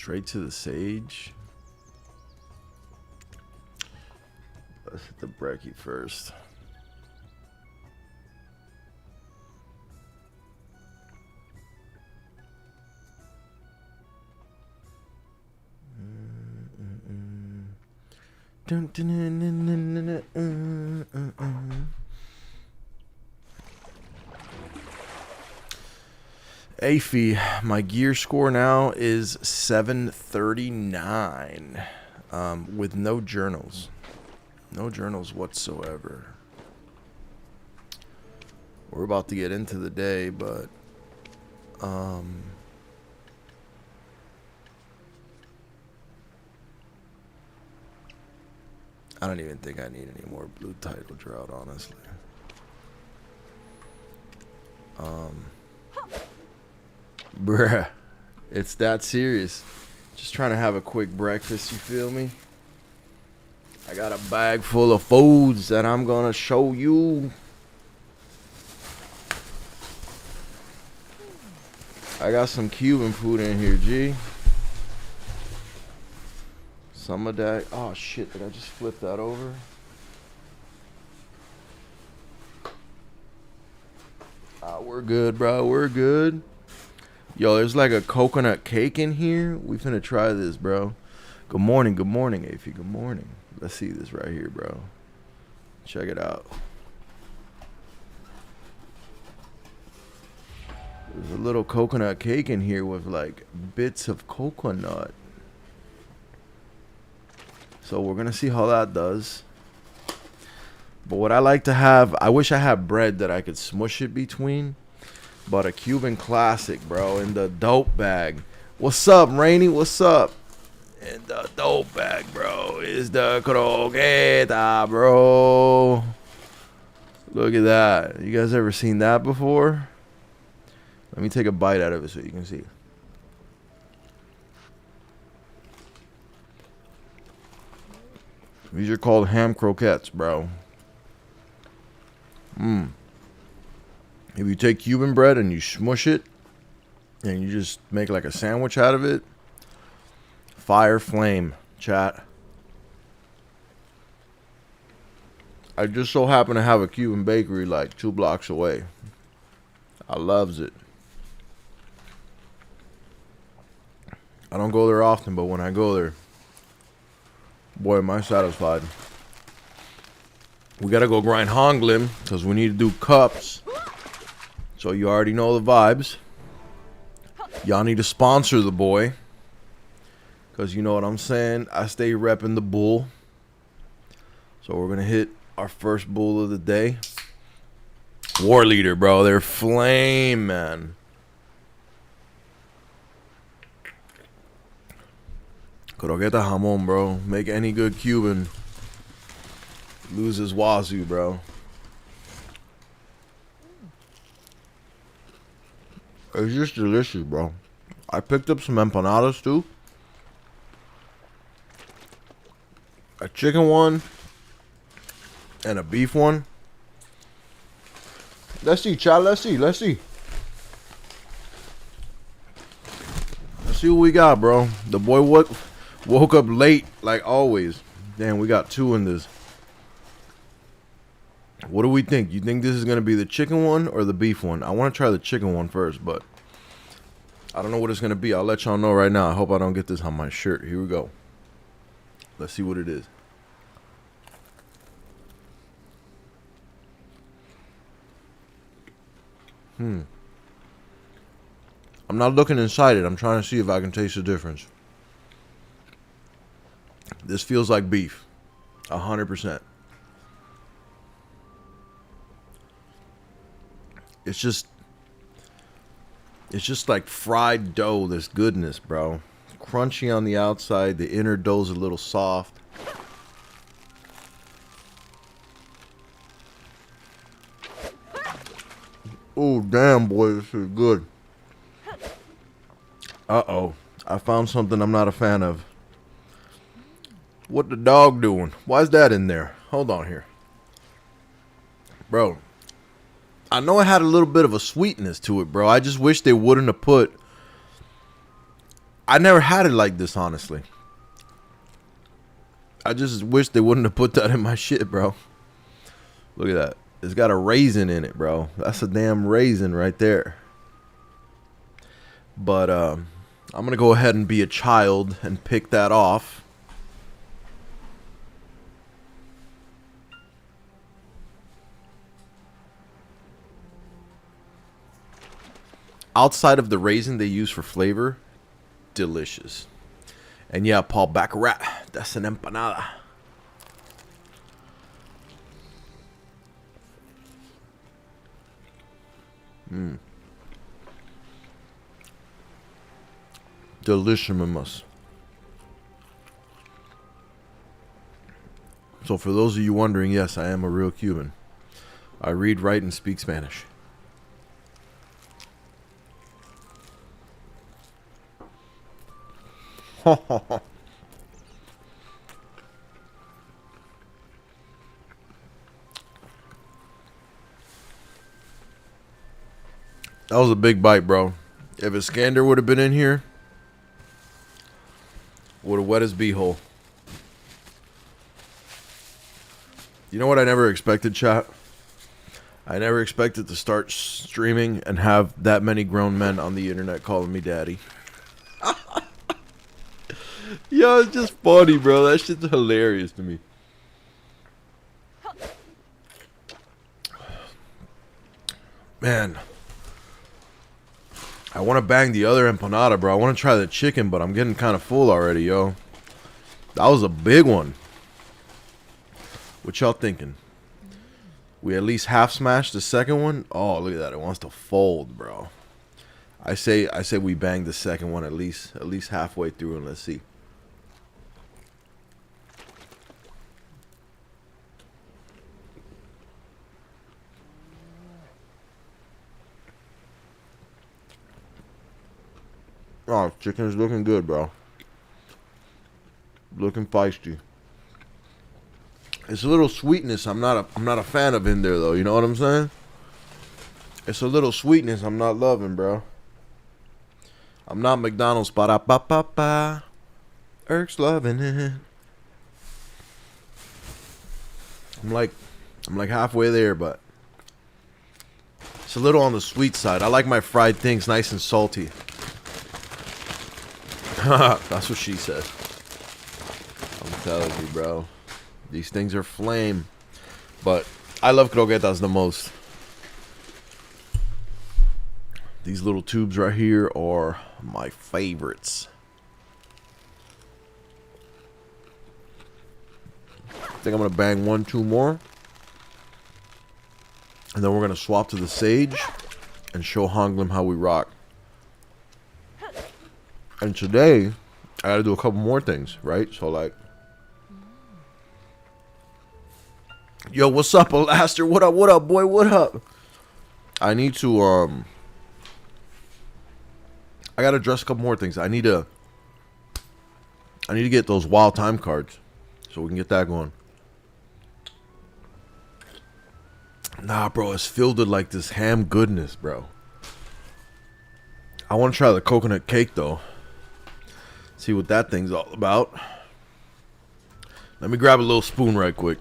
Straight to the sage. Let's hit the brekkie first. Afi, my gear score now is 739 with no journals. No journals whatsoever. We're about to get into the day, but I don't even think I need any more blue title drought, honestly. Bruh, it's that serious. Just trying to have a quick breakfast, you feel me? I got a bag full of foods that I'm gonna show you. I got some Cuban food in here, G. Some of that. Oh shit, did I just flip that over? We're good, bro. We're good. Yo, there's like a coconut cake in here. We finna try this, bro. Good morning, Afi. Good morning. Let's see this right here, bro. Check it out. There's a little coconut cake in here with like bits of coconut. So we're gonna see how that does. But what I like to have, I wish I had bread that I could smush it between. But a Cuban classic, bro, in the dope bag. What's up, Rainy? What's up? In the dope bag, bro, is the croqueta, bro. Look at that. You guys ever seen that before? Let me take a bite out of it so you can see. These are called ham croquettes, bro. If you take Cuban bread and you smush it and you just make like a sandwich out of it, fire flame, chat. I just so happen to have a Cuban bakery like 2 blocks away. I loves it. I don't go there often, but when I go there, boy, am I satisfied. We gotta go grind Honglim because we need to do cups. So you already know the vibes. Y'all need to sponsor the boy. Because you know what I'm saying. I stay repping the bull. So we're going to hit our first bull of the day. War leader, bro. They're flame, man. Croqueta jamon, bro. Make any good Cuban lose his wazoo, bro. It's just delicious, bro. I picked up some empanadas, too. A chicken one. And a beef one. Let's see, child. Let's see. Let's see what we got, bro. The boy woke up late, like always. Damn, we got 2 in this. What do we think? You think this is going to be the chicken one or the beef one? I want to try the chicken one first, but I don't know what it's going to be. I'll let y'all know right now. I hope I don't get this on my shirt. Here we go. Let's see what it is. I'm not looking inside it. I'm trying to see if I can taste the difference. This feels like beef. 100%. It's just like fried dough, this goodness, bro. Crunchy on the outside, the inner dough's a little soft. Oh, damn, boy, this is good. Uh-oh. I found something I'm not a fan of. What the dog doing? Why is that in there? Hold on here. Bro. I know it had a little bit of a sweetness to it, bro. I just wish they wouldn't have put I never had it like this, honestly. I just wish they wouldn't have put that in my shit, bro. Look at that. It's got a raisin in it, bro. That's a damn raisin right there. But I'm going to go ahead and be a child and pick that off. Outside of the raisin they use for flavor, delicious. And yeah, Paul Baccarat, that's an empanada. Delicious. So for those of you wondering, yes, I am a real Cuban. I read, write, and speak Spanish. That was a big bite, bro. If Iskander would have been in here, would have wet his beehole. You know what I never expected, chat? I never expected to start streaming and have that many grown men on the internet calling me daddy. Yo, it's just funny, bro. That shit's hilarious to me. Man. I want to bang the other empanada, bro. I want to try the chicken, but I'm getting kind of full already, yo. That was a big one. What y'all thinking? We at least half smashed the second one? Oh, look at that. It wants to fold, bro. I say we bang the second one at least halfway through, and let's see. Oh, chicken's looking good, bro. Looking feisty. It's a little sweetness I'm not a fan of in there, though. You know what I'm saying? It's a little sweetness I'm not loving, bro. I'm not McDonald's. Ba-da-ba-ba-ba. Erk's loving it. I'm like halfway there, but it's a little on the sweet side. I like my fried things nice and salty. That's what she said. I'm telling you, bro. These things are flame. But I love croquetas the most. These little tubes right here are my favorites. I think I'm going to bang 1-2 more. And then we're going to swap to the sage and show Honglim how we rock. And today, I got to do a couple more things, right? So, like, yo, what's up, Alaster? What up, boy? What up? I need to, I got to address a couple more things. I need to get those wild time cards so we can get that going. Nah, bro, it's filled with, like, this ham goodness, bro. I want to try the coconut cake, though. See what that thing's all about. Let me grab a little spoon right quick.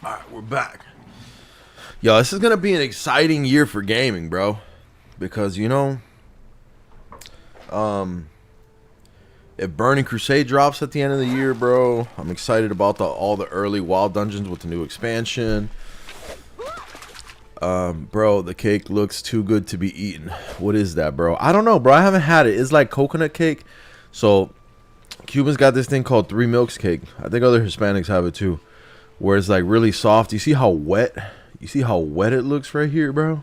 Alright, we're back. Yo, this is going to be an exciting year for gaming, bro. Because, you know, if Burning Crusade drops at the end of the year, bro, I'm excited about all the early wild dungeons with the new expansion. Bro, the cake looks too good to be eaten. What is that, bro? I don't know, bro. I haven't had it. It's like coconut cake. So Cubans got this thing called Three Milks cake. I think other Hispanics have it too, where it's like really soft. You see how wet? You see how wet it looks right here, bro?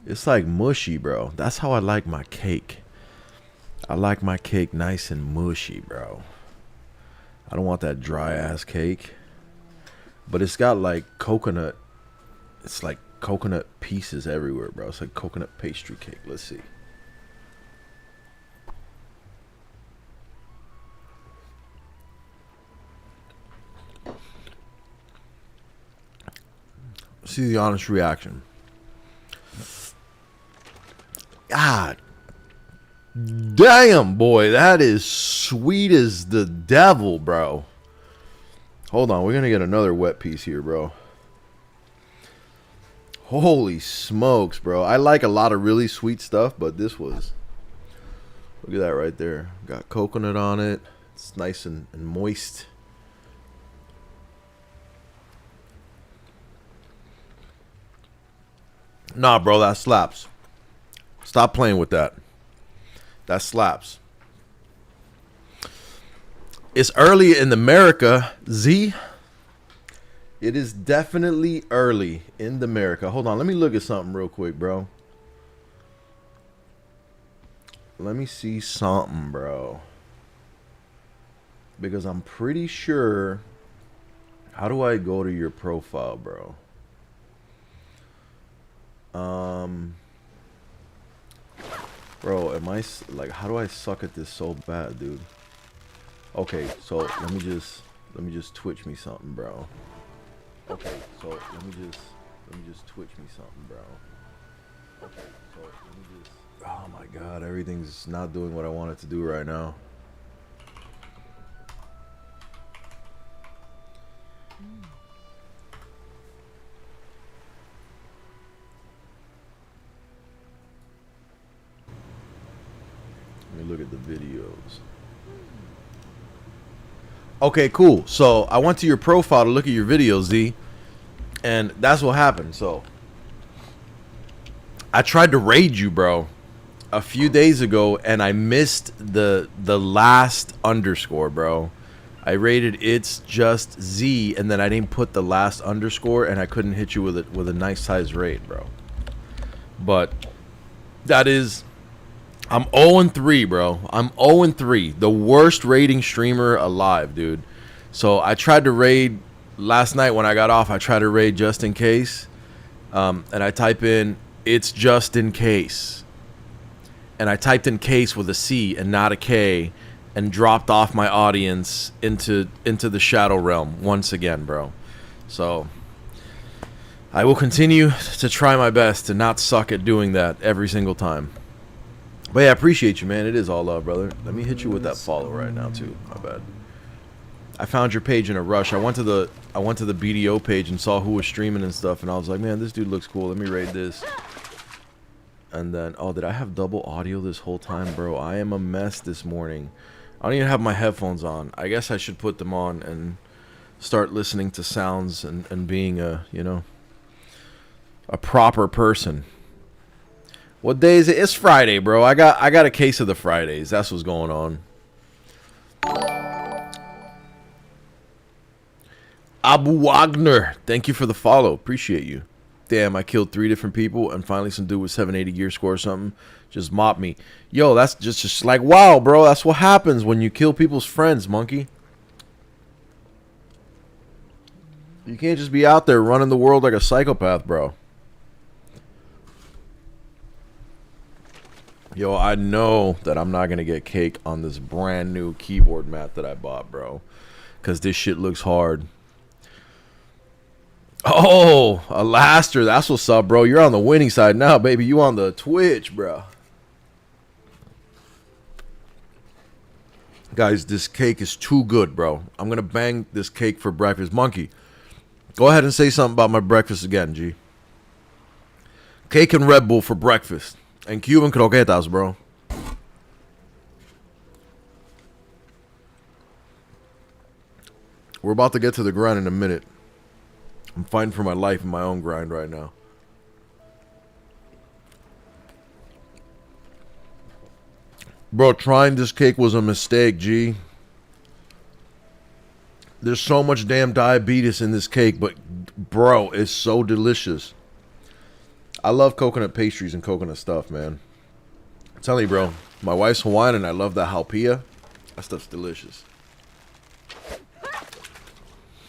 It's like mushy, bro. That's how I like my cake. I like my cake nice and mushy, bro. I don't want that dry ass cake. But it's got like coconut. It's like coconut pieces everywhere, bro. It's like coconut pastry cake. Let's see. See the honest reaction. God damn, boy, that is sweet as the devil, bro. Hold on, we're gonna get another wet piece here, bro. Holy smokes, bro. I like a lot of really sweet stuff, but this was, look at that right there. Got coconut on it. It's nice and moist. Nah, bro, that slaps. Stop playing with that. That slaps. It's early in America, Z. It is definitely early in America. Hold on, let me look at something real quick, bro. Let me see something, bro. Because I'm pretty sure. How do I go to your profile, bro? Bro, am I like, how do I suck at this so bad, dude? Okay, so let me just twitch me something, bro. Okay, so let me just twitch me something, bro. Okay, so let me just, oh my god, everything's not doing what I want it to do right now. Let me look at the videos. Okay, cool. So I went to your profile to look at your videos, Z, and that's what happened. So I tried to raid you, bro, a few days ago, and I missed the last underscore, bro. I rated It's Just Z, and then I didn't put the last underscore, and I couldn't hit you with a nice size raid, bro. But that is, I'm 0-3, bro. I'm 0-3. The worst rating streamer alive, dude. So I tried to raid last night when I got off. I tried to raid just in case. And I type in, it's just in case. And I typed in case with a C and not a K. And dropped off my audience into the shadow realm once again, bro. So I will continue to try my best to not suck at doing that every single time. But yeah, I appreciate you, man. It is all love, brother. Let me hit you with that follow right now, too. My bad. I found your page in a rush. I went to the BDO page and saw who was streaming and stuff, and I was like, man, this dude looks cool. Let me raid this. And then, oh, did I have double audio this whole time, bro? I am a mess this morning. I don't even have my headphones on. I guess I should put them on and start listening to sounds and being a, you know, a proper person. What day is it? It's Friday, bro. I got a case of the Fridays. That's what's going on. Abu Wagner, thank you for the follow. Appreciate you. Damn, I killed 3 different people and finally some dude with 780 gear score or something just mopped me. Yo, that's just like, wow, bro. That's what happens when you kill people's friends, monkey. You can't just be out there running the world like a psychopath, bro. Yo, I know that I'm not going to get cake on this brand new keyboard mat that I bought, bro. Because this shit looks hard. Oh, Alaster, that's what's up, bro. You're on the winning side now, baby. You on the Twitch, bro. Guys, this cake is too good, bro. I'm going to bang this cake for breakfast. Monkey, go ahead and say something about my breakfast again, G. Cake and Red Bull for breakfast. And Cuban croquetas, bro. We're about to get to the grind in a minute. I'm fighting for my life in my own grind right now. Bro, trying this cake was a mistake, G. There's so much damn diabetes in this cake, but bro, it's so delicious. I love coconut pastries and coconut stuff, man. I'm telling you, bro. My wife's Hawaiian and I love the jalapilla. That stuff's delicious.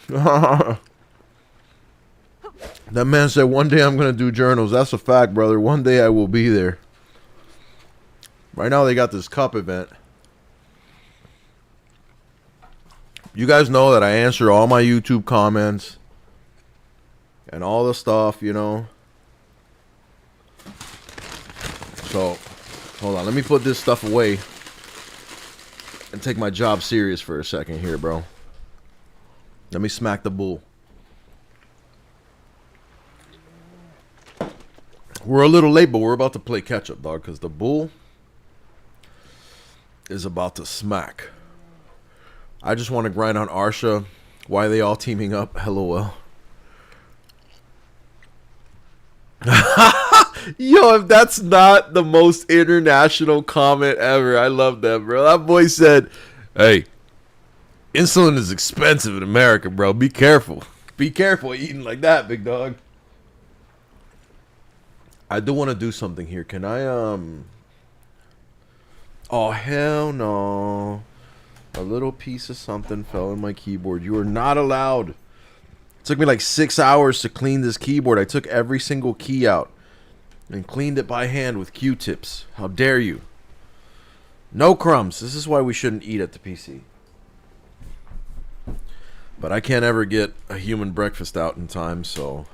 That man said one day I'm going to do journals. That's a fact, brother. One day I will be there. Right now they got this cup event. You guys know that I answer all my YouTube comments and all the stuff, you know. So, hold on. Let me put this stuff away and take my job serious for a second here, bro. Let me smack the bull. We're a little late, but we're about to play catch up, dog, because the bull is about to smack. I just want to grind on Arsha. Why are they all teaming up? LOL. Yo, if that's not the most international comment ever, I love that, bro. That boy said, hey, insulin is expensive in America, bro. Be careful. Be careful eating like that, big dog. I do want to do something here. Can I, Oh, hell no. A little piece of something fell on my keyboard. You are not allowed. It took me like 6 hours to clean this keyboard. I took every single key out and cleaned it by hand with Q-tips. How dare you? No crumbs. This is why we shouldn't eat at the PC. But I can't ever get a human breakfast out in time, so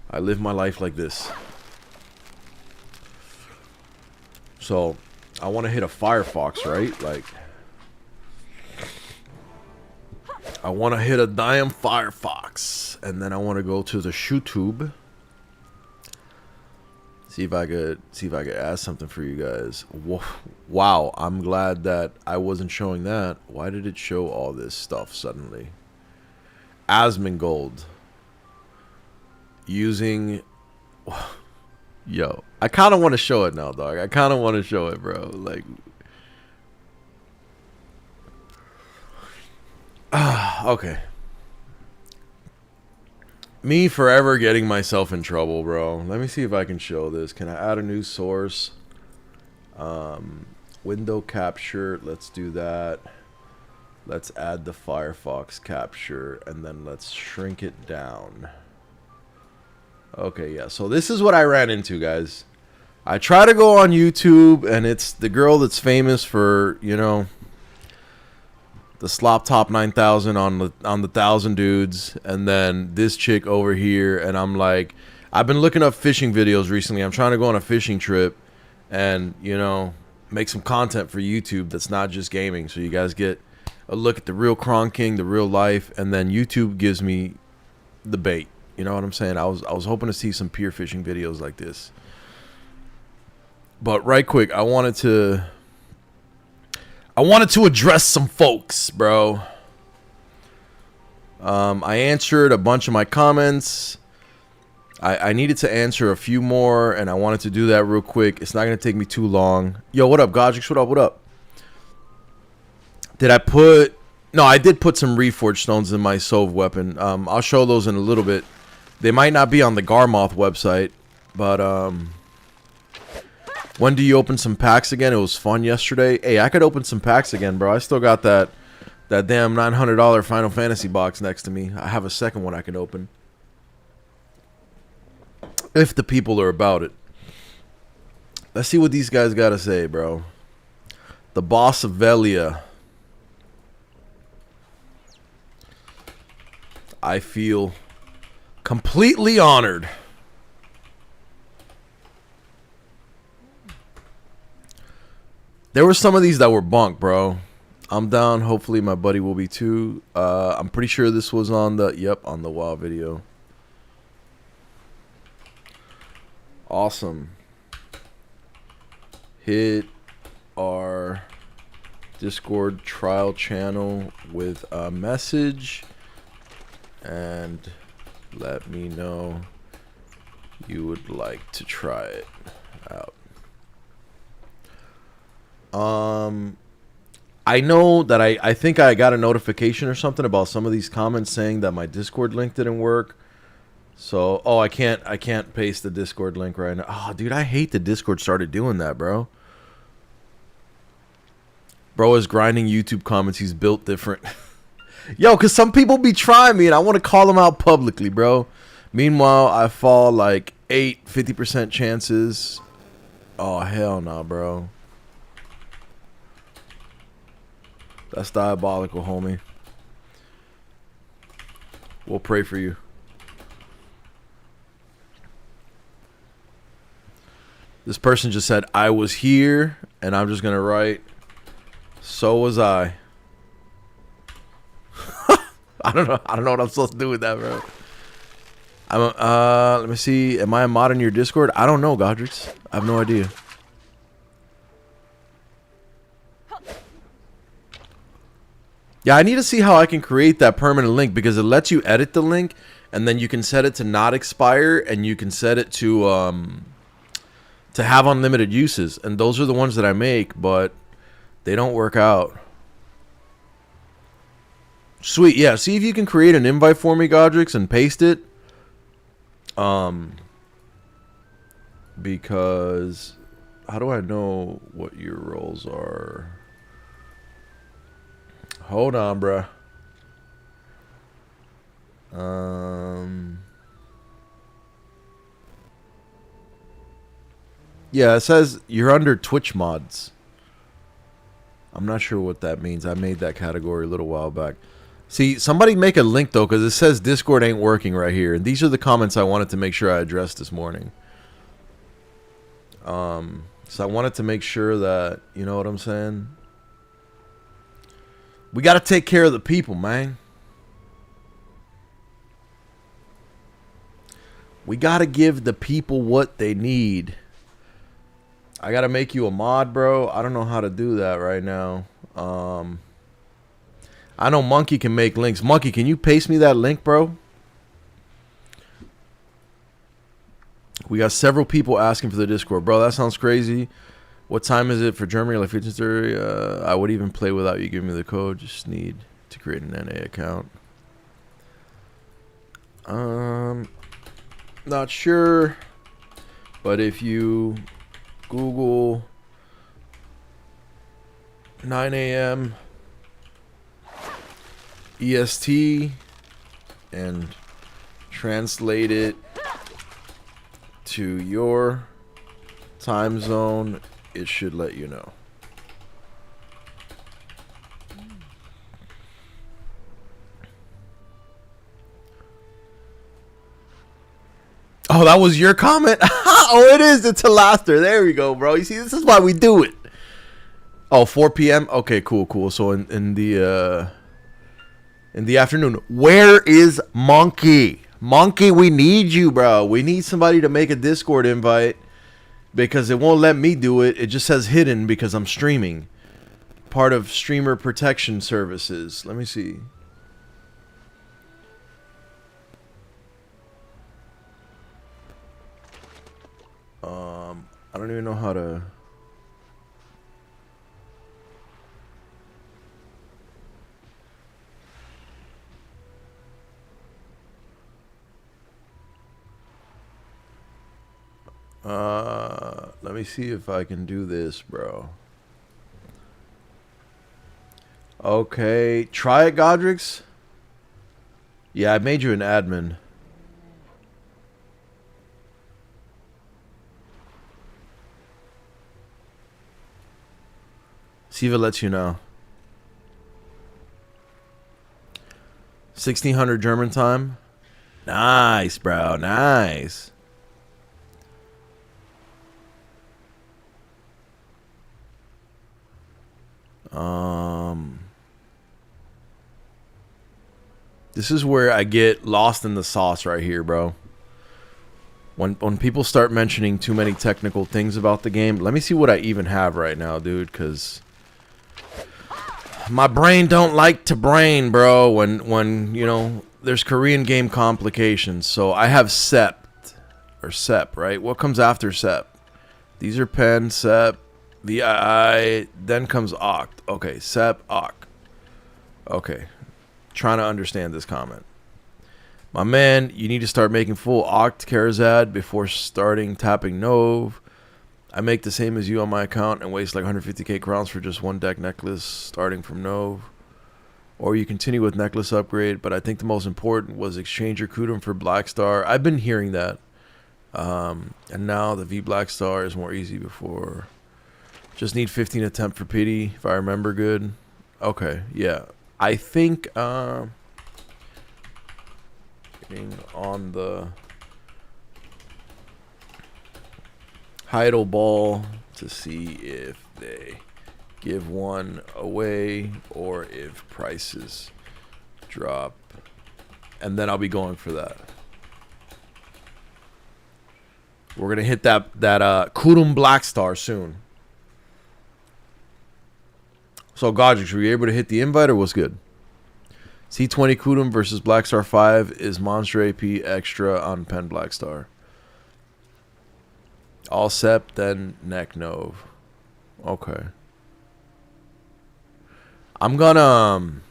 I live my life like this. So I want to hit a Firefox, right? Like, I want to hit a damn Firefox, and then I want to go to the YouTube. See if I could add something for you guys. Wow, I'm glad that I wasn't showing that. Why did it show all this stuff suddenly? Asmongold. Using, yo, I kind of want to show it now, dog. I kind of want to show it, bro. Like, okay. Me forever getting myself in trouble, bro. Let me see if I can show this. Can I add a new source? Window capture. Let's do that. Let's add the Firefox capture, and then let's shrink it down. Okay, yeah. So this is what I ran into, guys. I try to go on YouTube, and it's the girl that's famous for, you know, the Slop Top 9000 on the 1,000 dudes, and then this chick over here, and I'm like, I've been looking up fishing videos recently. I'm trying to go on a fishing trip, and you know, make some content for YouTube that's not just gaming, so you guys get a look at the real Kron King, the real life, and then YouTube gives me the bait. You know what I'm saying? I was hoping to see some pier fishing videos like this, but right quick, I wanted to address some folks, bro. I answered a bunch of my comments. I needed to answer a few more, and I wanted to do that real quick. It's not going to take me too long. Yo, what up, Godrix? What up, what up? Did I put... No, I did put some Reforged stones in my Sove weapon. I'll show those in a little bit. They might not be on the Garmoth website, but... When do you open some packs again? It was fun yesterday. Hey, I could open some packs again, bro. I still got that damn $900 Final Fantasy box next to me. I have a second one I can open. If the people are about it. Let's see what these guys got to say, bro. The boss of Velia. I feel completely honored. There were some of these that were bunk, bro. I'm down. Hopefully my buddy will be too. I'm pretty sure this was on the... Yep, on the WoW video. Awesome. Hit our Discord trial channel with a message. And let me know you would like to try it out. I know that I think I got a notification or something about some of these comments saying that my Discord link didn't work. So, I can't paste the Discord link right now. Oh, dude, I hate the Discord started doing that, bro. Bro is grinding YouTube comments. He's built different. Yo, because some people be trying me, and I want to call them out publicly, bro. Meanwhile, I fall like 50% chances. Oh, hell no, bro. That's diabolical, homie. We'll pray for you. This person just said, I was here, and I'm just going to write, so was I. I don't know what I'm supposed to do with that, bro. Let me see. Am I a mod in your Discord? I don't know, Godrix. I have no idea. Yeah, I need to see how I can create that permanent link because it lets you edit the link and then you can set it to not expire and you can set it to have unlimited uses. And those are the ones that I make, but they don't work out. Sweet, yeah. See if you can create an invite for me, Godrix, and paste it. Because how do I know what your roles are? Hold on, bruh. Yeah, it says you're under Twitch mods. I'm not sure what that means. I made that category a little while back. See, somebody make a link, though, because it says Discord ain't working right here. And these are the comments I wanted to make sure I addressed this morning. So I wanted to make sure that, you know what I'm saying? We got to take care of the people, man. We got to give the people what they need. I got to make you a mod, bro. I don't know how to do that right now. I know Monkey can make links. Monkey, can you paste me that link, bro? We got several people asking for the Discord. Bro, that sounds crazy. What time is it for Germany? Like 15:30? I would even play without you giving me the code. Just need to create an NA account. Not sure. But if you Google 9 a.m. EST and translate it to your time zone, it should let you know. Oh, that was your comment? Oh, it is. It's a laughter. There we go, bro. You see, this is why we do it. Oh, 4 p.m.? Okay, cool. So in the afternoon. Where is Monkey? Monkey, we need you, bro. We need somebody to make a Discord invite because it won't let me do it. It just says hidden because I'm streaming. Part of streamer protection services. Let me see. I don't even know how to... let me see if I can do this, bro. Okay, try it, Godrix. Yeah, I made you an admin. See if it lets you know. 1600 German time. Nice, bro. Nice. This is where I get lost in the sauce right here, bro. When people start mentioning too many technical things about the game, let me see what I even have right now, dude, because my brain don't like to brain, bro, when you know, there's Korean game complications. So I have SEP, or SEP, right? What comes after SEP? These are pen, SEP, VII, then comes Oct. Okay, Sep, Oct. Okay, trying to understand this comment. My man, you need to start making full Oct Karazad before starting tapping Nove. I make the same as you on my account and waste like 150k crowns for just one deck necklace starting from Nove. Or you continue with necklace upgrade, but I think the most important was exchange your Kudum for Black Star. I've been hearing that. And now the V Black Star is more easy before. Just need 15 attempt for pity, if I remember good. Okay, yeah. I think getting on the Heidel ball to see if they give one away or if prices drop, and then I'll be going for that. We're gonna hit that Kudum Black Star soon. So Godrich, were you able to hit the invite or what's good? C20 Kudum versus Black Star 5 is Monster AP extra on Pen Black Star. All Sep, then Neck Nove. Okay. I'm gonna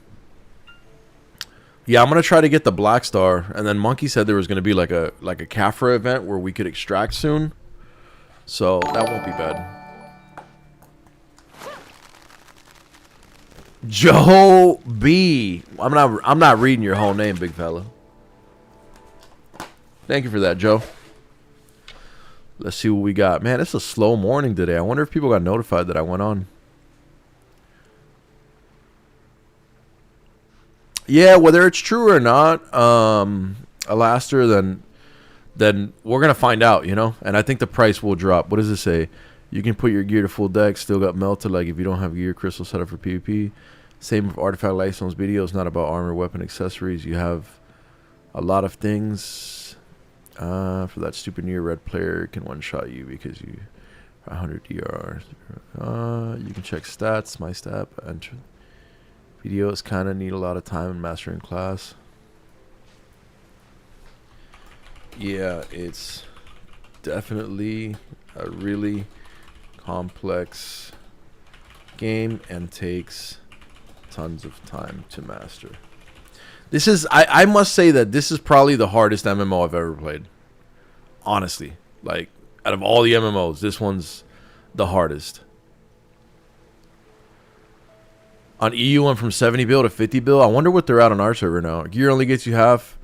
yeah, I'm gonna try to get the Black Star, and then Monkey said there was gonna be like a Kafra event where we could extract soon. So that won't be bad. Joe B. I'm not reading your whole name, big fella. Thank you for that, Joe. Let's see what we got. Man, it's a slow morning today. I wonder if people got notified that I went on. Yeah, whether it's true or not, Alaster, then we're gonna find out, you know. And I think the price will drop. What does it say? You can put your gear to full deck, still got melted. Like if you don't have gear crystal set up for PvP. Same with Artifact Lightstone's video. It's not about armor, weapon, accessories. You have a lot of things. For that stupid near red player can one shot you because you 100 DR. You can check stats. My stat enter. Videos kind of need a lot of time in mastering class. Yeah, it's definitely a really complex game and takes tons of time to master. This is, I must say that this is probably the hardest MMO I've ever played. Honestly. Like, out of all the MMOs, this one's the hardest. On EU, I'm from 70 bill to 50 bill. I wonder what they're at on our server now. Gear only gets you half.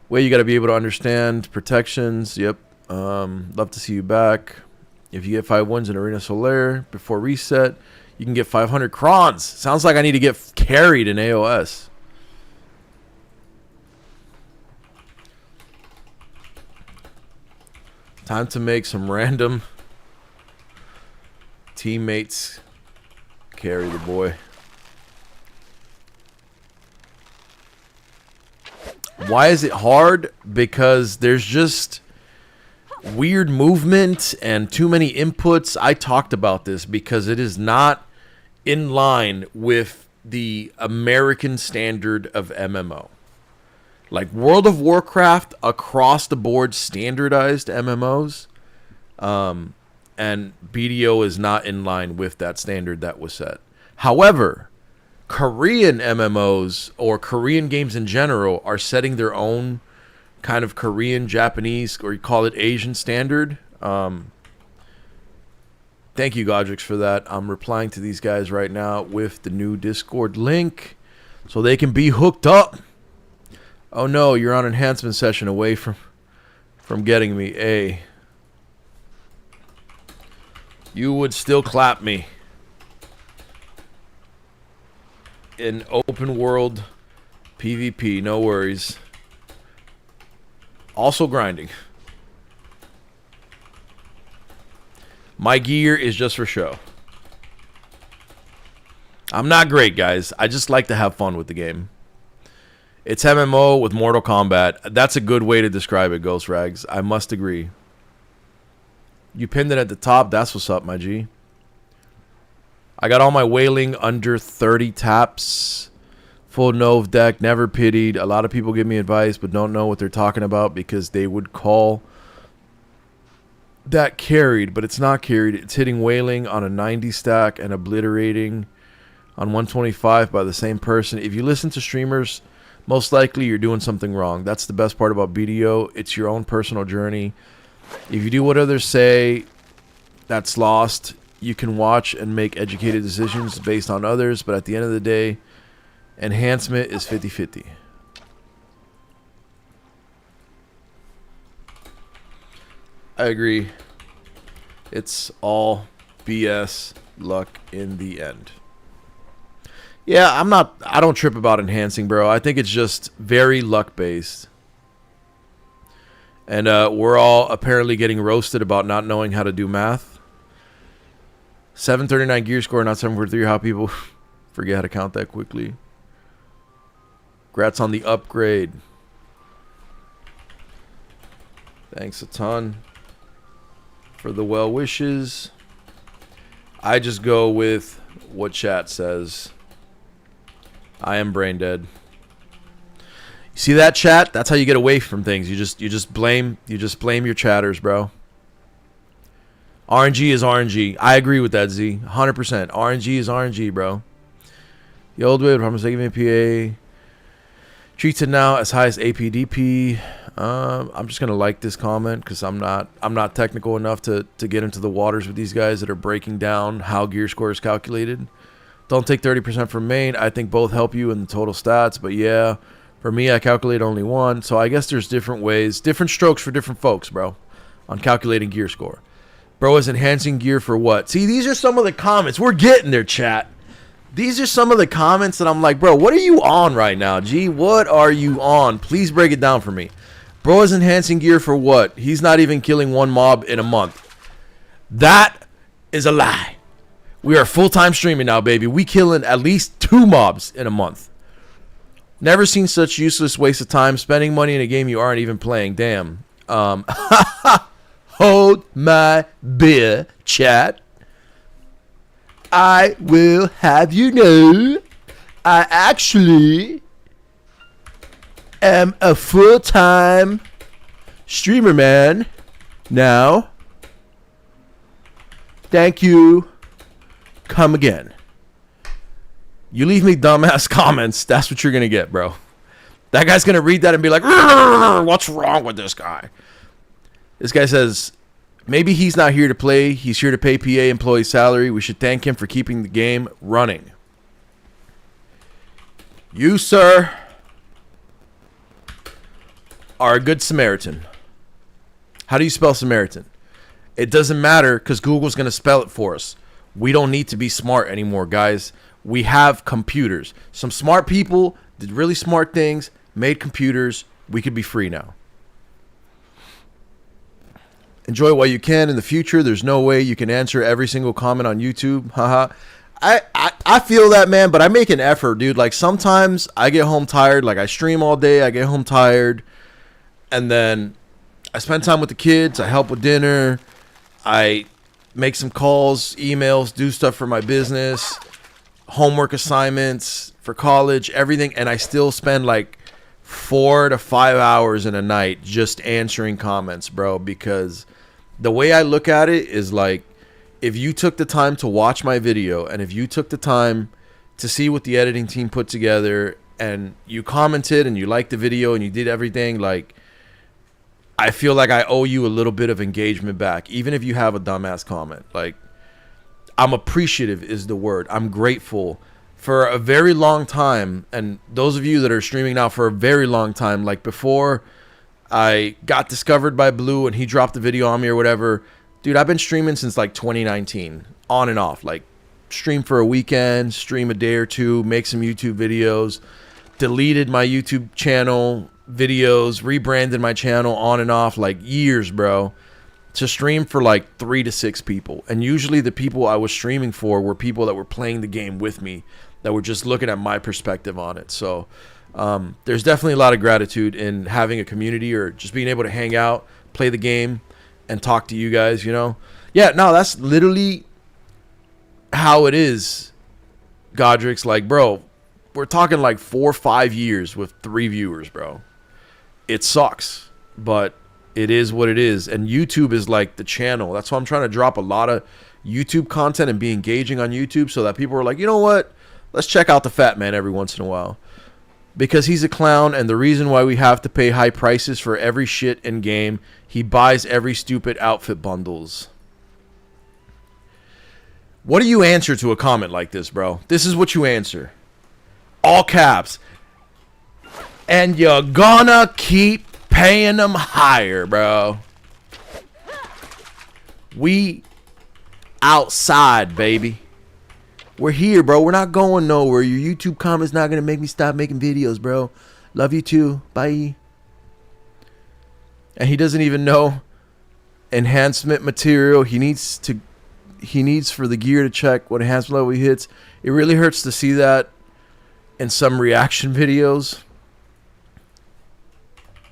Way you got to be able to understand protections. Yep. Love to see you back. If you get 5 wins in Arena Solaire before reset, you can get 500 crons. Sounds like I need to get carried in AOS. Time to make some random teammates carry the boy. Why is it hard? Because there's just weird movement and too many inputs. I talked about this because it is not in line with the American standard of MMO. Like World of Warcraft, across the board standardized MMOs, and BDO is not in line with that standard that was set. However, Korean MMOs or Korean games in general are setting their own kind of Korean, Japanese, or you call it Asian standard. Thank you, Godrix, for that. I'm replying to these guys right now with the new Discord link so they can be hooked up. Oh no, you're on enhancement session away from getting me a. You would still clap me in open world PvP, no worries. Also grinding. My gear is just for show. I'm not great, guys. I just like to have fun with the game. It's MMO with Mortal Kombat. That's a good way to describe it, Ghost Rags. I must agree. You pinned it at the top. That's what's up, my G. I got all my whaling under 30 taps. Full Nove deck, never pitied. A lot of people give me advice but don't know what they're talking about because they would call that carried, but it's not carried. It's hitting whaling on a 90 stack and obliterating on 125 by the same person. If you listen to streamers, most likely you're doing something wrong. That's the best part about BDO. It's your own personal journey. If you do what others say, that's lost. You can watch and make educated decisions based on others, but at the end of the day, enhancement is 50-50. I agree. It's all BS luck in the end. Yeah, I don't trip about enhancing, bro. I think it's just very luck based. And we're all apparently getting roasted about not knowing how to do math. 739 gear score, not 743. How people forget how to count that quickly. Congrats on the upgrade. Thanks a ton for the well wishes. I just go with what chat says. I am brain dead. You see that, chat? That's how you get away from things. You just blame your chatters, bro. RNG is RNG. I agree with that, Z. 100%. RNG is RNG, bro. The old way would promise taking APA. Treats it now as high as APDP. I'm just gonna like this comment because I'm not technical enough to get into the waters with these guys that are breaking down how gear score is calculated. Don't take 30% from main. I think both help you in the total stats, but yeah, for me I calculate only one. So I guess there's different ways, different strokes for different folks, bro, on calculating gear score. Bro is enhancing gear for what? See, these are some of the comments. We're getting there, chat. These are some of the comments that I'm like, bro, what are you on right now, G? What are you on? Please break it down for me. Bro is enhancing gear for what? He's not even killing one mob in a month. That is a lie. We are full-time streaming now, baby. We killing at least 2 mobs in a month. Never seen such useless waste of time spending money in a game you aren't even playing. Damn. Hold my beer, chat. I will have you know, I actually am a full-time streamer, man. Now, thank you. Come again. You leave me dumbass comments, that's what you're going to get, bro. That guy's going to read that and be like, what's wrong with this guy? This guy says, maybe he's not here to play. He's here to pay PA employee salary. We should thank him for keeping the game running. You, sir, are a good Samaritan. How do you spell Samaritan? It doesn't matter because Google's going to spell it for us. We don't need to be smart anymore, guys. We have computers. Some smart people did really smart things, made computers. We could be free now. Enjoy it while you can. In the future, there's no way you can answer every single comment on YouTube. Haha. I feel that, man, but I make an effort, dude. Like, sometimes I get home tired. Like, I stream all day. I get home tired. And then I spend time with the kids. I help with dinner. I make some calls, emails, do stuff for my business, homework assignments for college, everything. And I still spend like 4 to 5 hours in a night just answering comments, bro, because the way I look at it is like, if you took the time to watch my video and if you took the time to see what the editing team put together and you commented and you liked the video and you did everything, like, I feel like I owe you a little bit of engagement back, even if you have a dumbass comment. Like, I'm appreciative is the word. I'm grateful. For a very long time, and those of you that are streaming now for a very long time, like before I got discovered by Blue and he dropped the video on me or whatever, dude, I've been streaming since like 2019, on and off. Like, stream for a weekend, stream a day or two, make some YouTube videos, deleted my YouTube channel videos, rebranded my channel, on and off, like years, bro, to stream for like 3 to 6 people. And usually the people I was streaming for were people that were playing the game with me, that were just looking at my perspective on it. So there's definitely a lot of gratitude in having a community or just being able to hang out, play the game, and talk to you guys, you know? Yeah, no, that's literally how it is, Godric's. Like, bro, we're talking like 4 or 5 years with 3 viewers, bro. It sucks, but it is what it is. And YouTube is like the channel. That's why I'm trying to drop a lot of YouTube content and be engaging on YouTube so that people are like, you know what? Let's check out the fat man every once in a while. Because he's a clown, and the reason why we have to pay high prices for every shit in game, he buys every stupid outfit bundles. What do you answer to a comment like this, bro? This is what you answer. All caps. And you're gonna keep paying them higher, bro. We outside, baby. We're here, bro. We're not going nowhere. Your YouTube comment's not going to make me stop making videos, bro. Love you too. Bye. And he doesn't even know enhancement material. He needs for the gear to check what enhancement level he hits. It really hurts to see that in some reaction videos.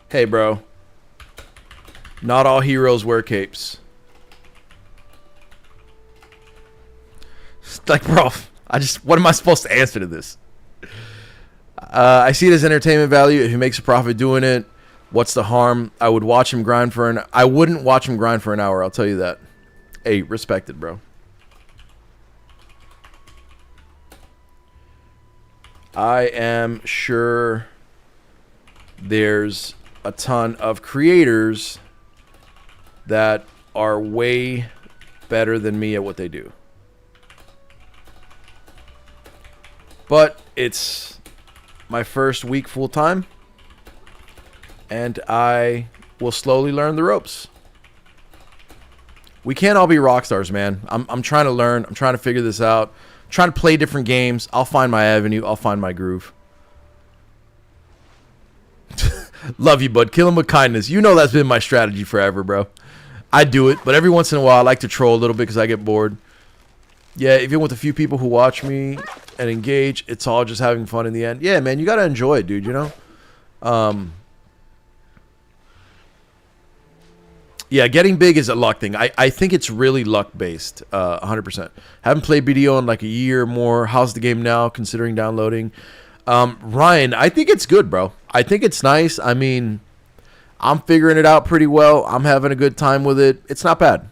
Hey, bro. Not all heroes wear capes. Like, bro, what am I supposed to answer to this? I see it as entertainment value. If he makes a profit doing it, what's the harm? I would watch him grind for I wouldn't watch him grind for an hour. I'll tell you that. Hey, respected, bro. I am sure there's a ton of creators that are way better than me at what they do. But it's my first week full time, and I will slowly learn the ropes. We can't all be rock stars, man. I'm trying to learn. I'm trying to figure this out. I'm trying to play different games. I'll find my avenue. I'll find my groove. Love you, bud. Kill him with kindness. You know that's been my strategy forever, bro. I do it, but every once in a while I like to troll a little bit because I get bored. Yeah, even with a few people who watch me and engage, it's all just having fun in the end. Yeah, man, you got to enjoy it, dude, you know? Yeah, getting big is a luck thing. I think it's really luck-based, 100%. Haven't played BDO in like a year or more. How's the game now, considering downloading? Ryan, I think it's good, bro. I think it's nice. I mean, I'm figuring it out pretty well. I'm having a good time with it. It's not bad.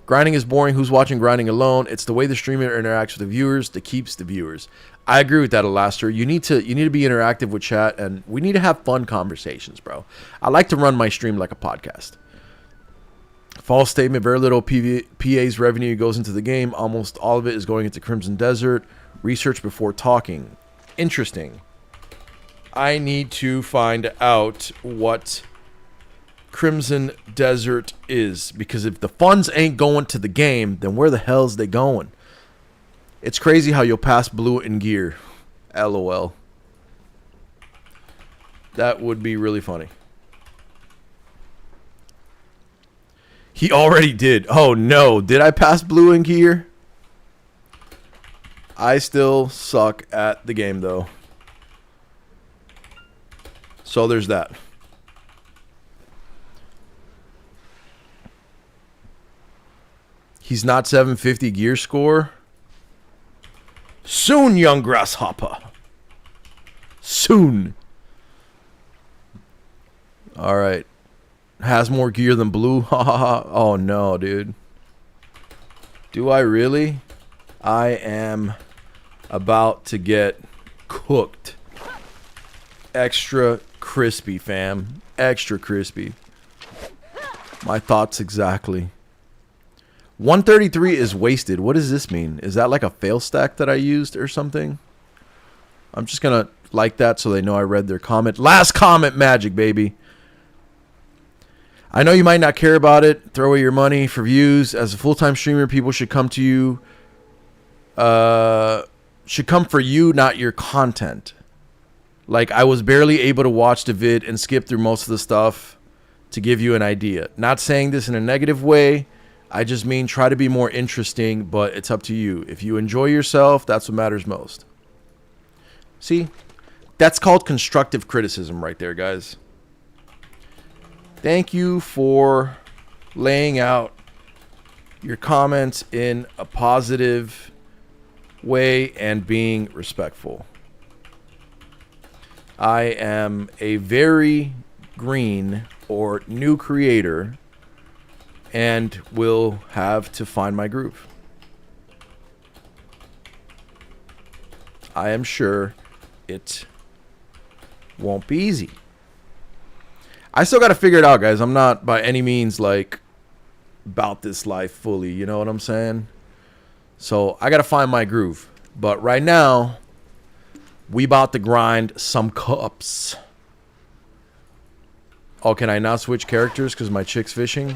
Grinding is boring. Who's watching grinding alone? It's the way the streamer interacts with the viewers that keeps the viewers. I agree with that, Alaster. You need to be interactive with chat, and we need to have fun conversations, bro. I like to run my stream like a podcast. False statement. Very little PA's revenue goes into the game. Almost all of it is going into Crimson Desert. Research before talking. Interesting. I need to find out what Crimson Desert is, because if the funds ain't going to the game, then where the hell's they going? It's crazy how you'll pass blue in gear. LOL. That would be really funny. He already did. Oh no, did I pass blue in gear? I still suck at the game though. So there's that. He's not 750 gear score. Soon, young grasshopper. Soon. All right. Has more gear than blue. Oh no, dude. Do I really? I am about to get cooked. Extra crispy, fam. Extra crispy. My thoughts exactly. 133 is wasted. What does this mean? Is that like a fail stack that I used or something? I'm just going to like that so they know I read their comment. Last comment magic, baby. I know you might not care about it. Throw away your money for views. As a full-time streamer, people should come to you. Should come for you, not your content. Like, I was barely able to watch the vid and skip through most of the stuff to give you an idea. Not saying this in a negative way. I just mean try to be more interesting, but it's up to you. If you enjoy yourself, that's what matters most. See? That's called constructive criticism right there, guys. Thank you for laying out your comments in a positive way and being respectful. I am a very green or new creator, and will have to find my groove. I am sure it won't be easy. I still got to figure it out, guys. I'm not by any means like about this life fully, you know what I'm saying? So I got to find my groove. But right now, we about to grind some cups. Oh, can I not switch characters because my chick's fishing?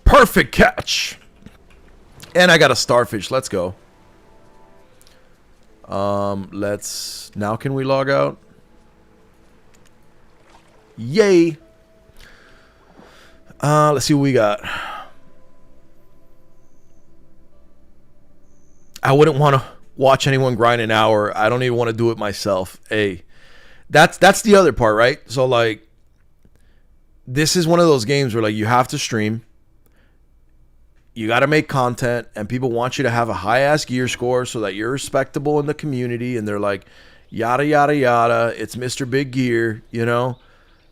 Perfect catch. And I got a starfish. Let's go. Now can we log out? Yay. Let's see what we got. I wouldn't want to watch anyone grind an hour. I don't even want to do it myself. Hey, that's the other part, right? So like, this is one of those games where like you have to stream. You got to make content, and people want you to have a high-ass gear score so that you're respectable in the community, and they're like, yada, yada, yada, it's Mr. Big Gear, you know?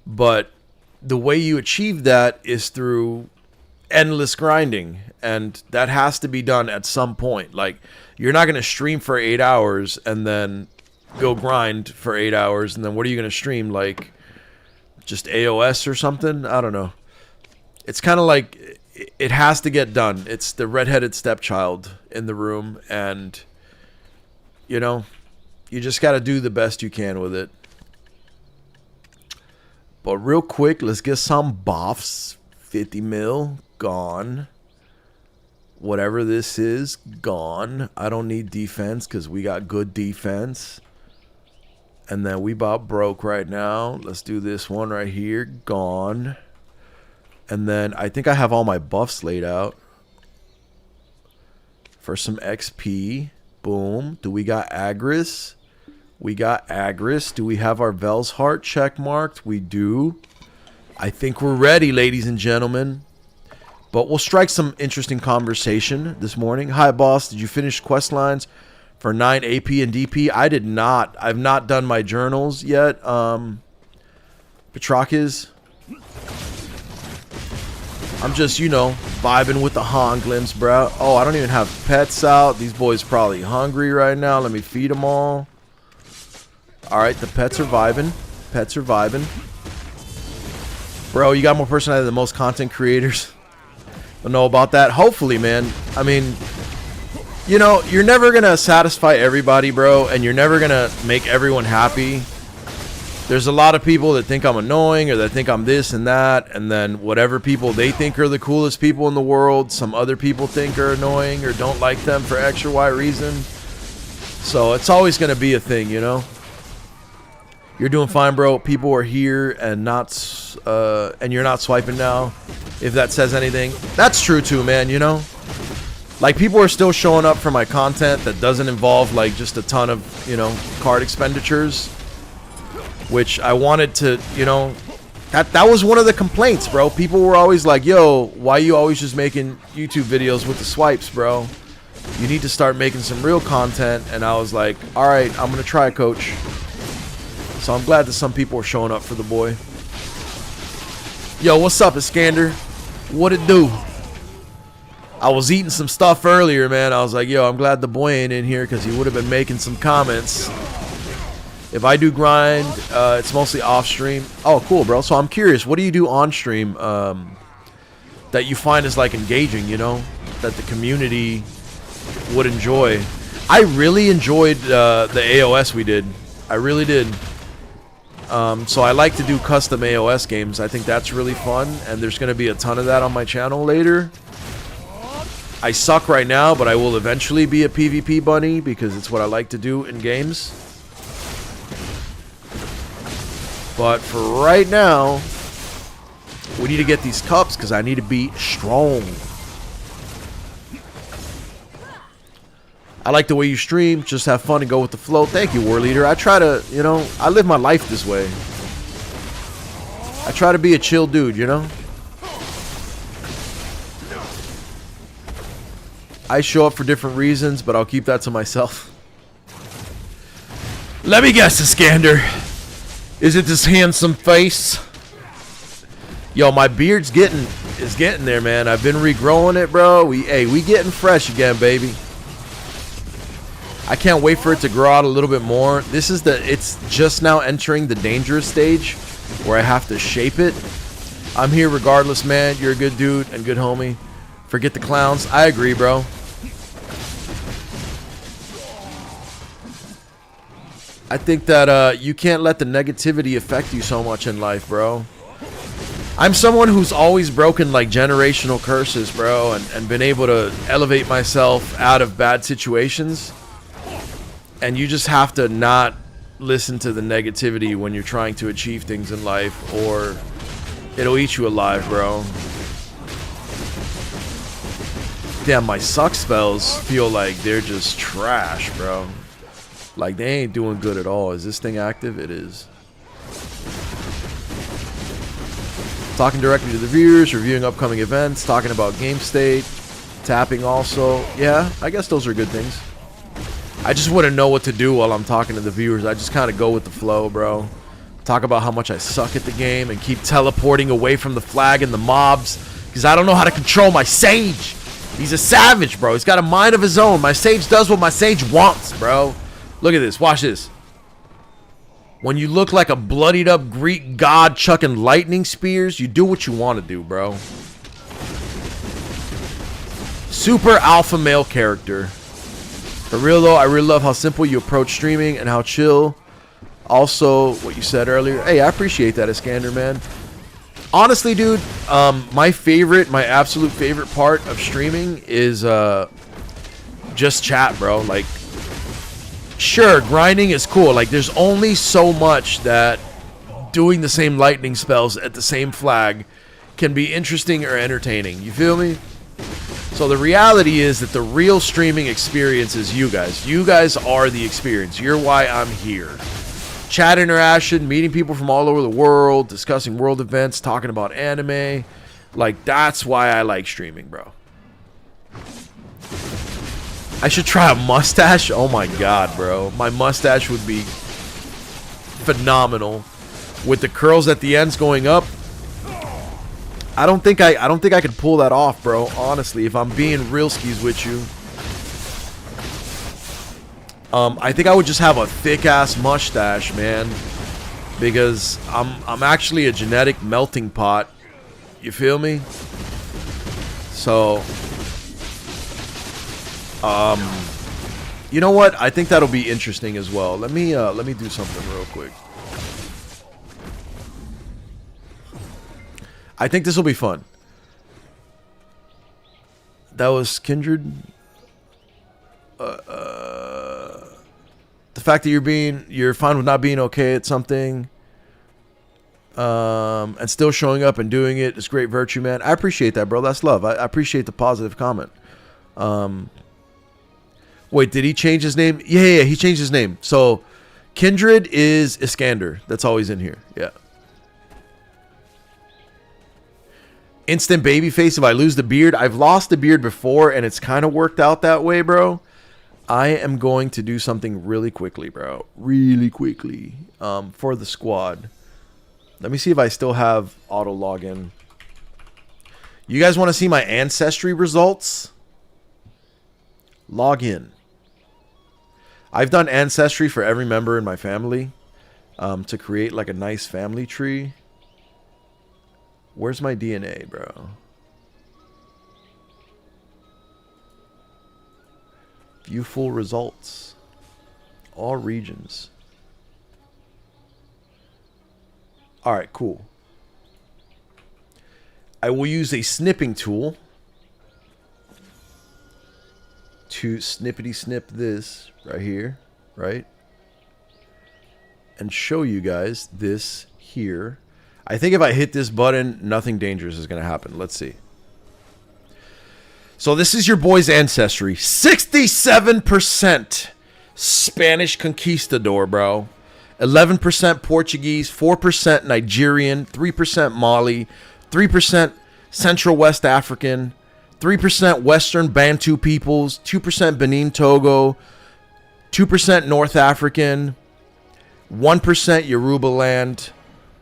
But the way you achieve that is through endless grinding, and that has to be done at some point. Like, you're not going to stream for 8 hours and then go grind for 8 hours, and then what are you going to stream? Like, just AOS or something? I don't know. It's kind of like... It has to get done. It's the redheaded stepchild in the room, and you know, you just got to do the best you can with it. But real quick, let's get some buffs. 50 mil, gone. Whatever this is, gone. I don't need defense because we got good defense. And then we about broke right now. Let's do this one right here, gone. And then I think I have all my buffs laid out. For some XP. Boom. Do we got Agris? We got Agris. Do we have our Vel's Heart check marked? We do. I think we're ready, ladies and gentlemen. But we'll strike some interesting conversation this morning. Hi, boss. Did you finish quest lines for 9 AP and DP? I did not. I've not done my journals yet. Petrakis. I'm just, you know, vibing with the Honglims, bro. Oh, I don't even have pets out. These boys probably hungry right now. Let me feed them all. All right, the pets are vibing. Pets are vibing. Bro, you got more personality than most content creators. Don't know about that. Hopefully, man. I mean, you know, you're never going to satisfy everybody, bro. And you're never going to make everyone happy. There's a lot of people that think I'm annoying or that think I'm this and that, and then whatever people they think are the coolest people in the world, some other people think are annoying or don't like them for X or Y reason. So it's always going to be a thing, you know? You're doing fine, bro. People are here and and you're not swiping now, if that says anything. That's true too, man, you know? Like, people are still showing up for my content that doesn't involve, like, just a ton of, you know, card expenditures. Which I wanted to, you know, that was one of the complaints, bro. People were always like, yo, why you always just making YouTube videos with the swipes, bro? You need to start making some real content. And I was like, all right, I'm going to try, coach. So I'm glad that some people are showing up for the boy. Yo, what's up, Iskander? What it do? I was eating some stuff earlier, man. I was like, yo, I'm glad the boy ain't in here because he would have been making some comments. If I do grind, it's mostly off stream. Oh, cool, bro. So I'm curious, what do you do on stream that you find is like engaging, you know, that the community would enjoy? I really enjoyed the AOS we did. I really did. So I like to do custom AOS games. I think that's really fun, and there's going to be a ton of that on my channel later. I suck right now, but I will eventually be a PvP bunny because it's what I like to do in games. But for right now, we need to get these cups because I need to be strong. I like the way you stream. Just have fun and go with the flow. Thank you, War Leader. I try to, you know, I live my life this way. I try to be a chill dude, you know? I show up for different reasons, but I'll keep that to myself. Let me guess, Iskander. Is it this handsome face? Yo, my beard's getting there, man. I've been regrowing it, bro. We getting fresh again, baby. I can't wait for it to grow out a little bit more. It's just now entering the dangerous stage where I have to shape it. I'm here regardless, man. You're a good dude and good homie. Forget the clowns. I agree, bro. I think that you can't let the negativity affect you so much in life, bro. I'm someone who's always broken like generational curses, bro, and been able to elevate myself out of bad situations. And you just have to not listen to the negativity when you're trying to achieve things in life, or it'll eat you alive, bro. Damn, my suck spells feel like they're just trash, bro. Like, they ain't doing good at all. Is this thing active? It is. Talking directly to the viewers, reviewing upcoming events, talking about game state, tapping also. Yeah, I guess those are good things. I just wouldn't know what to do while I'm talking to the viewers. I just kind of go with the flow, bro. Talk about how much I suck at the game and keep teleporting away from the flag and the mobs because I don't know how to control my Sage. He's a savage, bro. He's got a mind of his own. My Sage does what my Sage wants, bro. Look at this. Watch this. When you look like a bloodied up Greek god chucking lightning spears, you do what you want to do, bro. Super alpha male character. For real though, I really love how simple you approach streaming and how chill. Also, what you said earlier. Hey, I appreciate that, Iskander, man. Honestly, dude, my absolute favorite part of streaming is just chat, bro. Like, sure, grinding is cool. Like, there's only so much that doing the same lightning spells at the same flag can be interesting or entertaining. You feel me? So the reality is that the real streaming experience is you guys. You guys are the experience. You're why I'm here. Chat interaction, meeting people from all over the world, discussing world events, talking about anime. Like, that's why I like streaming, bro. I should try a mustache. Oh my god, bro. My mustache would be phenomenal. With the curls at the ends going up. I don't think I could pull that off, bro. Honestly, if I'm being real skis with you. I think I would just have a thick ass mustache, man. Because I'm actually a genetic melting pot. You feel me? So you know what? I think that'll be interesting as well. Let me do something real quick. I think this will be fun. That was Kindred. The fact that you're fine with not being okay at something, and still showing up and doing it is great virtue, man. I appreciate that, bro. That's love. I appreciate the positive comment. Wait, did he change his name? Yeah, he changed his name. So, Kindred is Iskander. That's always in here. Yeah. Instant babyface if I lose the beard. I've lost the beard before, and it's kind of worked out that way, bro. I am going to do something really quickly, bro. Really quickly. For the squad. Let me see if I still have auto login. You guys want to see my ancestry results? Log in. I've done ancestry for every member in my family to create like a nice family tree. Where's my DNA, bro? View full results. All regions. Alright, cool. I will use a snipping tool to snippety snip this right here, right? And show you guys this here. I think if I hit this button, nothing dangerous is going to happen. Let's see. So this is your boy's ancestry. 67% Spanish conquistador, bro. 11% Portuguese, 4% Nigerian, 3% Mali, 3% Central West African, 3% Western Bantu peoples, 2% Benin Togo, 2% North African, 1% Yoruba land,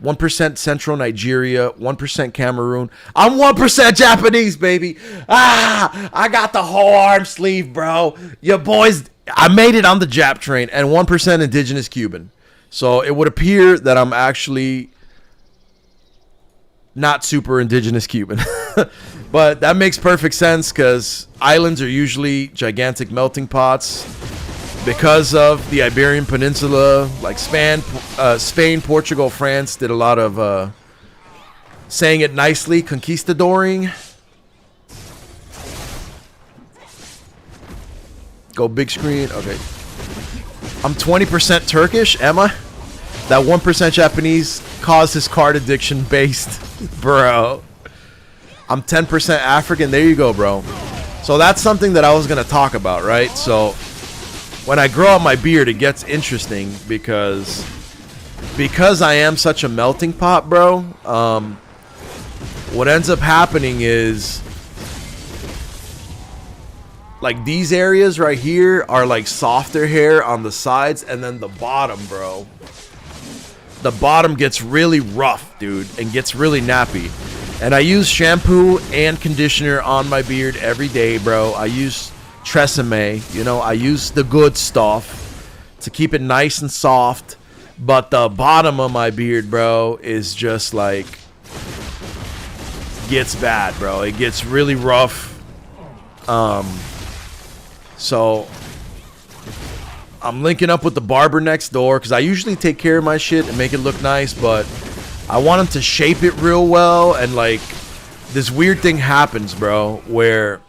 1% Central Nigeria, 1% Cameroon. I'm 1% Japanese, baby. Ah, I got the whole arm sleeve, bro. Your boys, I made it on the Jap train, and 1% indigenous Cuban. So it would appear that I'm actually not super indigenous Cuban. But that makes perfect sense because islands are usually gigantic melting pots. Because of the Iberian Peninsula, like Spain, Portugal, France did a lot of, saying it nicely, conquistadoring. Go big screen. Okay. I'm 20% Turkish, am I? That 1% Japanese caused his card addiction based. Bro. I'm 10% African. There you go, bro. So that's something that I was going to talk about, right? So when I grow out my beard, it gets interesting because I am such a melting pot, bro. What ends up happening is like these areas right here are like softer hair on the sides, and then the bottom, bro. The bottom gets really rough, dude, and gets really nappy. And I use shampoo and conditioner on my beard every day, bro. I use Tresemme, you know, I use the good stuff to keep it nice and soft, but the bottom of my beard, bro, is just like gets bad, bro. It gets really rough. So I'm linking up with the barber next door because I usually take care of my shit and make it look nice, but I want him to shape it real well. And like this weird thing happens, bro, where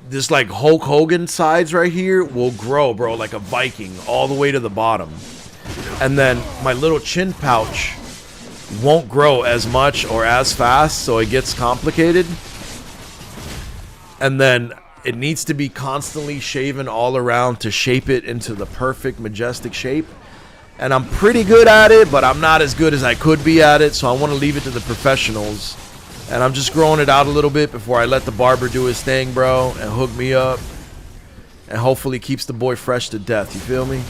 this like Hulk Hogan sides right here will grow, bro, like a Viking all the way to the bottom. And then my little chin pouch won't grow as much or as fast, so it gets complicated. And then it needs to be constantly shaven all around to shape it into the perfect, majestic shape. And I'm pretty good at it, but I'm not as good as I could be at it, so I want to leave it to the professionals. And I'm just growing it out a little bit before I let the barber do his thing, bro, and hook me up. And hopefully keeps the boy fresh to death, you feel me?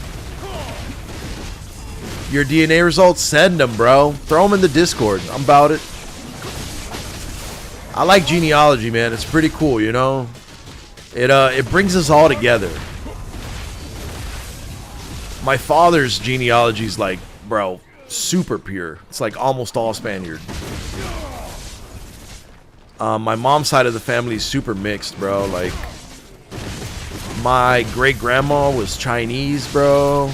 Your DNA results, send them, bro. Throw them in the Discord. I'm about it. I like genealogy, man. It's pretty cool, you know? It brings us all together. My father's genealogy is like, bro, super pure. It's like almost all Spaniard. My mom's side of the family is super mixed, bro. Like, my great-grandma was Chinese, bro.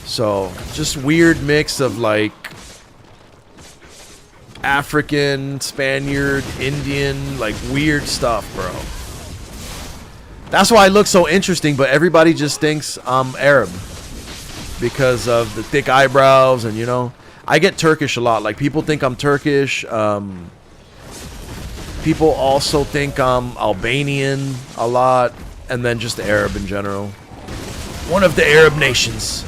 So, just weird mix of, like, African, Spaniard, Indian, like, weird stuff, bro. That's why I look so interesting, but everybody just thinks I'm Arab because of the thick eyebrows and, you know. I get Turkish a lot. Like, people think I'm Turkish. People also think I'm Albanian a lot, and then just Arab in general. One of the Arab nations.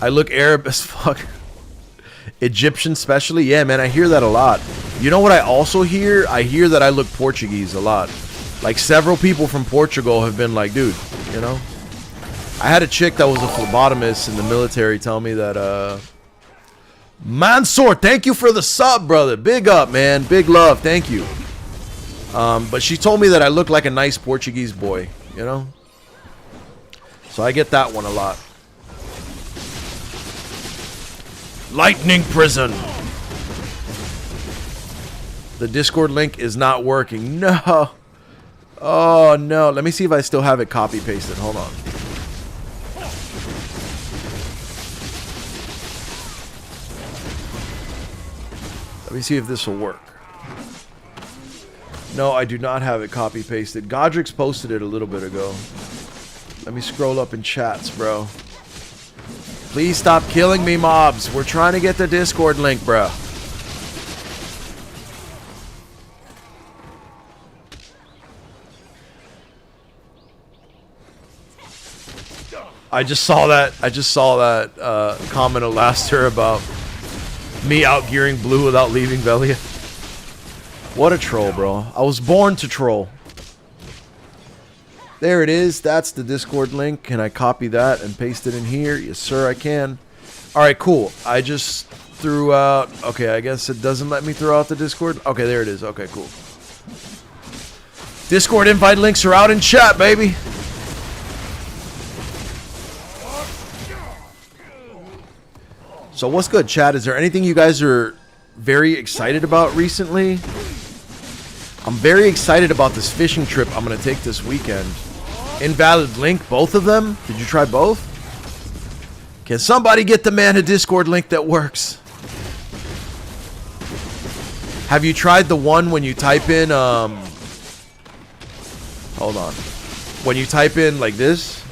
I look Arab as fuck. Egyptian especially? Yeah, man, I hear that a lot. You know what I also hear? I hear that I look Portuguese a lot. Like, several people from Portugal have been like, dude, you know? I had a chick that was a phlebotomist in the military tell me that, Mansoor, thank you for the sub, brother. Big up, man. Big love. Thank you. But she told me that I look like a nice Portuguese boy, you know? So I get that one a lot. Lightning Prison. The Discord link is not working. No. Oh, no. Let me see if I still have it copy-pasted. Hold on. Let me see if this will work. No, I do not have it copy-pasted. Godric's posted it a little bit ago. Let me scroll up in chats, bro. Please stop killing me, mobs. We're trying to get the Discord link, bro. I just saw that comment of Laster about me outgearing Blue without leaving Velia. What a troll, bro. I was born to troll. There it is. That's the Discord link. Can I copy that and paste it in here? Yes, sir, I can. All right, cool. I just threw out... Okay, I guess it doesn't let me throw out the Discord. Okay, there it is. Okay, cool. Discord invite links are out in chat, baby. So what's good, chat? Is there anything you guys are very excited about recently? I'm very excited about this fishing trip I'm going to take this weekend. Invalid link, both of them? Did you try both? Can somebody get the man a Discord link that works? Have you tried the one when you type in, hold on. When you type in like this?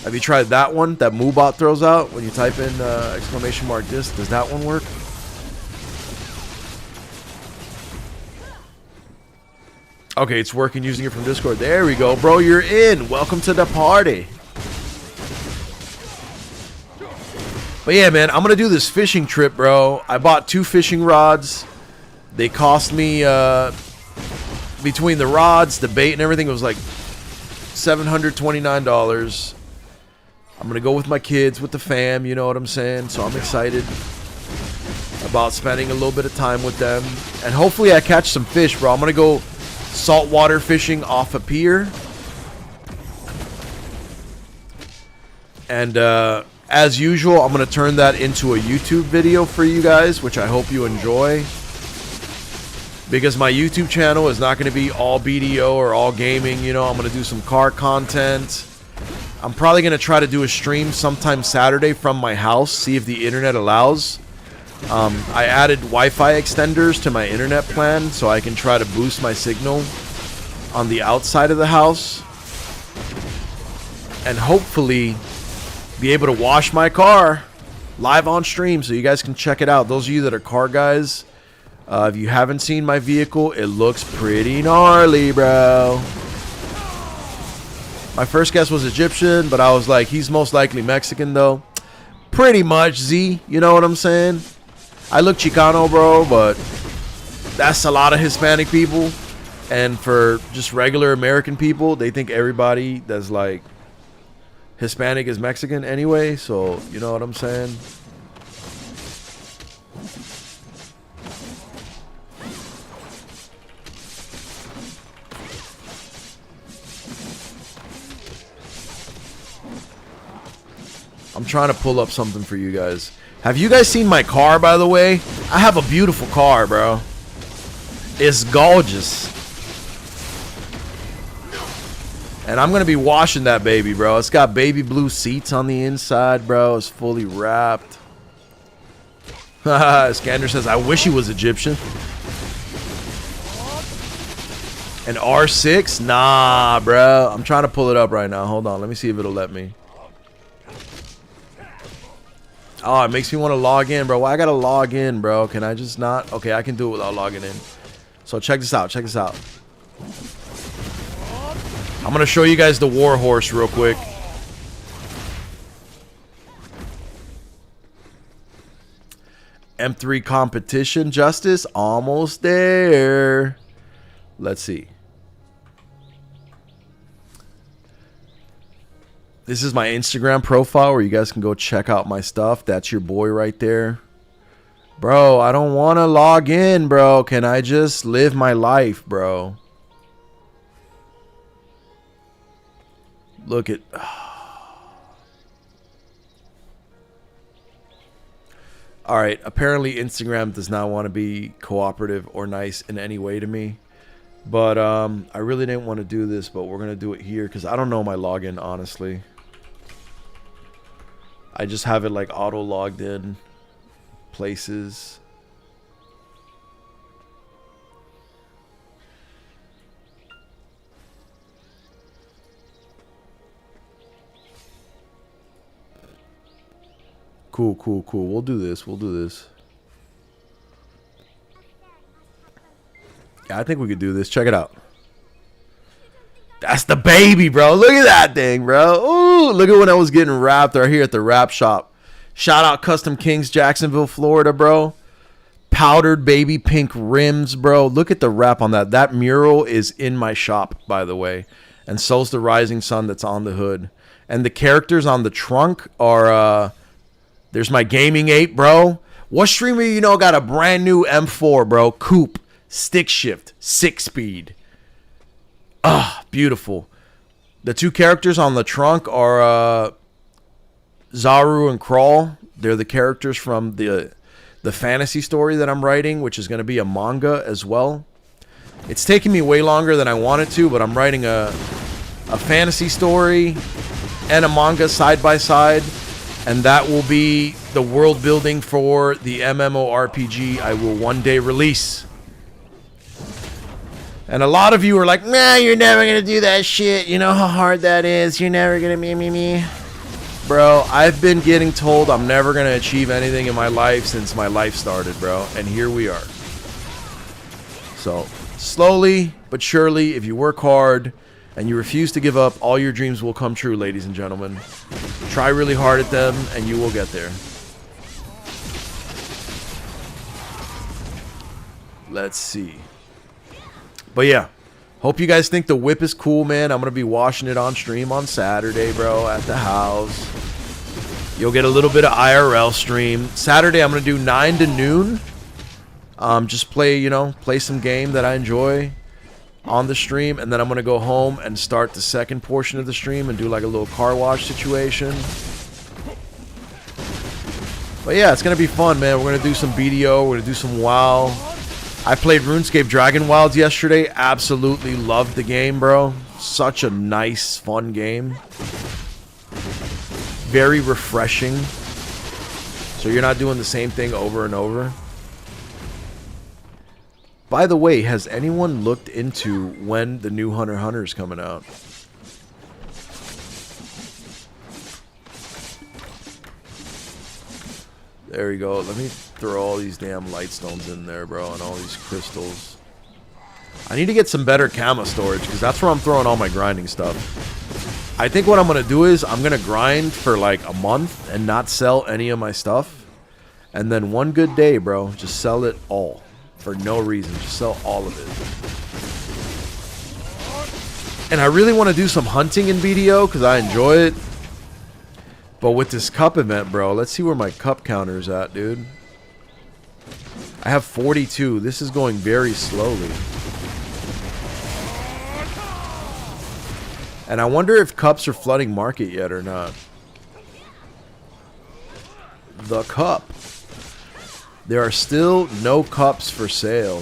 Have you tried that one that Moobot throws out when you type in exclamation mark this? Does that one work? Okay, it's working using it from Discord. There we go, bro. You're in. Welcome to the party. But yeah, man, I'm going to do this fishing trip, bro. I bought 2 fishing rods. They cost me, between the rods, the bait, and everything, it was like $729. I'm going to go with my kids, with the fam, you know what I'm saying? So I'm excited about spending a little bit of time with them. And hopefully I catch some fish, bro. I'm going to go saltwater fishing off a pier. And as usual, I'm going to turn that into a YouTube video for you guys, which I hope you enjoy. Because my YouTube channel is not going to be all BDO or all gaming. You know, I'm going to do some car content. I'm probably going to try to do a stream sometime Saturday from my house, see if the internet allows. I added Wi-Fi extenders to my internet plan so I can try to boost my signal on the outside of the house. And hopefully be able to wash my car live on stream so you guys can check it out. Those of you that are car guys, if you haven't seen my vehicle, it looks pretty gnarly, bro. My first guess was Egyptian, but I was like, he's most likely Mexican, though. Pretty much, Z. You know what I'm saying? I look Chicano, bro, but that's a lot of Hispanic people. And for just regular American people, they think everybody that's, like, Hispanic is Mexican anyway. So, you know what I'm saying? I'm trying to pull up something for you guys. Have you guys seen my car, by the way? I have a beautiful car, bro. It's gorgeous. And I'm going to be washing that baby, bro. It's got baby blue seats on the inside, bro. It's fully wrapped. Scander says, I wish he was Egyptian. An R6? Nah, bro. I'm trying to pull it up right now. Hold on. Let me see if it'll let me. Oh, it makes me want to log in, bro. Why I gotta log in, bro? Can I just not? Okay, I can do it without logging in. So check this out. Check this out. I'm gonna show you guys the war horse real quick. M3 competition, Justice. Almost there. Let's see. This is my Instagram profile where you guys can go check out my stuff. That's your boy right there. Bro, I don't want to log in, bro. Can I just live my life, bro? Look at... Alright, apparently Instagram does not want to be cooperative or nice in any way to me. But I really didn't want to do this, but we're going to do it here because I don't know my login, honestly. I just have it like auto logged in places. Cool, cool, cool. We'll do this. We'll do this. Yeah, I think we could do this. Check it out. That's the baby, bro. Look at that thing, bro. Ooh, look at when I was getting wrapped right here at the wrap shop. Shout out Custom Kings, Jacksonville, Florida, bro. powdered baby pink rims, bro. Look at the wrap on that. That mural is in my shop, by the way. And so's the rising sun that's on the hood. And the characters on the trunk are, there's my gaming ape, bro. What streamer you know got a brand new M4, bro? Coupe, stick shift, 6-speed. Ah, beautiful. The two characters on the trunk are Zaru and Crawl. They're the characters from the fantasy story that I'm writing, which is going to be a manga as well. It's taking me way longer than I wanted to, but I'm writing a fantasy story and a manga side by side, and that will be the world building for the MMORPG I will one day release. And a lot of you are like, nah, you're never going to do that shit. You know how hard that is. You're never going to me. Bro, I've been getting told I'm never going to achieve anything in my life since my life started, bro. And here we are. So, slowly but surely, if you work hard and you refuse to give up, all your dreams will come true, ladies and gentlemen. Try really hard at them, and you will get there. Let's see. But yeah, hope you guys think the whip is cool, man. I'm going to be washing it on stream on Saturday, bro, at the house. You'll get a little bit of IRL stream. Saturday, I'm going to do 9 to noon. Just play, play some game that I enjoy on the stream. And then I'm going to go home and start the second portion of the stream and do like a little car wash situation. But yeah, it's going to be fun, man. We're going to do some BDO. We're going to do some WoW. I played RuneScape Dragon Wilds yesterday. Absolutely loved the game, bro. Such a nice, fun game. Very refreshing. So you're not doing the same thing over and over. By the way, has anyone looked into when the new Hunter x Hunter is coming out? There we go. Let me throw all these damn light stones in there, bro, and all these crystals. I need to get some better camo storage, because that's where I'm throwing all my grinding stuff. I think what I'm going to do is I'm going to grind for like a month and not sell any of my stuff. And then one good day, bro, just sell it all. For no reason. Just sell all of it. And I really want to do some hunting in BDO, because I enjoy it. But with this cup event, bro, let's see where my cup counter's at, dude. I have 42. This is going very slowly. And I wonder if cups are flooding market yet or not. The cup. There are still no cups for sale.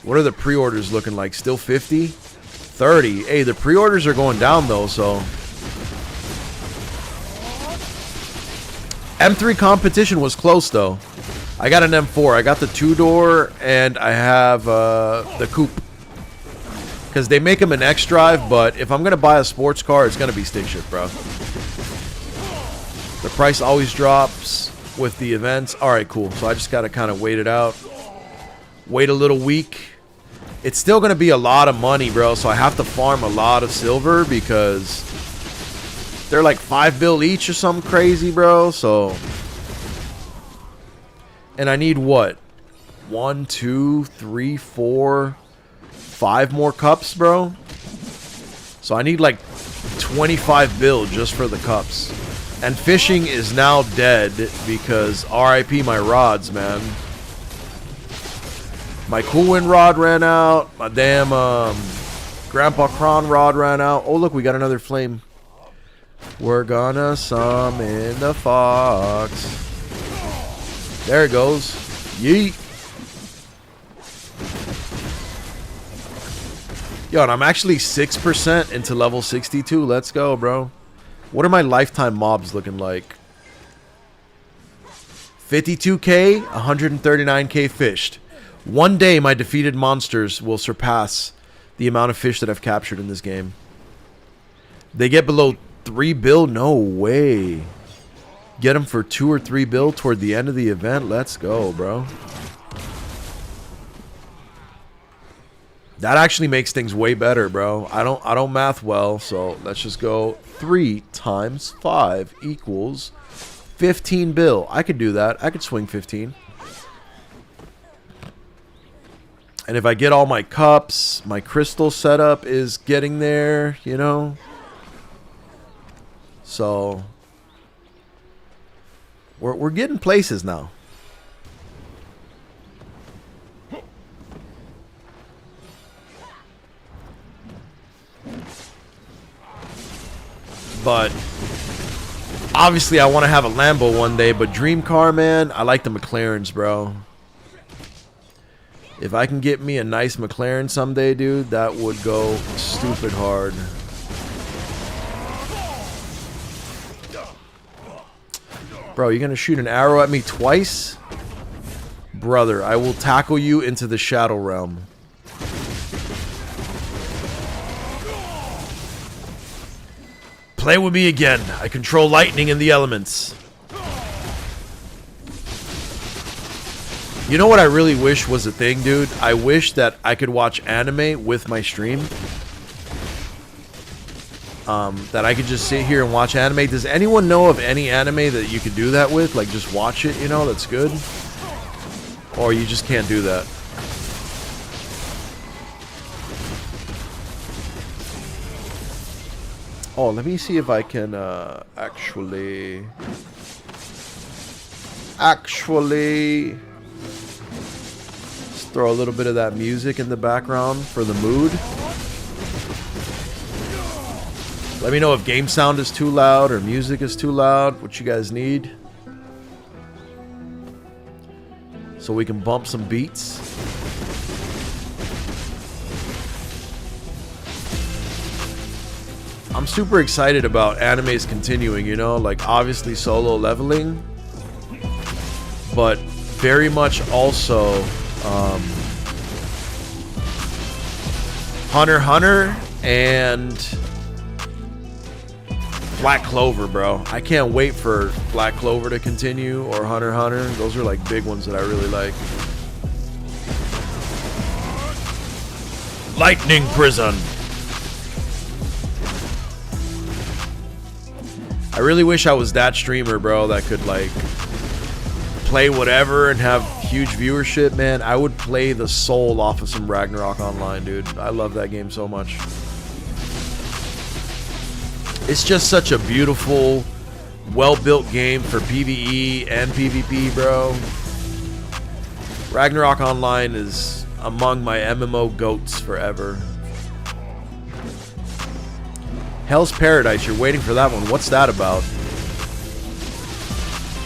What are the pre-orders looking like? Still 50? 30. Hey, the pre-orders are going down, though, so... M3 competition was close, though. I got an M4. I got the 2-door, and I have the coupe. Because they make them an X-Drive, but if I'm going to buy a sports car, it's going to be stick shift, bro. The price always drops with the events. Alright, cool. So I just got to kind of wait it out. Wait a little week. It's still going to be a lot of money, bro, so I have to farm a lot of silver because... they're like 5 bill each or something crazy, bro. So, and I need what? 1, 2, 3, 4, 5 more cups, bro. So I need like 25 bill just for the cups. And fishing is now dead because RIP my rods, man. My Cool Wind rod ran out. My damn Grandpa Kron rod ran out. Oh, look, we got another flame. We're gonna summon the fox. There it goes. Yeet. Yo, and I'm actually 6% into level 62. Let's go, bro. What are my lifetime mobs looking like? 52k, 139k fished. One day my defeated monsters will surpass the amount of fish that I've captured in this game. They get below 3 bill? No way. Get them for 2 or 3 bill toward the end of the event. Let's go, bro. That actually makes things way better, bro. I don't math well, so let's just go 3 times 5 equals 15 bill. I could do that. I could swing 15. And if I get all my cups, my crystal setup is getting there, you know? So we're getting places now. But obviously I want to have a Lambo one day, but dream car, man, I like the McLarens, bro. If I can get me a nice McLaren someday, dude, that would go stupid hard. Bro, you're gonna shoot an arrow at me twice? Brother, I will tackle you into the Shadow Realm. Play with me again. I control lightning and the elements. You know what I really wish was a thing, dude? I wish that I could watch anime with my stream. That I could just sit here and watch anime. Does anyone know of any anime that you could do that with? Like, just watch it, you know, that's good? Or you just can't do that? Oh, let me see if I can, actually... Let's throw a little bit of that music in the background for the mood. Let me know if game sound is too loud or music is too loud, what you guys need. So we can bump some beats. I'm super excited about animes continuing, you know, like obviously Solo Leveling, but very much also Hunter x Hunter and Black Clover, bro. I can't wait for Black Clover to continue, or Hunter x Hunter. Those are like big ones that I really like. Lightning Prison. I really wish I was that streamer, bro, that could like play whatever and have huge viewership, man. I would play the soul off of some Ragnarok Online, dude. I love that game so much. It's just such a beautiful, well-built game for PvE and PvP, bro. Ragnarok Online is among my MMO goats forever. Hell's Paradise, you're waiting for that one. What's that about?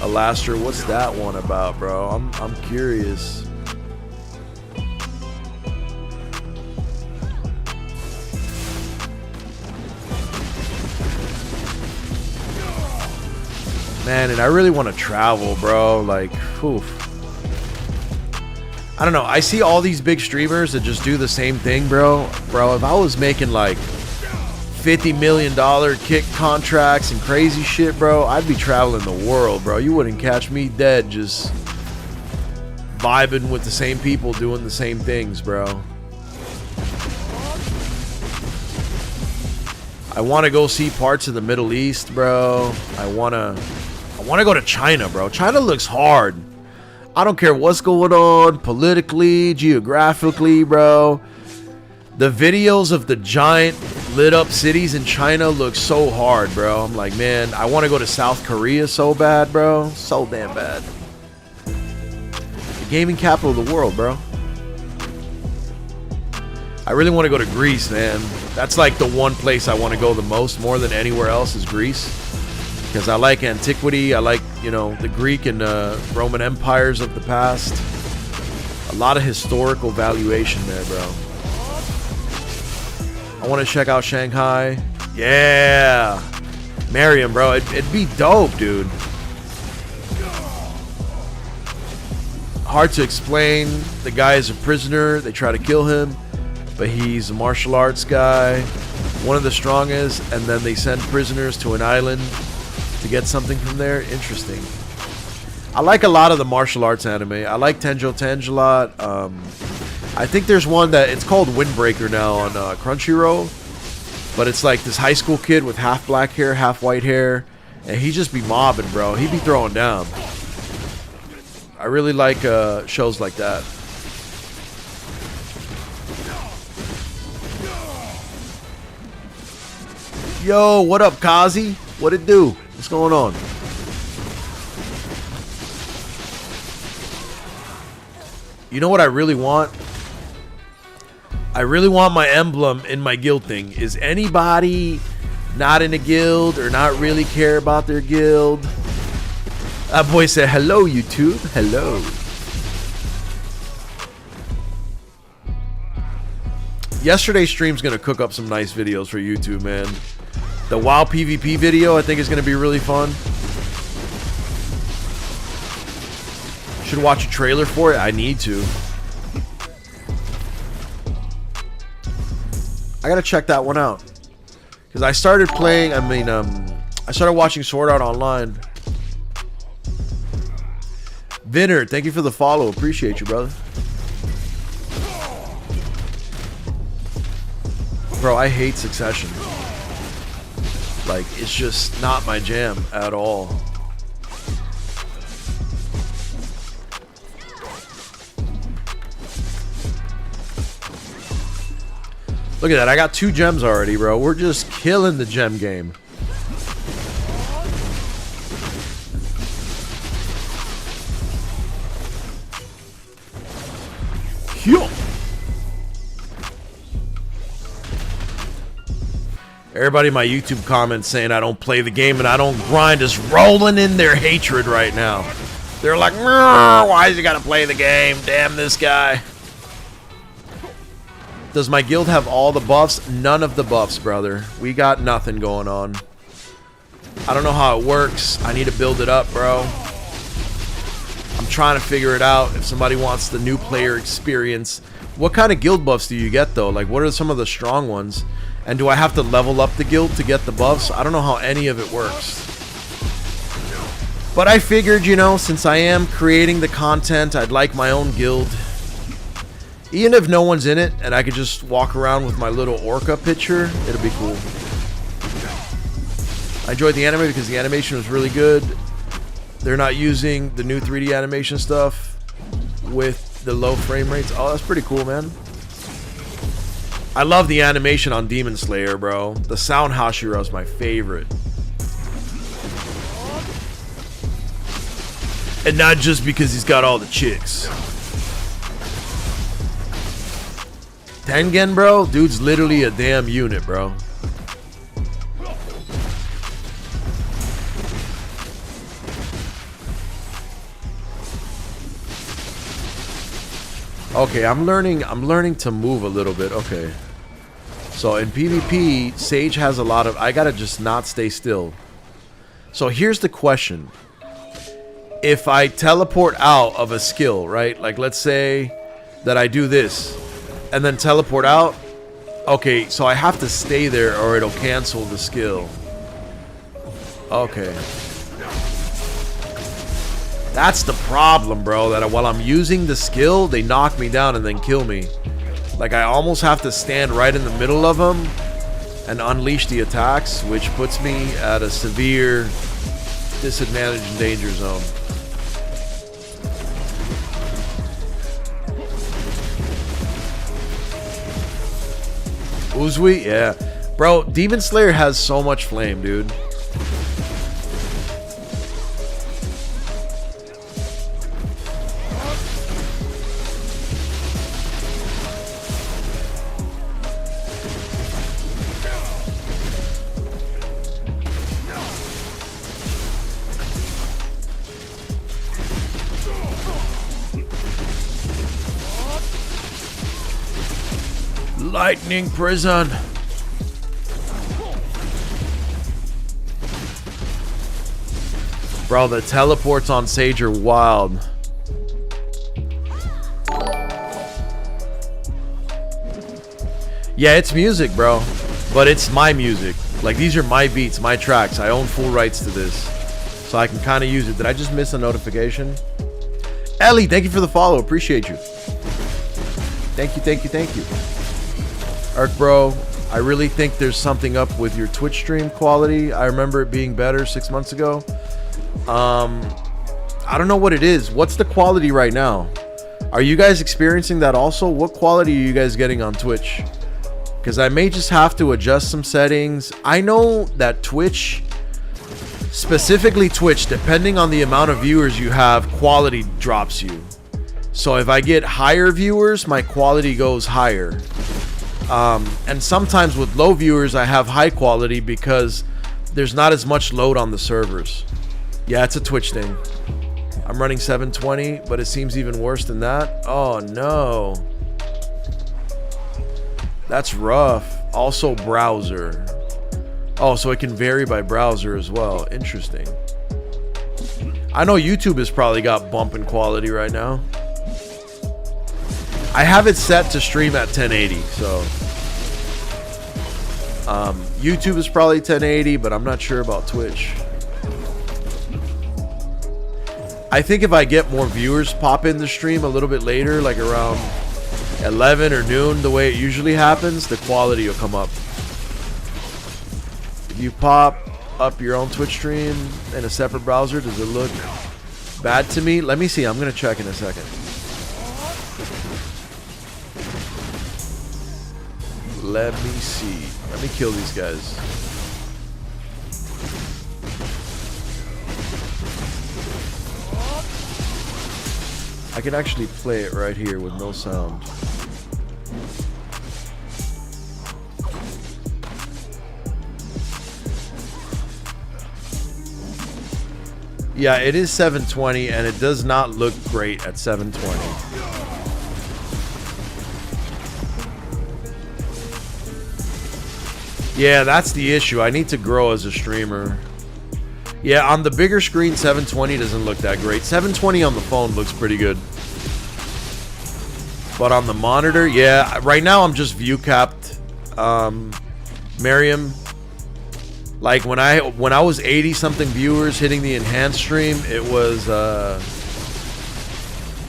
Alastor, what's that one about, bro? I'm curious. Man, and I really want to travel, bro. Like, oof. I don't know. I see all these big streamers that just do the same thing, bro. Bro, if I was making like $50 million kick contracts and crazy shit, bro, I'd be traveling the world, bro. You wouldn't catch me dead just vibing with the same people doing the same things, bro. I want to go see parts of the Middle East, bro. I want to go to China, bro. China looks hard. I don't care what's going on politically, geographically, bro. The videos of the giant lit up cities in China look so hard, bro. I'm like, man, I want to go to South Korea so bad, bro. So damn bad. The gaming capital of the world, bro. I really want to go to Greece, man. That's like the one place I want to go the most, more than anywhere else, is Greece. Because I like antiquity. I like, you know, the Greek and Roman empires of the past. A lot of historical valuation there, bro. I want to check out Shanghai. Yeah. Mariam, bro. It'd be dope, dude. Hard to explain. The guy is a prisoner. They try to kill him, but he's a martial arts guy, one of the strongest, and then they send prisoners to an island to get something from there. Interesting. I like a lot of the martial arts anime. I like Tenjo Tenge a lot. I think there's one that it's called Windbreaker now on Crunchyroll, but it's like this high school kid with half black hair, half white hair, and he just be mobbing, bro. He be throwing down. I really like shows like that. Yo, what up, Kazi? What it do? What's going on? You know what I really want? I really want my emblem in my guild thing. Is anybody not in a guild or not really care about their guild? That boy said, hello, YouTube. Hello. Yesterday's stream's going to cook up some nice videos for YouTube, man. The WoW PvP video, I think, is going to be really fun. Should watch a trailer for it. I need to. I got to check that one out. Because I started playing, I started watching Sword Art Online. Vinner, thank you for the follow. Appreciate you, brother. Bro, I hate Succession. Like, it's just not my jam at all. Look at that. I got 2 gems already, bro. We're just killing the gem game. Yo. Everybody in my YouTube comments saying I don't play the game and I don't grind is rolling in their hatred right now. They're like, why is he gotta play the game? Damn this guy. Does my guild have all the buffs? None of the buffs, brother. We got nothing going on. I don't know how it works. I need to build it up, bro. I'm trying to figure it out. If somebody wants the new player experience. What kind of guild buffs do you get, though? Like, what are some of the strong ones? And do I have to level up the guild to get the buffs? I don't know how any of it works. But I figured, you know, since I am creating the content, I'd like my own guild. Even if no one's in it, and I could just walk around with my little orca picture, it'll be cool. I enjoyed the anime because the animation was really good. They're not using the new 3D animation stuff with the low frame rates. Oh, that's pretty cool, man. I love the animation on Demon Slayer, bro. The sound Hashira is my favorite. And not just because he's got all the chicks. Tengen, bro? Dude's literally a damn unit, bro. Okay, I'm learning to move a little bit. Okay. So in PvP, Sage has a lot of... I gotta just not stay still. So here's the question. If I teleport out of a skill, right? Like, let's say that I do this and then teleport out. Okay, so I have to stay there or it'll cancel the skill. Okay. That's the problem, bro. That while I'm using the skill, they knock me down and then kill me. Like, I almost have to stand right in the middle of them and unleash the attacks, which puts me at a severe disadvantage and danger zone. Uzui? Yeah. Bro, Demon Slayer has so much flame, dude. Lightning prison. Bro, the teleports on Sage are wild. Yeah, it's music, bro. But it's my music. Like, these are my beats, my tracks. I own full rights to this. So I can kind of use it. Did I just miss a notification? Ellie, thank you for the follow. Appreciate you. Thank you, thank you, thank you. Ark, bro, I really think there's something up with your Twitch stream quality. I remember it being better 6 months ago. I don't know what it is. What's the quality right now? Are you guys experiencing that also? What quality are you guys getting on Twitch? because I may just have to adjust some settings. I know that Twitch, specifically Twitch, depending on the amount of viewers you have, quality drops you. So if I get higher viewers, my quality goes higher. And sometimes with low viewers, I have high quality because there's not as much load on the servers. Yeah, it's a Twitch thing. I'm running 720, but it seems even worse than that. Oh no. That's rough. Also browser. Oh, so it can vary by browser as well. Interesting. I know YouTube has probably got bumping quality right now. I have it set to stream at 1080, so YouTube is probably 1080, but I'm not sure about Twitch. I think if I get more viewers pop in the stream a little bit later, like around 11 or noon, the way it usually happens, the quality will come up. If you pop up your own Twitch stream in a separate browser, does it look bad to me? Let me see. I'm going to check in a second. Let me see. Let me kill these guys. I can actually play it right here with no sound. Yeah, it is 720 and it does not look great at 720. Yeah, that's the issue. I need to grow as a streamer. Yeah, on the bigger screen, 720 doesn't look that great. 720 on the phone looks pretty good. But on the monitor, yeah, right now I'm just view capped. Miriam, like when I was 80 something viewers hitting the enhanced stream, it was a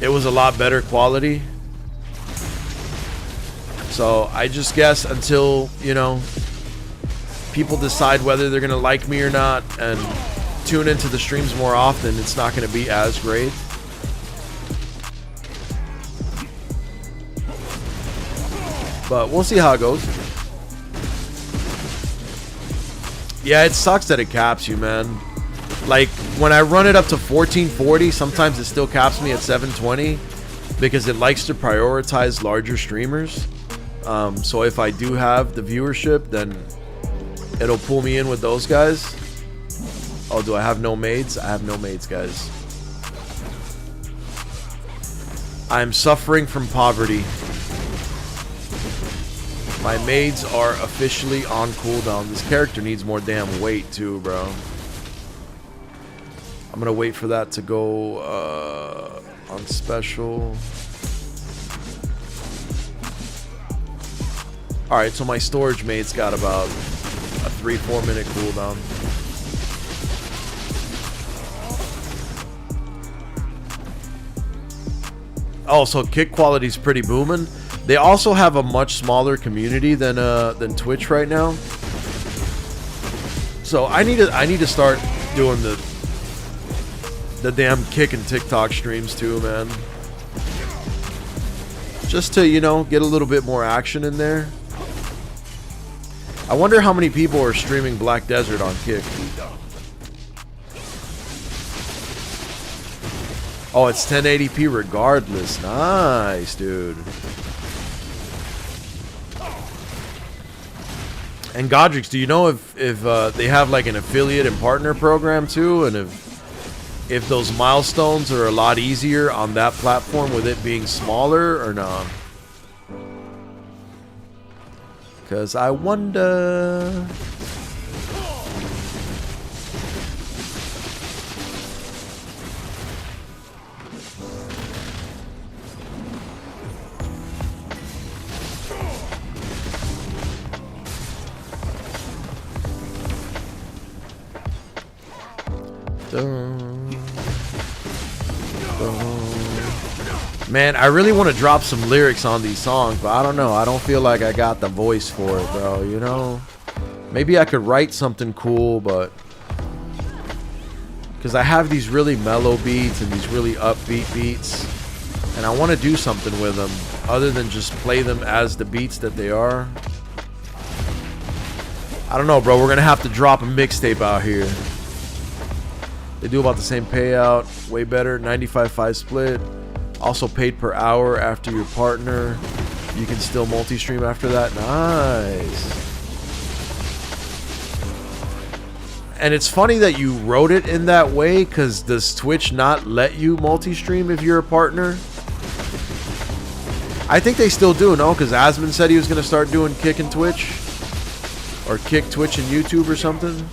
lot better quality. So I just guess until, you know, people decide whether they're gonna like me or not and tune into the streams more often, it's not gonna be as great. But we'll see how it goes. Yeah, it sucks that it caps you, man. Like when I run it up to 1440, sometimes it still caps me at 720 because it likes to prioritize larger streamers. So if I do have the viewership, then it'll pull me in with those guys. Oh, do I have no maids? I have no maids, guys. I'm suffering from poverty. My maids are officially on cooldown. This character needs more damn weight too, bro. I'm gonna wait for that to go on special. Alright, so my storage mate's got about a 3-4 minute cooldown. Oh, so kick quality's pretty booming. They also have a much smaller community than Twitch right now. So I need to start doing the damn kick and TikTok streams too, man. Just to, you know, get a little bit more action in there. I wonder how many people are streaming Black Desert on Kick. Oh, it's 1080p regardless. Nice, dude. And Godrix, do you know if they have like an affiliate and partner program too, and if those milestones are a lot easier on that platform with it being smaller or not? Because I wonder. Man, I really want to drop some lyrics on these songs, but I don't know. I don't feel like I got the voice for it, bro, you know? Maybe I could write something cool, but... because I have these really mellow beats and these really upbeat beats, and I want to do something with them other than just play them as the beats that they are. I don't know, bro. We're gonna have to drop a mixtape out here. They do about the same payout, way better. 95-5 split. Also paid per hour after your partner. You can still multi-stream after that. Nice. And it's funny that you wrote it in that way, because does Twitch not let you multi-stream if you're a partner? I think they still do, no? Because Asmon said he was going to start doing Kick and Twitch. Or Kick, Twitch, and YouTube or something.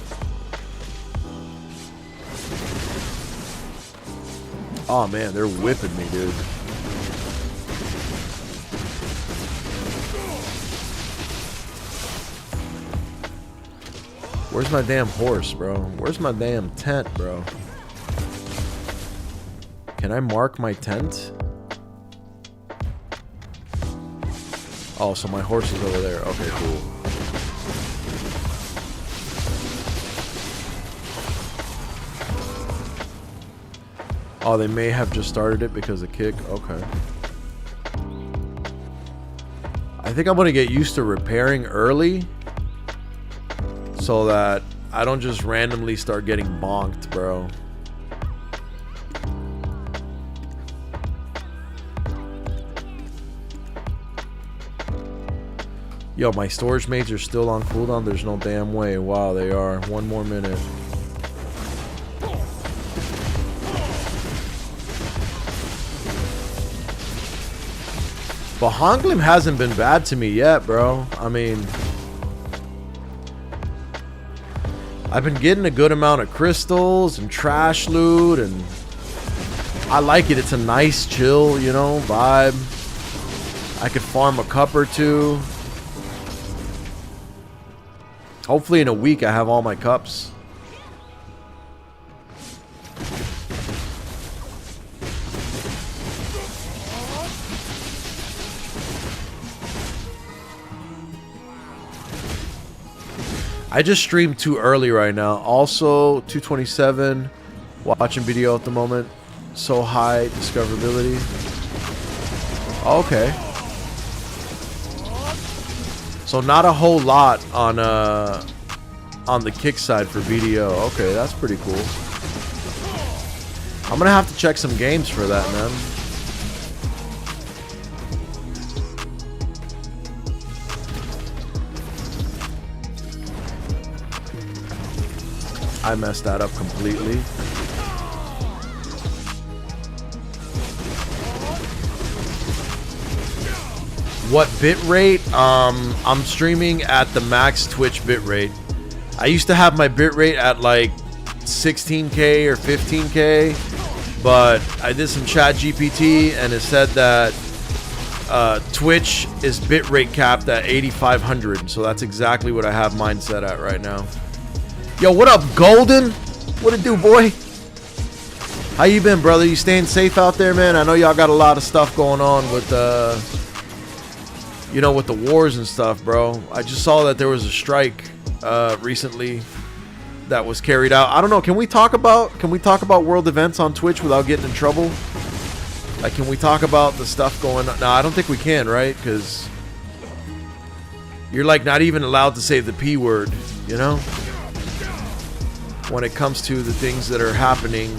Oh man, they're whipping me, dude. Where's my damn horse, bro? Where's my damn tent, bro? Can I mark my tent? Oh, so my horse is over there. Okay, cool. Oh, they may have just started it because of Kick. Okay. I think I'm going to get used to repairing early so that I don't just randomly start getting bonked, bro. Yo, my storage mates are still on cooldown. There's no damn way. Wow, they are. 1 more minute. But Honglim hasn't been bad to me yet, bro. I mean, I've been getting a good amount of crystals and trash loot, and I like it. It's a nice, chill, you know, vibe. I could farm a cup or two. Hopefully in a week I have all my cups. I just streamed too early right now. Also, 227. Watching video at the moment. So high discoverability. Okay. So not a whole lot on the Kick side for BDO. Okay, that's pretty cool. I'm gonna have to check some games for that, man. I messed that up completely. What bitrate? I'm streaming at the max Twitch bitrate. I used to have my bitrate at like 16K or 15K, but I did some chat GPT and it said that Twitch is bitrate capped at 8500, so that's exactly what I have mine set at right now. Yo, what up, Golden? What it do, boy? How you been, brother? You staying safe out there, man? I know y'all got a lot of stuff going on with you know, with the wars and stuff, bro. I just saw that there was a strike recently that was carried out. I don't know. Can we talk about world events on Twitch without getting in trouble? Like, can we talk about the stuff going on? No, I don't think we can, right? Because you're like not even allowed to say the P word, you know? When it comes to the things that are happening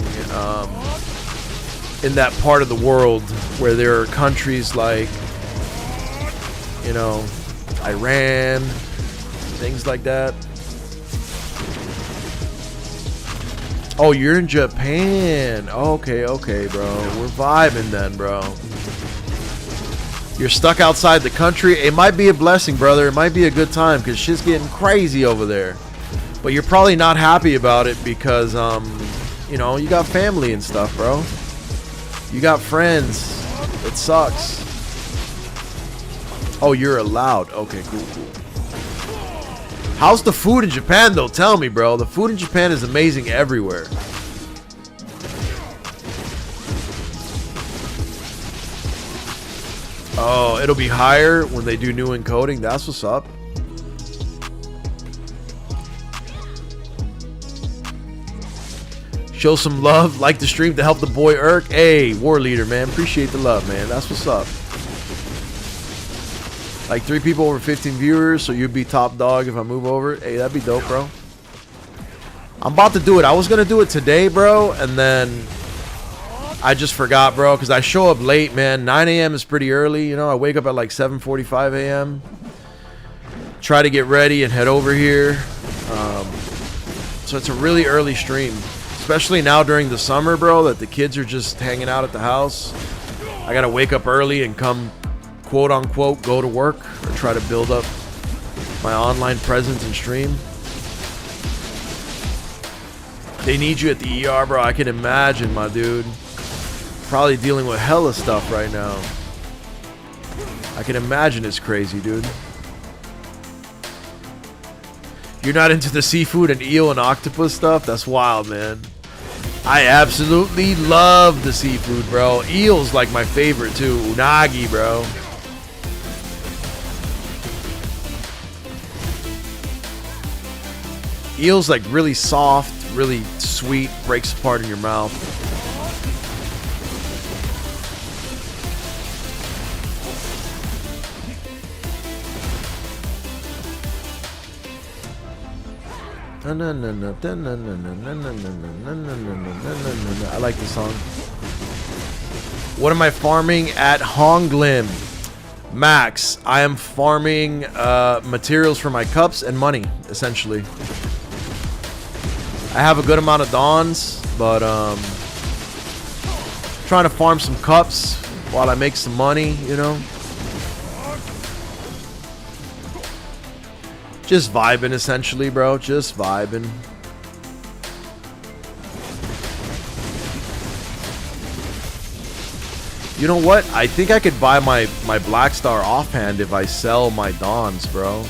in that part of the world where there are countries like, you know, Iran, things like that. Oh, you're in Japan. Okay, bro. We're vibing then, bro. You're stuck outside the country. It might be a blessing, brother. It might be a good time because shit's getting crazy over there. But you're probably not happy about it because, you know, you got family and stuff, bro. You got friends. It sucks. Oh, you're allowed. Okay, cool. How's the food in Japan, though? Tell me, bro. The food in Japan is amazing everywhere. Oh, it'll be higher when they do new encoding. That's what's up. Show some love, like the stream to help the boy Erk. Hey, war leader, man. Appreciate the love, man. That's what's up. Like 3 people over 15 viewers, so you'd be top dog if I move over. Hey, that'd be dope, bro. I'm about to do it. I was gonna do it today, bro, and then I just forgot, bro, because I show up late, man. 9 a.m. is pretty early, you know. I wake up at like 7:45 a.m. Try to get ready and head over here. So it's a really early stream, especially now during the summer, bro, that the kids are just hanging out at the house. I gotta wake up early and come, quote unquote, go to work or try to build up my online presence and stream. They need you at the ER, bro. I can imagine, my dude. Probably dealing with hella stuff right now. I can imagine it's crazy, dude. You're not into the seafood and eel and octopus stuff? That's wild, man. I absolutely love the seafood, bro. Eel's like my favorite, too. Unagi, bro. Eel's like really soft, really sweet, breaks apart in your mouth. I like this song. What am I farming at Honglim? Max, I am farming materials for my cups and money, essentially. I have a good amount of dawns, but trying to farm some cups while I make some money, you know. Just vibing, essentially, bro. Just vibing. You know what? I think I could buy my Black Star offhand if I sell my dawns, bro.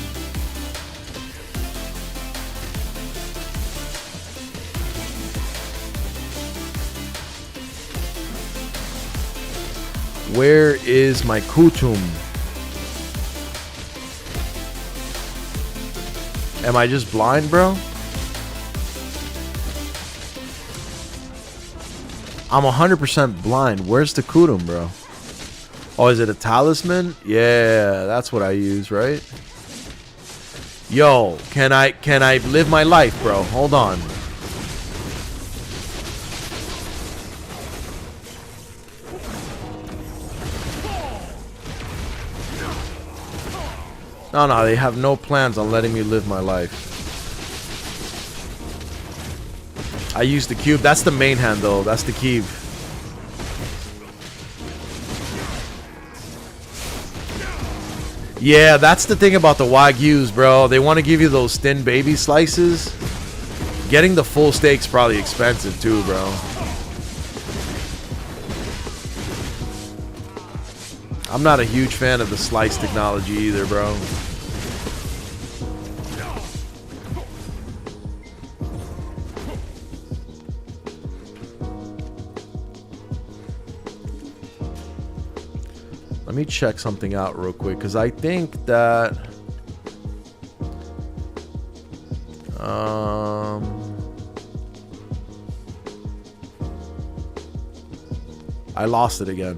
Where is my Kutum? Am I just blind, bro? I'm 100% blind. Where's the Kutum, bro? Oh, is it a talisman? Yeah, that's what I use, right? Yo, can I live my life, bro? Hold on. No, they have no plans on letting me live my life. I use the cube. That's the main hand, though. That's the cube. Yeah, that's the thing about the Wagyus, bro. They want to give you those thin baby slices. Getting the full steak's probably expensive, too, bro. I'm not a huge fan of the slice technology either, bro. Let me check something out real quick, because I think that I lost it again.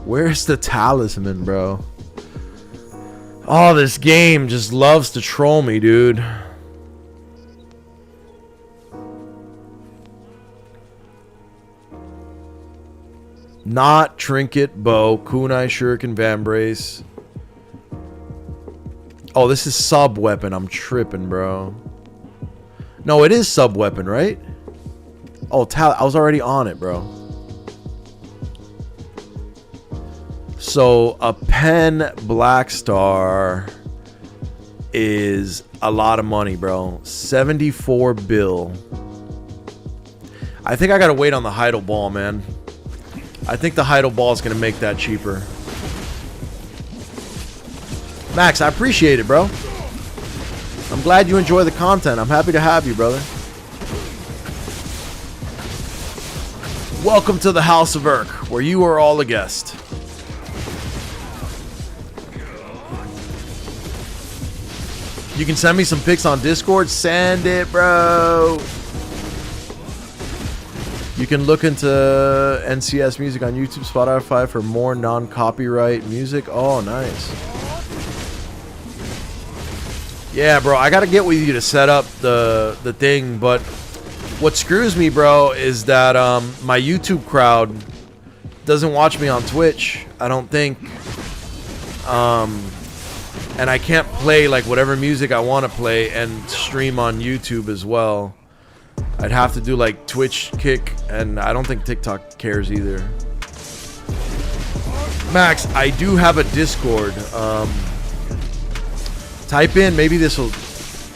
Where's the talisman, bro? Oh, this game just loves to troll me, dude. Not trinket, bow, kunai, shuriken, vambrace. Oh, this is sub weapon. I'm tripping, bro. No, it is sub weapon, right? Oh, I was already on it, bro. So a pen Black Star is a lot of money, bro. 74 bill. I think I gotta wait on the Heidel Ball, man. I think the Heidel Ball is gonna make that cheaper. Max, I appreciate it, bro. I'm glad you enjoy the content. I'm happy to have you, brother. Welcome to the House of Erk, where you are all a guest. You can send me some pics on Discord. Send it, bro. You can look into NCS music on YouTube, Spotify for more non-copyright music. Oh, nice. Yeah, bro, I gotta get with you to set up the thing, but what screws me, bro, is that my YouTube crowd doesn't watch me on Twitch, I don't think. And I can't play like whatever music I want to play and stream on YouTube as well. I'd have to do like Twitch Kick, and I don't think TikTok cares either. Max, I do have a Discord. Type in, maybe this will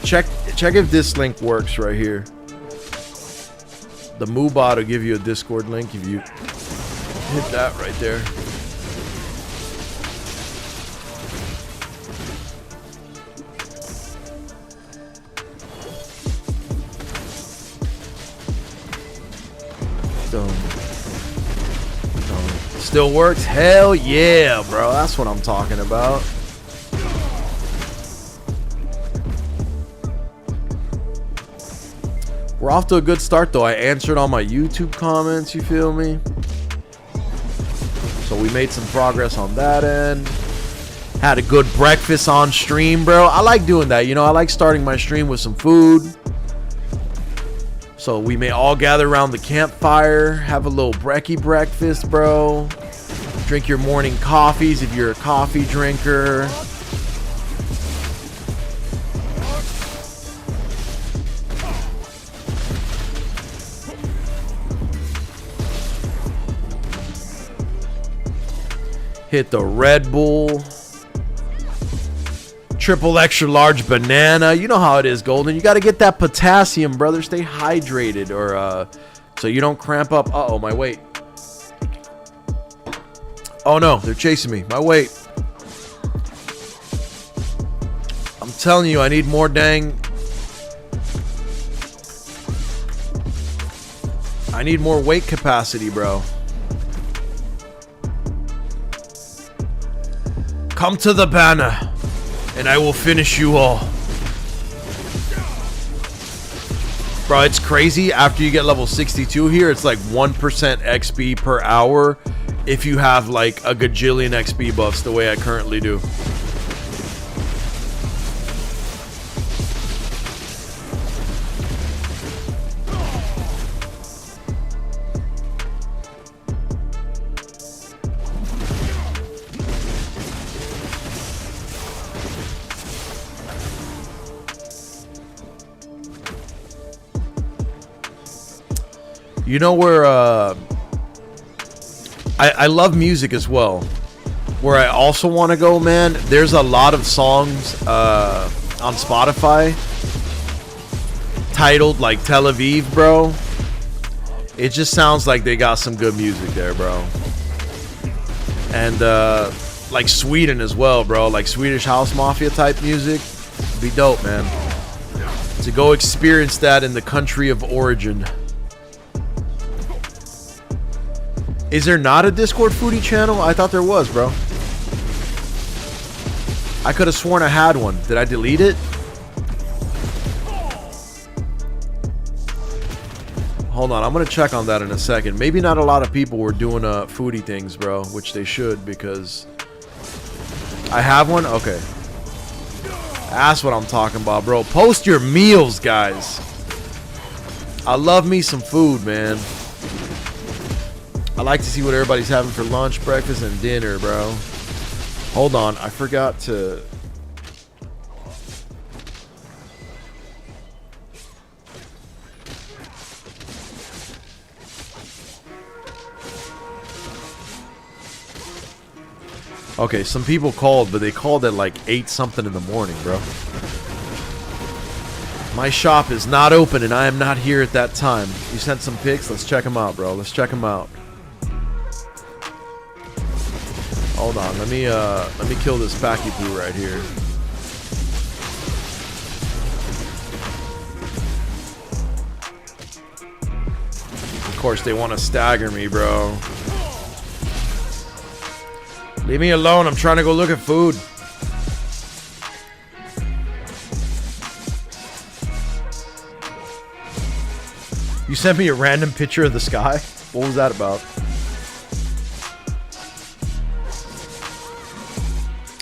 check if this link works right here. The Moobot will give you a Discord link if you hit that right there. Still works? Hell yeah, bro. That's what I'm talking about. We're off to a good start, though. I answered all my YouTube comments, you feel me? So we made some progress on that end. Had a good breakfast on stream, bro. I like doing that. You know, I like starting my stream with some food. So we may all gather around the campfire, have a little brekkie breakfast, bro. Drink your morning coffees if you're a coffee drinker. Hit the Red Bull. Triple extra large banana. You know how it is, Golden. You got to get that potassium, brother. Stay hydrated, or so you don't cramp up. Uh-oh, my weight. Oh no, they're chasing me. My weight. I'm telling you, I need more dang. I need more weight capacity, bro. Come to the banner, and I will finish you all. Bro, it's crazy. After you get level 62 here, it's like 1% XP per hour if you have like a gajillion XP buffs the way I currently do. You know where I love music as well. Where I also want to go, man, there's a lot of songs on Spotify titled like Tel Aviv, bro. It just sounds like they got some good music there, bro. And like Sweden as well, bro. Like Swedish House Mafia type music. Be dope, man. To go experience that in the country of origin. Is there not a Discord foodie channel? I thought there was, bro. I could have sworn I had one. Did I delete it? Hold on, I'm gonna check on that in a second. Maybe not a lot of people were doing foodie things, bro, which they should, because I have one. Okay, that's what I'm talking about, bro. Post your meals, guys. I love me some food, man. I like to see what everybody's having for lunch, breakfast, and dinner, bro. Hold on, I forgot to... Okay, some people called, but they called at like 8 something in the morning, bro. My shop is not open, and I am not here at that time. You sent some pics? Let's check them out, bro. Let's check them out. Hold on, let me kill this Packy Poo right here. Of course, they want to stagger me, bro. Leave me alone. I'm trying to go look at food. sent me a random picture of the sky? What was that about?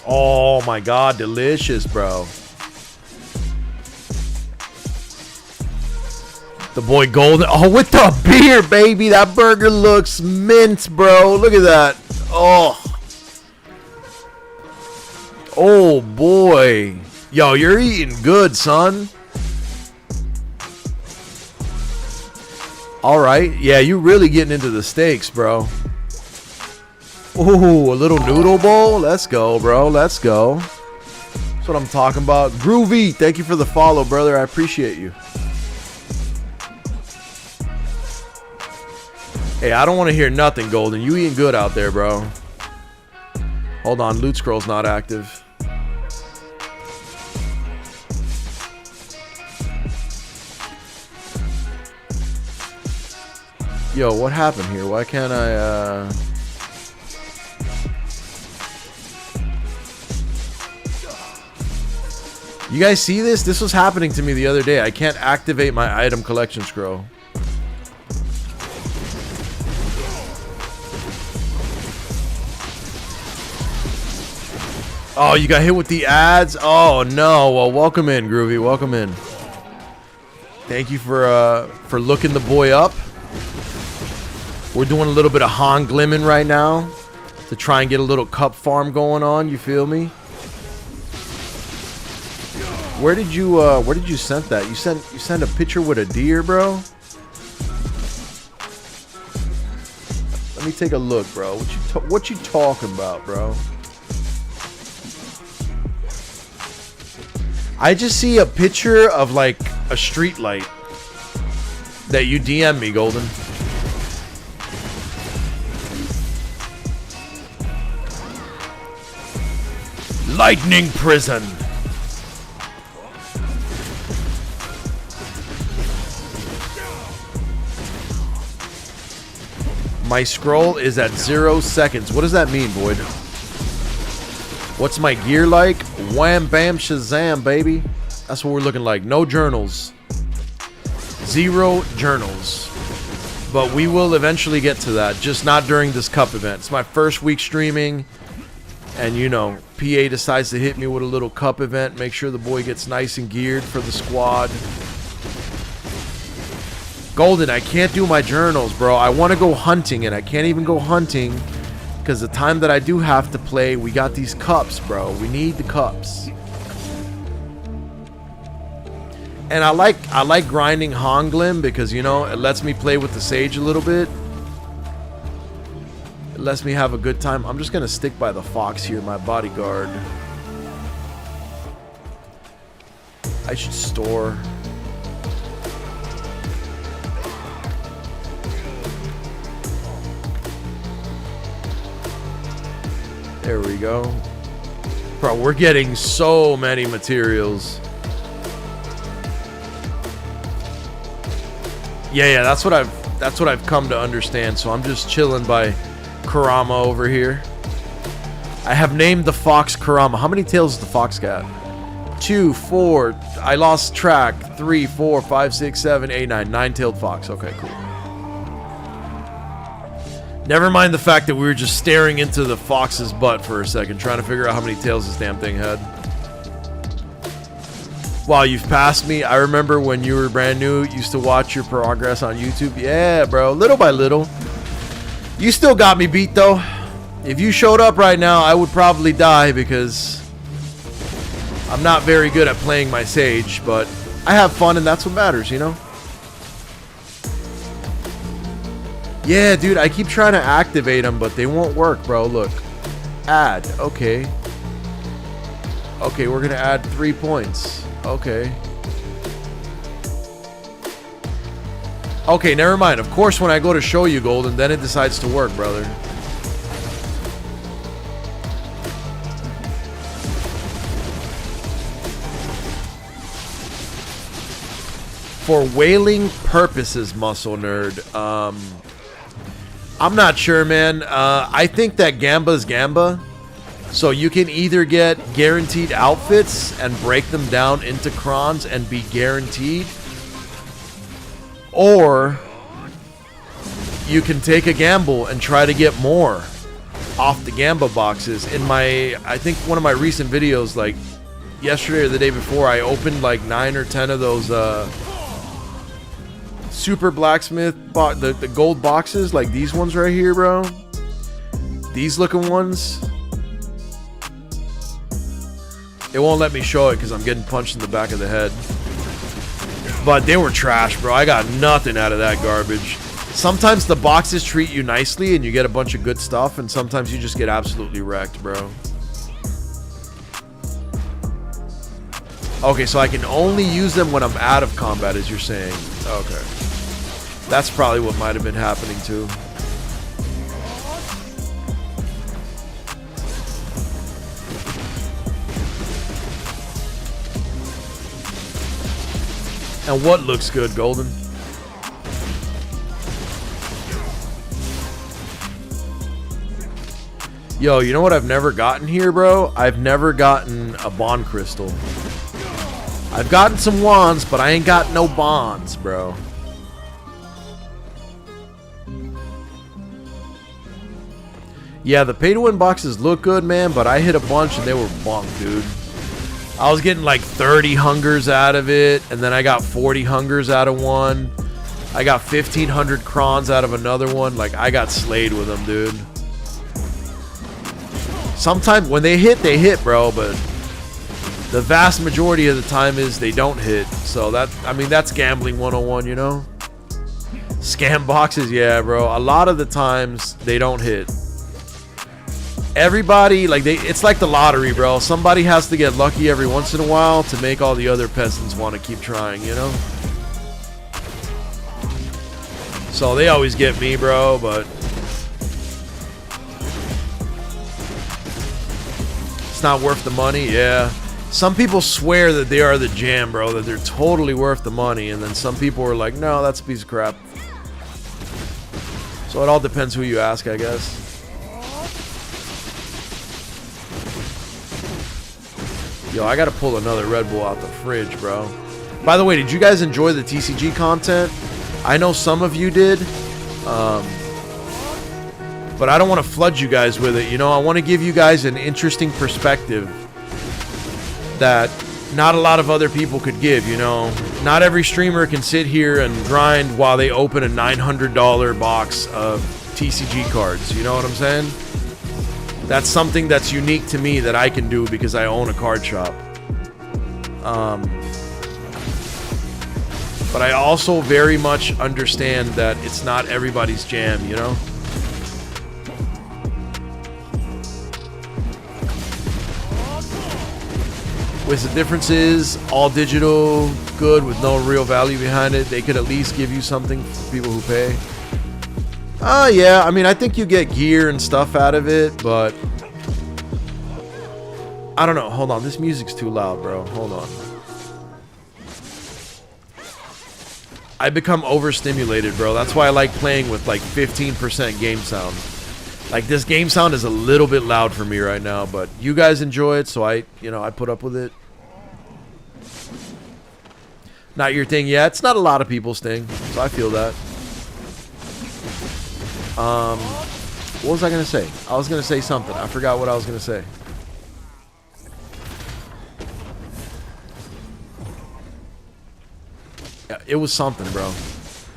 Oh my god, delicious, bro. The boy Golden. Oh, with the beer, baby. That burger looks mint, bro. Look at that. Oh. Oh, boy. Yo, you're eating good, son. All right. Yeah, you really getting into the steaks, bro. Ooh, a little noodle bowl. Let's go, bro. Let's go. That's what I'm talking about. Groovy, thank you for the follow, brother. I appreciate you. Hey, I don't want to hear nothing, Golden. You eating good out there, bro. Hold on, loot scroll's not active. Yo, what happened here? Why can't I, You guys see this? This was happening to me the other day. I can't activate my item collection scroll. Oh, you got hit with the ads? Oh, no. Well, welcome in, Groovy. Welcome in. Thank you for looking the boy up. We're doing a little bit of Honglim right now to try and get a little cup farm going on. You feel me? Where did you send that? You sent a picture with a deer, bro? Let me take a look, bro. What you talking about, bro? I just see a picture of like a street light that you DM me, Golden. Lightning prison. My scroll is at 0 seconds. What does that mean, Void? What's my gear like? Wham, bam, shazam, baby. That's what we're looking like. No journals. 0 journals. But we will eventually get to that. Just not during this cup event. It's my first week streaming. And, you know, PA decides to hit me with a little cup event. Make sure the boy gets nice and geared for the squad. Golden, I can't do my journals, bro. I want to go hunting, and I can't even go hunting because the time that I do have to play, we got these cups, bro. We need the cups. And I like grinding Honglim because, you know, it lets me play with the Sage a little bit. It lets me have a good time. I'm just going to stick by the Fox here, my bodyguard. I should store. There we go. Bro, we're getting so many materials. Yeah, that's what I've come to understand. So I'm just chilling by Kurama over here. I have named the fox Kurama. How many tails does the fox got? 2, 4. I lost track. 3, 4, 5, 6, 7, 8, 9. 9-tailed fox. Okay, cool. Never mind the fact that we were just staring into the fox's butt for a second, trying to figure out how many tails this damn thing had. Wow, you've passed me. I remember when you were brand new, used to watch your progress on YouTube. Yeah, bro, little by little. You still got me beat, though. If you showed up right now, I would probably die because I'm not very good at playing my Sage, but I have fun and that's what matters, you know? Yeah, dude, I keep trying to activate them, but they won't work, bro. Look. Add. Okay. Okay, we're going to add 3 points. Okay. Okay, never mind. Of course, when I go to show you, Golden, then it decides to work, brother. For whaling purposes, Muscle Nerd, I'm not sure, man. I think that Gamba's Gamba. So you can either get guaranteed outfits and break them down into crons and be guaranteed. Or you can take a gamble and try to get more off the Gamba boxes. In my, I think one of my recent videos, like yesterday or the day before, I opened like 9 or 10 of those Super Blacksmith, the gold boxes, like these ones right here, bro. These looking ones. It won't let me show it because I'm getting punched in the back of the head. But they were trash, bro. I got nothing out of that garbage. Sometimes the boxes treat you nicely and you get a bunch of good stuff, and sometimes you just get absolutely wrecked, bro. Okay, so I can only use them when I'm out of combat, as you're saying. Okay. That's probably what might have been happening, too. And what looks good, Golden? Yo, you know what I've never gotten here, bro? I've never gotten a bond crystal. I've gotten some wands, but I ain't got no bonds, bro. Yeah, the pay-to-win boxes look good, man, but I hit a bunch and they were bunk, dude. I was getting like 30 hungers out of it, and then I got 40 hungers out of one. I got 1,500 crons out of another one. Like, I got slayed with them, dude. Sometimes when they hit, bro, but the vast majority of the time is they don't hit. So that, I mean, that's gambling 101, you know? Scam boxes, yeah, bro. A lot of the times they don't hit. Everybody, like, it's like the lottery, bro. Somebody has to get lucky every once in a while to make all the other peasants want to keep trying, you know? So they always get me, bro, but it's not worth the money. Yeah, some people swear that they are the jam, bro, that they're totally worth the money, and then some people are like, no, that's a piece of crap. So it all depends who you ask, I guess. Yo, I gotta pull another Red Bull out the fridge, bro. By the way, did you guys enjoy the TCG content? I know some of you did, but I don't want to flood you guys with it. You know, I want to give you guys an interesting perspective that not a lot of other people could give, you know. Not every streamer can sit here and grind while they open a $900 box of TCG cards. You know what I'm saying? That's something that's unique to me that I can do because I own a card shop. But I also very much understand that it's not everybody's jam, you know? With the difference is, all digital, good, with no real value behind it. They could at least give you something for people who pay. Yeah, I mean, I think you get gear and stuff out of it, but I don't know. Hold on, this music's too loud, bro. Hold on. I become overstimulated, bro. That's why I like playing with like 15% game sound. Like, this game sound is a little bit loud for me right now, but you guys enjoy it, so I put up with it. Not your thing yet. It's not a lot of people's thing, so I feel that. What was I gonna say? I was gonna say something. I forgot what I was gonna say. Yeah, it was something, bro.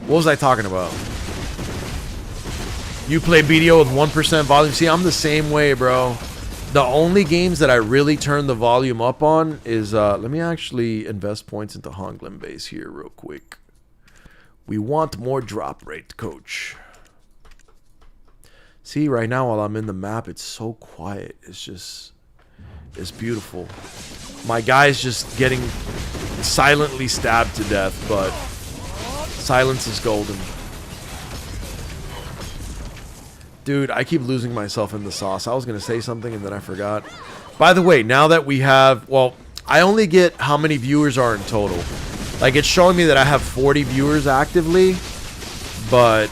What was I talking about? You play BDO with 1% volume. See, I'm the same way, bro. The only games that I really turn the volume up on is, let me actually invest points into Honglim base here real quick. We want more drop rate, coach. See, right now while I'm in the map, it's so quiet. It's beautiful. My guy's just getting silently stabbed to death, but silence is golden. Dude, I keep losing myself in the sauce. I was going to say something and then I forgot. By the way, now that we have... Well, I only get how many viewers are in total. Like, it's showing me that I have 40 viewers actively, but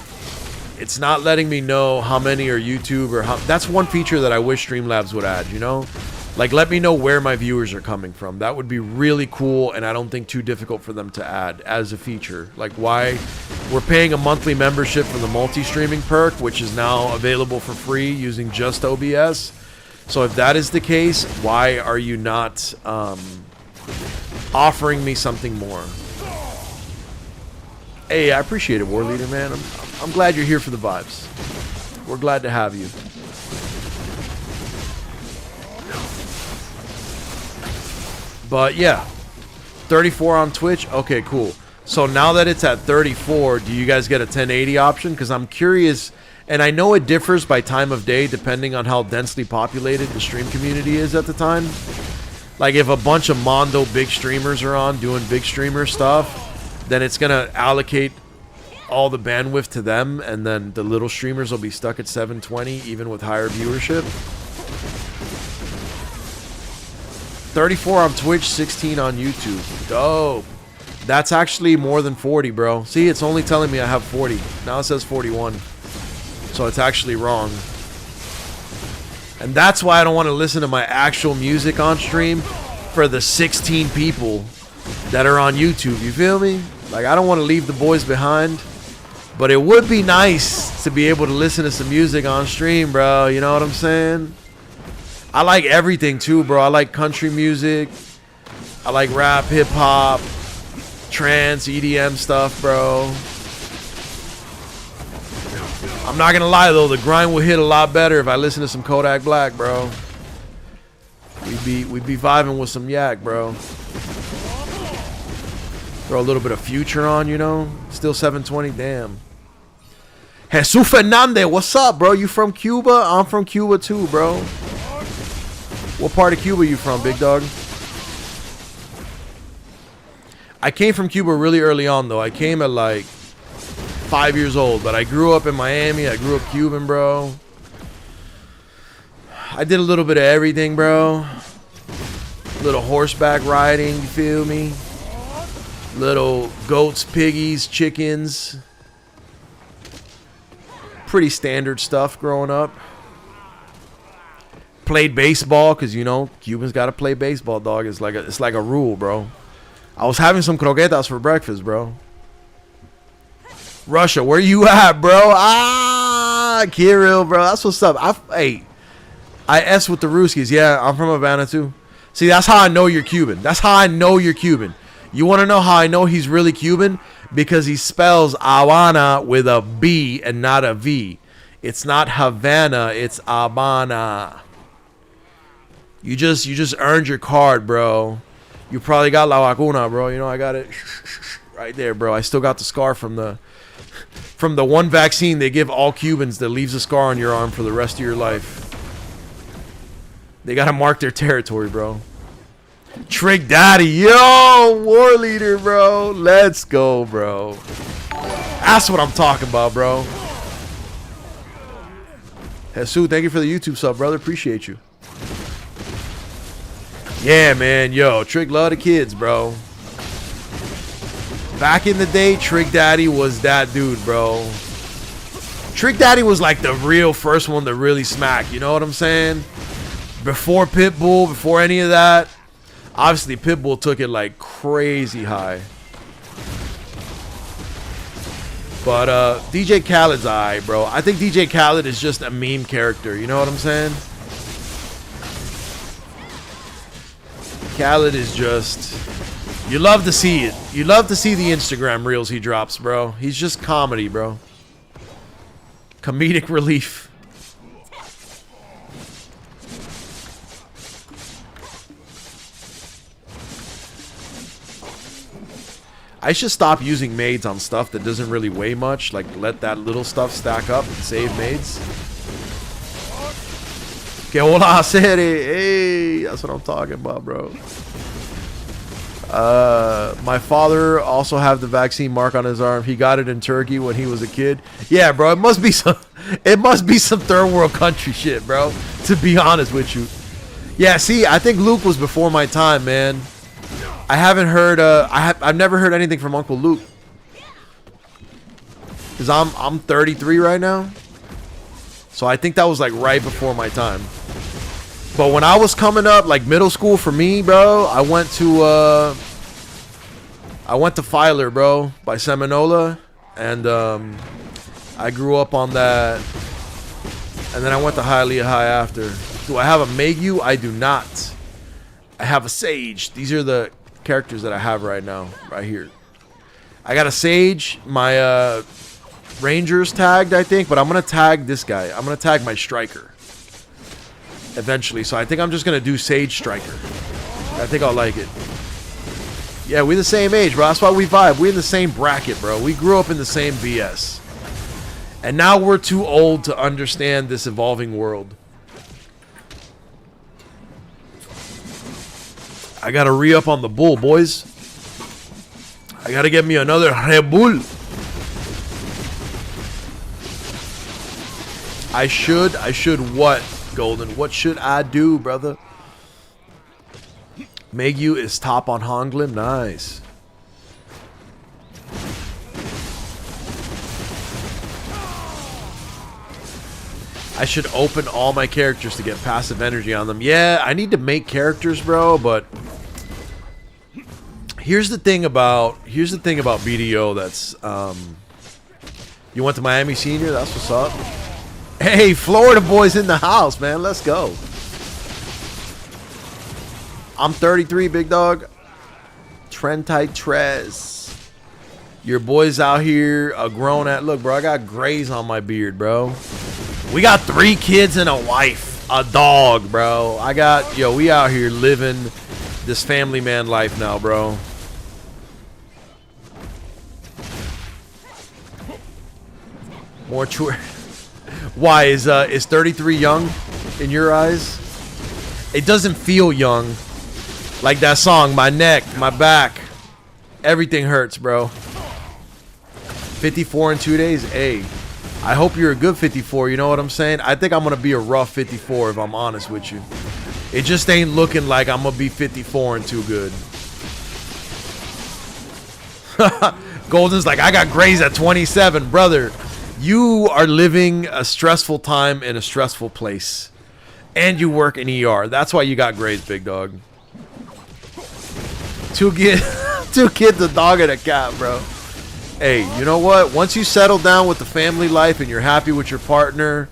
it's not letting me know how many are YouTube or how... That's one feature that I wish Streamlabs would add, you know? Like, let me know where my viewers are coming from. That would be really cool, and I don't think too difficult for them to add as a feature. Like, why we're paying a monthly membership for the multi-streaming perk, which is now available for free using just OBS. So if that is the case, why are you not offering me something more? Hey, I appreciate it, War Leader, man. I'm glad you're here for the vibes. We're glad to have you. But yeah, 34 on Twitch. Okay, cool. So now that it's at 34, do you guys get a 1080 option? Because I'm curious, and I know it differs by time of day depending on how densely populated the stream community is at the time. Like if a bunch of Mondo big streamers are on doing big streamer stuff, then it's going to allocate all the bandwidth to them, and then the little streamers will be stuck at 720 even with higher viewership. 34 on Twitch, 16 on YouTube. Dope. That's actually more than 40, bro. See, it's only telling me I have 40. Now it says 41. So it's actually wrong. And that's why I don't want to listen to my actual music on stream for the 16 people that are on YouTube. You feel me? Like, I don't want to leave the boys behind. But it would be nice to be able to listen to some music on stream, bro. You know what I'm saying? I like everything too, bro. I like country music. I like rap, hip hop, trance, EDM stuff, bro. I'm not gonna lie though, the grind will hit a lot better if I listen to some Kodak Black, bro. We'd be vibing with some yak, bro. Throw a little bit of Future on, you know. Still 720, damn. Jesus Fernandez, what's up, bro? You from Cuba? I'm from Cuba too, bro. What part of Cuba you from, big dog? I came from Cuba really early on, though. I came at like 5 years old, but I grew up in Miami. I grew up Cuban, bro. I did a little bit of everything, bro. Little horseback riding, you feel me? Little goats, piggies, chickens. Pretty standard stuff growing up. Played baseball, because, you know, Cubans got to play baseball, dog. It's like a rule, bro. I was having some croquetas for breakfast, bro. Russia, where you at, bro? Ah, Kirill, bro. That's what's up. I S with the Ruskies. Yeah, I'm from Havana, too. See, that's how I know you're Cuban. That's how I know you're Cuban. You want to know how I know he's really Cuban? Because he spells Havana with a B and not a V. It's not Havana, it's Habana. You just earned your card, bro. You probably got La Vacuna, bro. You know, I got it right there, bro. I still got the scar from the one vaccine they give all Cubans that leaves a scar on your arm for the rest of your life. They got to mark their territory, bro. Trick Daddy. Yo, War Leader, bro. Let's go, bro. That's what I'm talking about, bro. Jesus, thank you for the YouTube sub, brother. Appreciate you. Yeah, man. Yo, Trick love the kids, bro. Back in the day, Trick Daddy was that dude, bro. Trick Daddy was like the real first one to really smack. You know what I'm saying? Before Pitbull, before any of that. Obviously, Pitbull took it like crazy high. But DJ Khaled's alright, bro. I think DJ Khaled is just a meme character. You know what I'm saying? Khaled is just... You love to see it. You love to see the Instagram reels he drops, bro. He's just comedy, bro. Comedic relief. I should stop using maids on stuff that doesn't really weigh much. Like, let that little stuff stack up and save maids. Que hola, serie. Hey, that's what I'm talking about, bro. My father also have the vaccine mark on his arm. He got it in Turkey when he was a kid. Yeah, bro, it must be some third world country shit, bro. To be honest with you. Yeah, see, I think Luke was before my time, man. I haven't heard. I've never heard anything from Uncle Luke. Cause I'm 33 right now, so I think that was like right before my time. But when I was coming up, like middle school for me, bro, I went to Filer, bro, by Seminola, and I grew up on that, and then I went to Hialeah High after. Do I have a Megu? I do not. I have a Sage. These are the characters that I have right now, right here. I got a Sage, my Ranger's tagged, I think, but I'm going to tag this guy. I'm going to tag my Striker eventually, so I think I'm just going to do Sage Striker. I think I'll like it. Yeah, we the same age, bro. That's why we vibe. We in the same bracket, bro. We grew up in the same BS. And now we're too old to understand this evolving world. I got to re-up on the bull, boys. I got to get me another Red Bull. I should what, Golden? What should I do, brother? Megu is top on Honglim. Nice. I should open all my characters to get passive energy on them. Yeah, I need to make characters, bro, but here's the thing about BDO that's you went to Miami Senior? That's what's up. Hey, Florida boys in the house, man. Let's go. I'm 33, big dog. Trentite Trez. Your boys out here are grown at. Look, bro, I got grays on my beard, bro. We got 3 kids and a wife. A dog, bro. We out here living this family man life now, bro. More true. Why is 33 young in your eyes? It doesn't feel young. Like that song, my neck, my back, everything hurts, bro. 54 in 2 days, hey. I hope you're a good 54, you know what I'm saying? I think I'm going to be a rough 54 if I'm honest with you. It just ain't looking like I'm going to be 54 and too good. Golden's like, I got grays at 27. Brother, you are living a stressful time in a stressful place. And you work in ER. That's why you got grays, big dog. Two kids, a dog, and a cat, bro. Hey, you know what? Once you settle down with the family life and you're happy with your partner,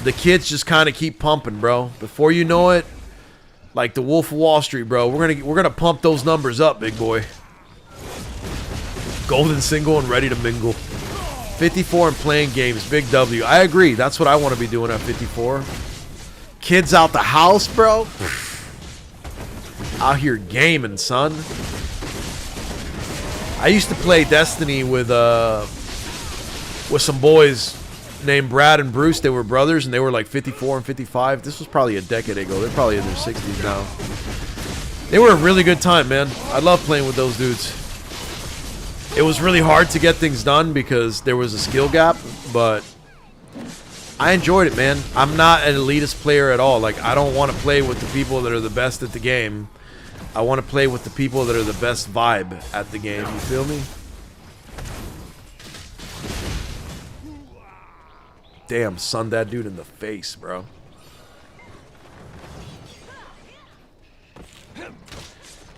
the kids just kind of keep pumping, bro. Before you know it, like the Wolf of Wall Street, bro, we're gonna pump those numbers up, big boy. Golden single and ready to mingle. 54 and playing games, big W. I agree. That's what I want to be doing at 54. Kids out the house, bro. Out here gaming, son. I used to play Destiny with some boys named Brad and Bruce. They were brothers, and they were like 54 and 55. This was probably a decade ago. They're probably in their 60s now. They were a really good time, man. I love playing with those dudes. It was really hard to get things done because there was a skill gap, but I enjoyed it, man. I'm not an elitist player at all. Like, I don't want to play with the people that are the best at the game. I want to play with the people that are the best vibe at the game. You feel me? Damn, son that dude in the face, bro.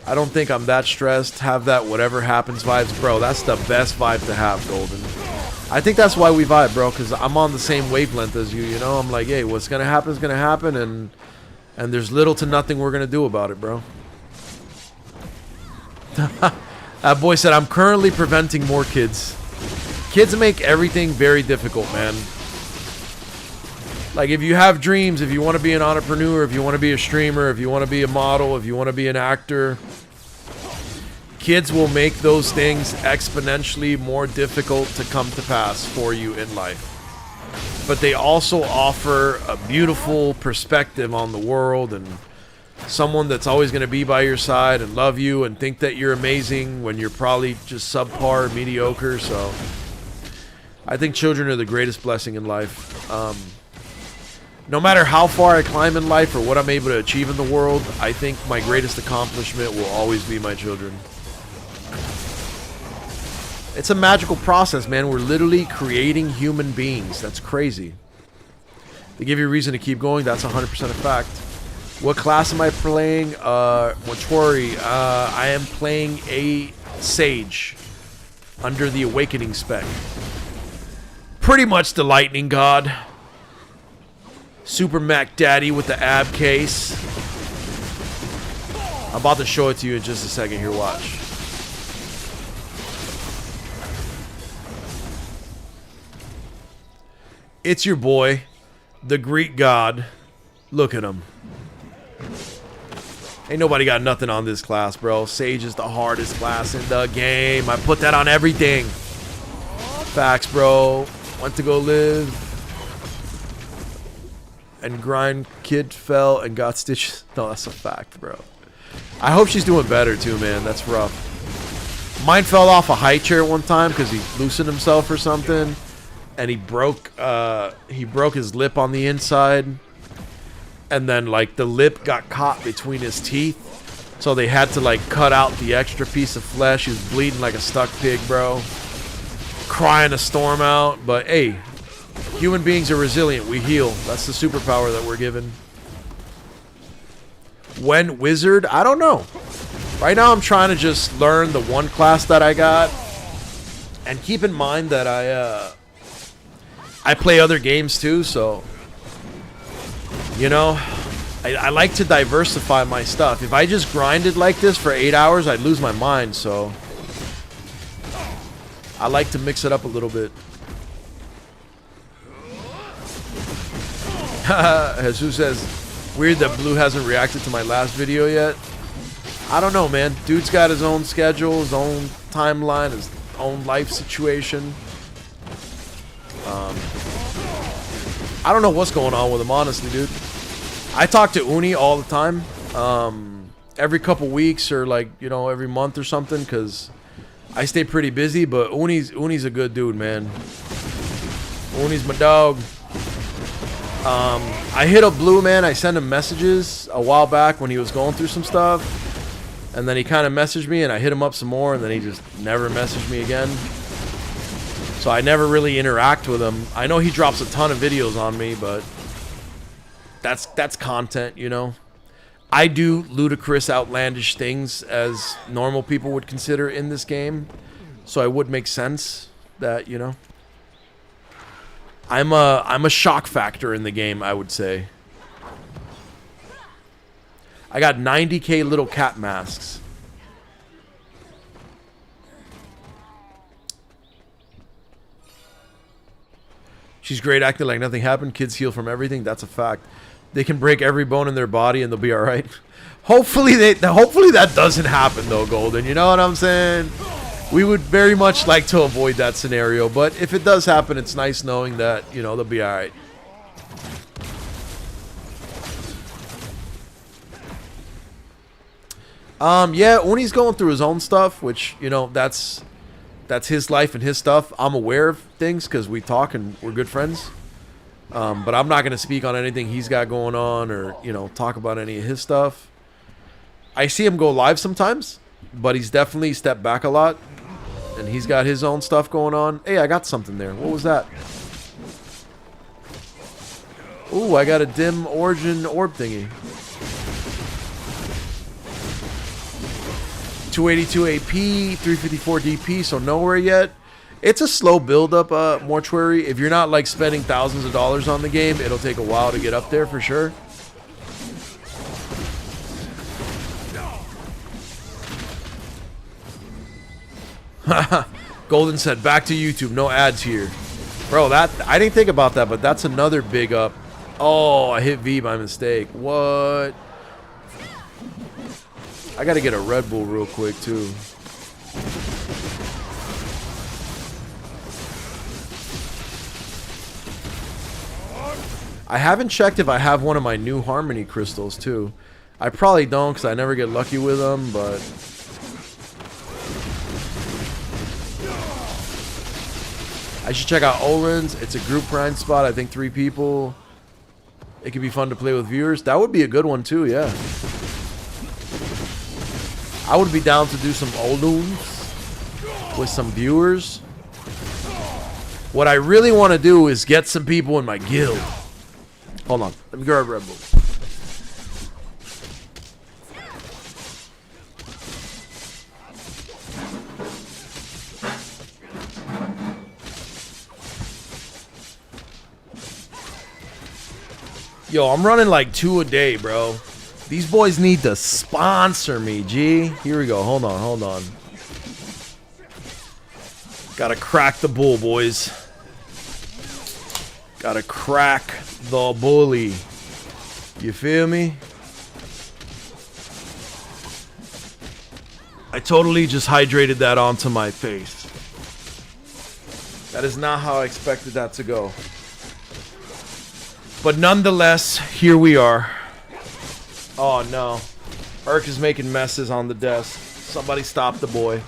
I don't think I'm that stressed. Have that whatever happens vibes. Bro, that's the best vibe to have, Golden. I think that's why we vibe, bro, because I'm on the same wavelength as you, you know? I'm like, hey, what's going to happen is going to happen, and there's little to nothing we're going to do about it, bro. That boy said, I'm currently preventing more kids. Kids make everything very difficult, man. Like, if you have dreams, if you want to be an entrepreneur, if you want to be a streamer, if you want to be a model, if you want to be an actor, kids will make those things exponentially more difficult to come to pass for you in life. But they also offer a beautiful perspective on the world and someone that's always going to be by your side and love you and think that you're amazing when you're probably just subpar, mediocre. So I think children are the greatest blessing in life. No matter how far I climb in life or what I'm able to achieve in the world, I think my greatest accomplishment will always be my children. It's a magical process, man. We're literally creating human beings. That's crazy. They give you a reason to keep going. That's 100% a fact. What class am I playing? Mortuary. I am playing a Sage under the Awakening spec. Pretty much the Lightning God. Super Mac Daddy with the ab case. I'm about to show it to you in just a second. Here, watch. It's your boy, the Greek God. Look at him. Ain't nobody got nothing on this class, bro. Sage is the hardest class in the game. I put that on everything. Facts, bro. Went to go live. And grind. Kid fell and got stitches. No, that's a fact, bro. I hope she's doing better, too, man. That's rough. Mine fell off a high chair one time because he loosened himself or something. And he broke his lip on the inside. And then, like, the lip got caught between his teeth. So they had to, like, cut out the extra piece of flesh. He was bleeding like a stuck pig, bro. Crying a storm out. But, hey, human beings are resilient. We heal. That's the superpower that we're given. When wizard? I don't know. Right now I'm trying to just learn the one class that I got. And keep in mind that I play other games, too, so... You know, I like to diversify my stuff. If I just grinded like this for 8 hours, I'd lose my mind, so... I like to mix it up a little bit. Jesus says, weird that Blue hasn't reacted to my last video yet. I don't know, man. Dude's got his own schedule, his own timeline, his own life situation. I don't know what's going on with him, honestly, dude. I talk to Uni all the time. Every couple weeks or, like, you know, every month or something, because I stay pretty busy, but Uni's a good dude, man. Uni's my dog. I hit up Blue, man. I sent him messages a while back when he was going through some stuff. And then he kind of messaged me, and I hit him up some more, and then he just never messaged me again. So I never really interact with him. I know he drops a ton of videos on me, but that's content, you know. I do ludicrous, outlandish things as normal people would consider in this game. So it would make sense that, you know, I'm a shock factor in the game, I would say. I got 90k little cat masks. She's great acting like nothing happened. Kids heal from everything. That's a fact. They can break every bone in their body and they'll be all right. Hopefully that doesn't happen though, Golden. You know what I'm saying? We would very much like to avoid that scenario, but if it does happen, it's nice knowing that, you know, they'll be all right. Yeah, Uni's going through his own stuff, which, you know, that's his life and his stuff. I'm aware of things because we talk and we're good friends. But I'm not going to speak on anything he's got going on or, you know, talk about any of his stuff. I see him go live sometimes, but he's definitely stepped back a lot. And he's got his own stuff going on. Hey, I got something there. What was that? Ooh, I got a dim origin orb thingy. 282 AP, 354 DP, so nowhere yet. It's a slow build-up, Mortuary. If you're not, like, spending thousands of dollars on the game, it'll take a while to get up there for sure. Golden said, back to YouTube, no ads here. Bro, I didn't think about that, but that's another big up. Oh, I hit V by mistake. What? I gotta get a Red Bull real quick, too. I haven't checked if I have one of my new Harmony crystals, too. I probably don't, because I never get lucky with them, but... I should check out Olin's. It's a group grind spot. I think 3 people. It could be fun to play with viewers. That would be a good one, too, yeah. I would be down to do some Oluns with some viewers. What I really want to do is get some people in my guild. Hold on. Let me grab a Red Bull. Yo, I'm running like 2 a day, bro. These boys need to sponsor me, G. Here we go. Hold on. Gotta crack the bull, boys. Gotta crack the bully. You feel me? I totally just hydrated that onto my face. That is not how I expected that to go. But nonetheless, here we are. Oh no. Erk is making messes on the desk. Somebody stop the boy.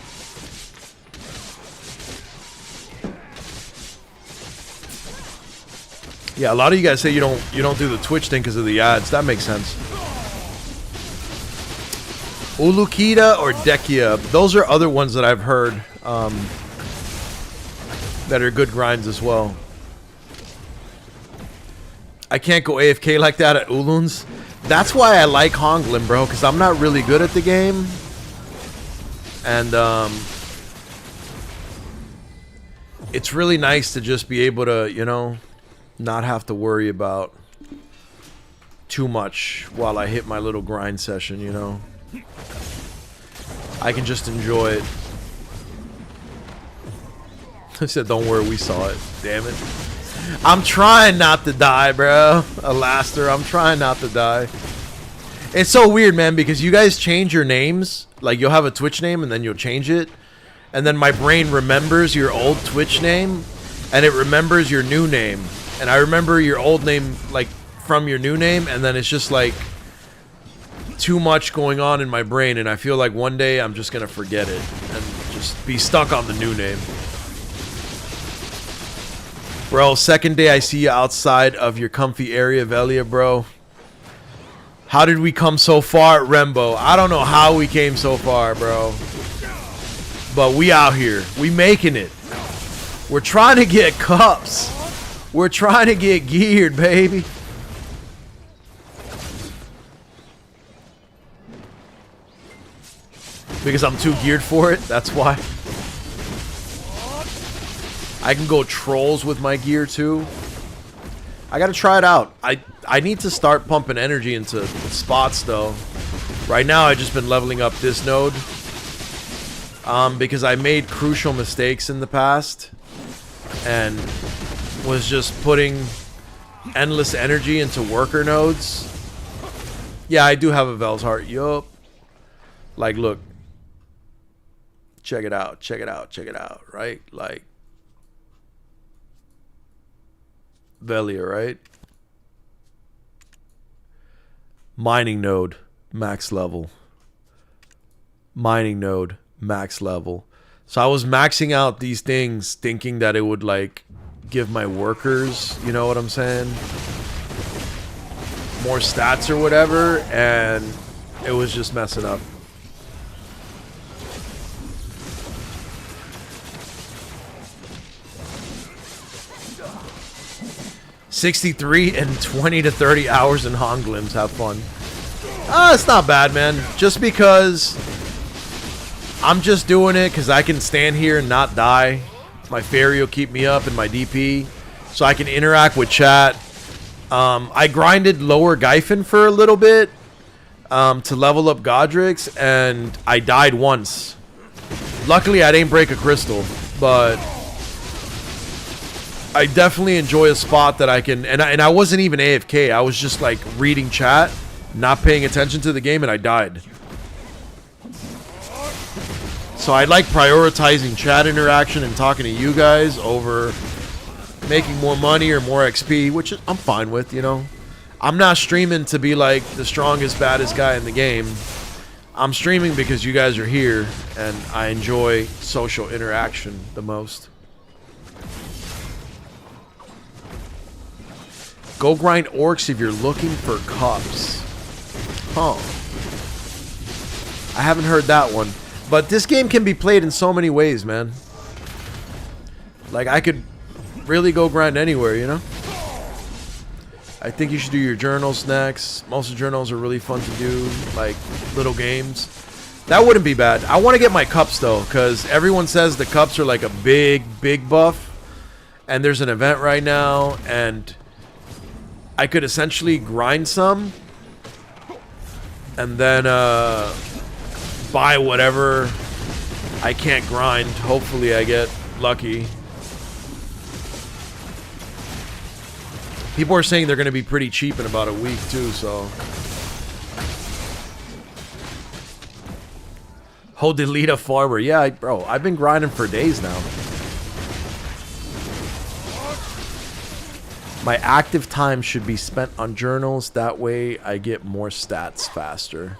Yeah, a lot of you guys say you don't do the Twitch thing because of the ads. That makes sense. Ulukita or Dekia. Those are other ones that I've heard that are good grinds as well. I can't go AFK like that at Ulun's. That's why I like Honglim, bro, because I'm not really good at the game. And it's really nice to just be able to, you know, not have to worry about too much while I hit my little grind session, you know. I can just enjoy it. I said, don't worry, we saw it. Damn it. I'm trying not to die, bro. Alaster, I'm trying not to die. It's so weird, man, because you guys change your names. Like, you'll have a Twitch name, and then you'll change it. And then my brain remembers your old Twitch name, and it remembers your new name. And I remember your old name, like, from your new name, and then it's just, like, too much going on in my brain, and I feel like one day I'm just gonna forget it and just be stuck on the new name. Bro, second day I see you outside of your comfy area, Velia, bro. How did we come so far at Rembo? I don't know how we came so far, bro. But we out here. We making it. We're trying to get cups. We're trying to get geared, baby. Because I'm too geared for it, that's why. I can go trolls with my gear too. I gotta try it out. I need to start pumping energy into spots though. Right now I've just been leveling up this node. Because I made crucial mistakes in the past. And was just putting endless energy into worker nodes. Yeah, I do have a Vel's Heart. Yup. Like, look. Check it out, check it out, check it out, right? Like, Velia, right? Mining node, max level. Mining node, max level. So I was maxing out these things thinking that it would, like, give my workers, you know what I'm saying? More stats or whatever, and it was just messing up. $63 and 20 to 30 hours in Honglims. Have fun. It's not bad, man. Just because I'm just doing it because I can stand here and not die. My fairy will keep me up in my DP, so I can interact with chat. I grinded lower Gyphon for a little bit to level up Godrix, and I died once. Luckily, I didn't break a crystal, but I definitely enjoy a spot that I can, and I wasn't even AFK. I was just like reading chat, not paying attention to the game, and I died. So I like prioritizing chat interaction and talking to you guys over making more money or more XP, which I'm fine with, you know. I'm not streaming to be like the strongest, baddest guy in the game. I'm streaming because you guys are here, and I enjoy social interaction the most. Go grind orcs if you're looking for cups. Huh. I haven't heard that one. But this game can be played in so many ways, man. Like, I could really go grind anywhere, you know? I think you should do your journals next. Most of the journals are really fun to do. Like, little games. That wouldn't be bad. I want to get my cups, though. Because everyone says the cups are like a big, big buff. And there's an event right now. And I could essentially grind some and then buy whatever I can't grind. Hopefully I get lucky. People are saying they're going to be pretty cheap in about a week too, so. Oh, delete a farmer. Yeah, bro, I've been grinding for days now. My active time should be spent on journals. That way I get more stats faster.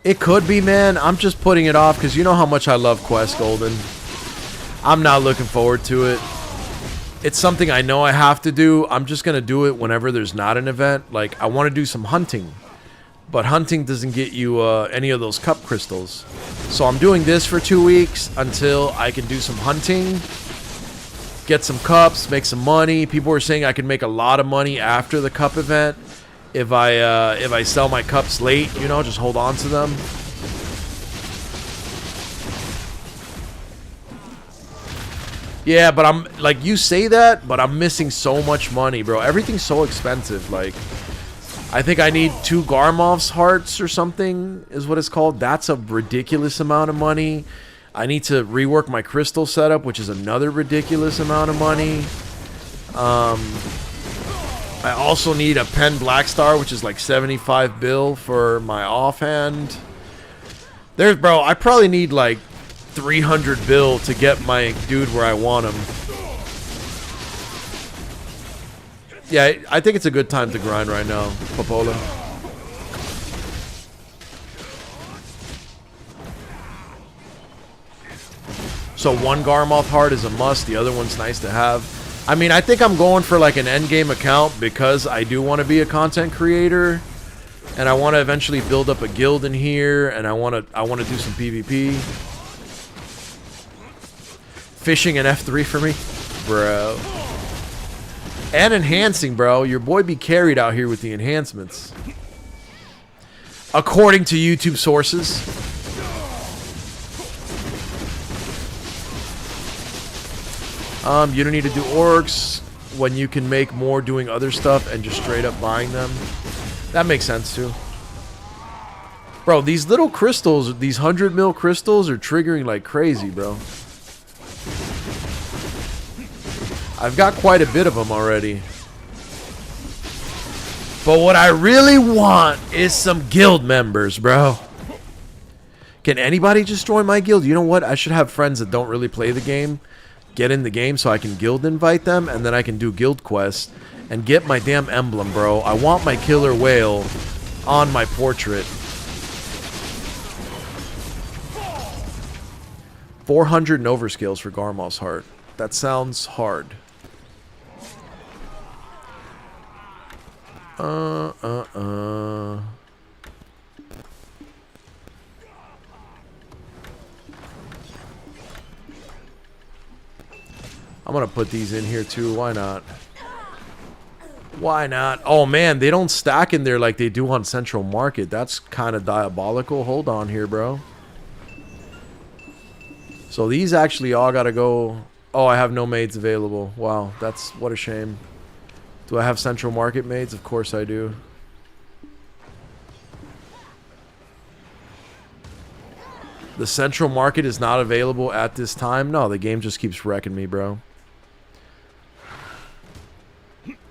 It could be, man. I'm just putting it off because you know how much I love Quest Golden. I'm not looking forward to it. It's something I know I have to do. I'm just going to do it whenever there's not an event. Like, I want to do some hunting. But hunting doesn't get you any of those cup crystals. So I'm doing this for 2 weeks until I can do some hunting. Get some cups, make some money. People are saying I can make a lot of money after the cup event. If I sell my cups late, you know, just hold on to them. Yeah, but I'm, like, you say that, but I'm missing so much money, bro. Everything's so expensive. Like, I think I need 2 Garmov's hearts or something is what it's called. That's a ridiculous amount of money. I need to rework my crystal setup, which is another ridiculous amount of money. I also need a Pen Black Star, which is like 75 bill for my offhand. There's, bro, I probably need like 300 bill to get my dude where I want him. Yeah, I think it's a good time to grind right now, Popola. So 1 Garmoth heart is a must, the other one's nice to have. I mean, I think I'm going for like an endgame account because I do want to be a content creator. And I want to eventually build up a guild in here, and I want to do some PvP. Fishing an F3 for me? Bro. And enhancing, bro. Your boy be carried out here with the enhancements. According to YouTube sources. You don't need to do orcs when you can make more doing other stuff and just straight up buying them. That makes sense too. Bro, these little crystals, these 100 mil crystals are triggering like crazy, bro. I've got quite a bit of them already. But what I really want is some guild members, bro. Can anybody just join my guild? You know what? I should have friends that don't really play the game get in the game so I can guild invite them, and then I can do guild quests and get my damn emblem, bro. I want my killer whale on my portrait. 400 Nova scales for Garmoth's heart. That sounds hard. I'm gonna put these in here too. Why not? Why not? Oh man, they don't stack in there like they do on Central Market. That's kind of diabolical. Hold on here, bro. So these actually all gotta go. Oh, I have no maids available. Wow, that's what a shame. Do I have Central Market maids? Of course I do. The Central Market is not available at this time. No, the game just keeps wrecking me, bro.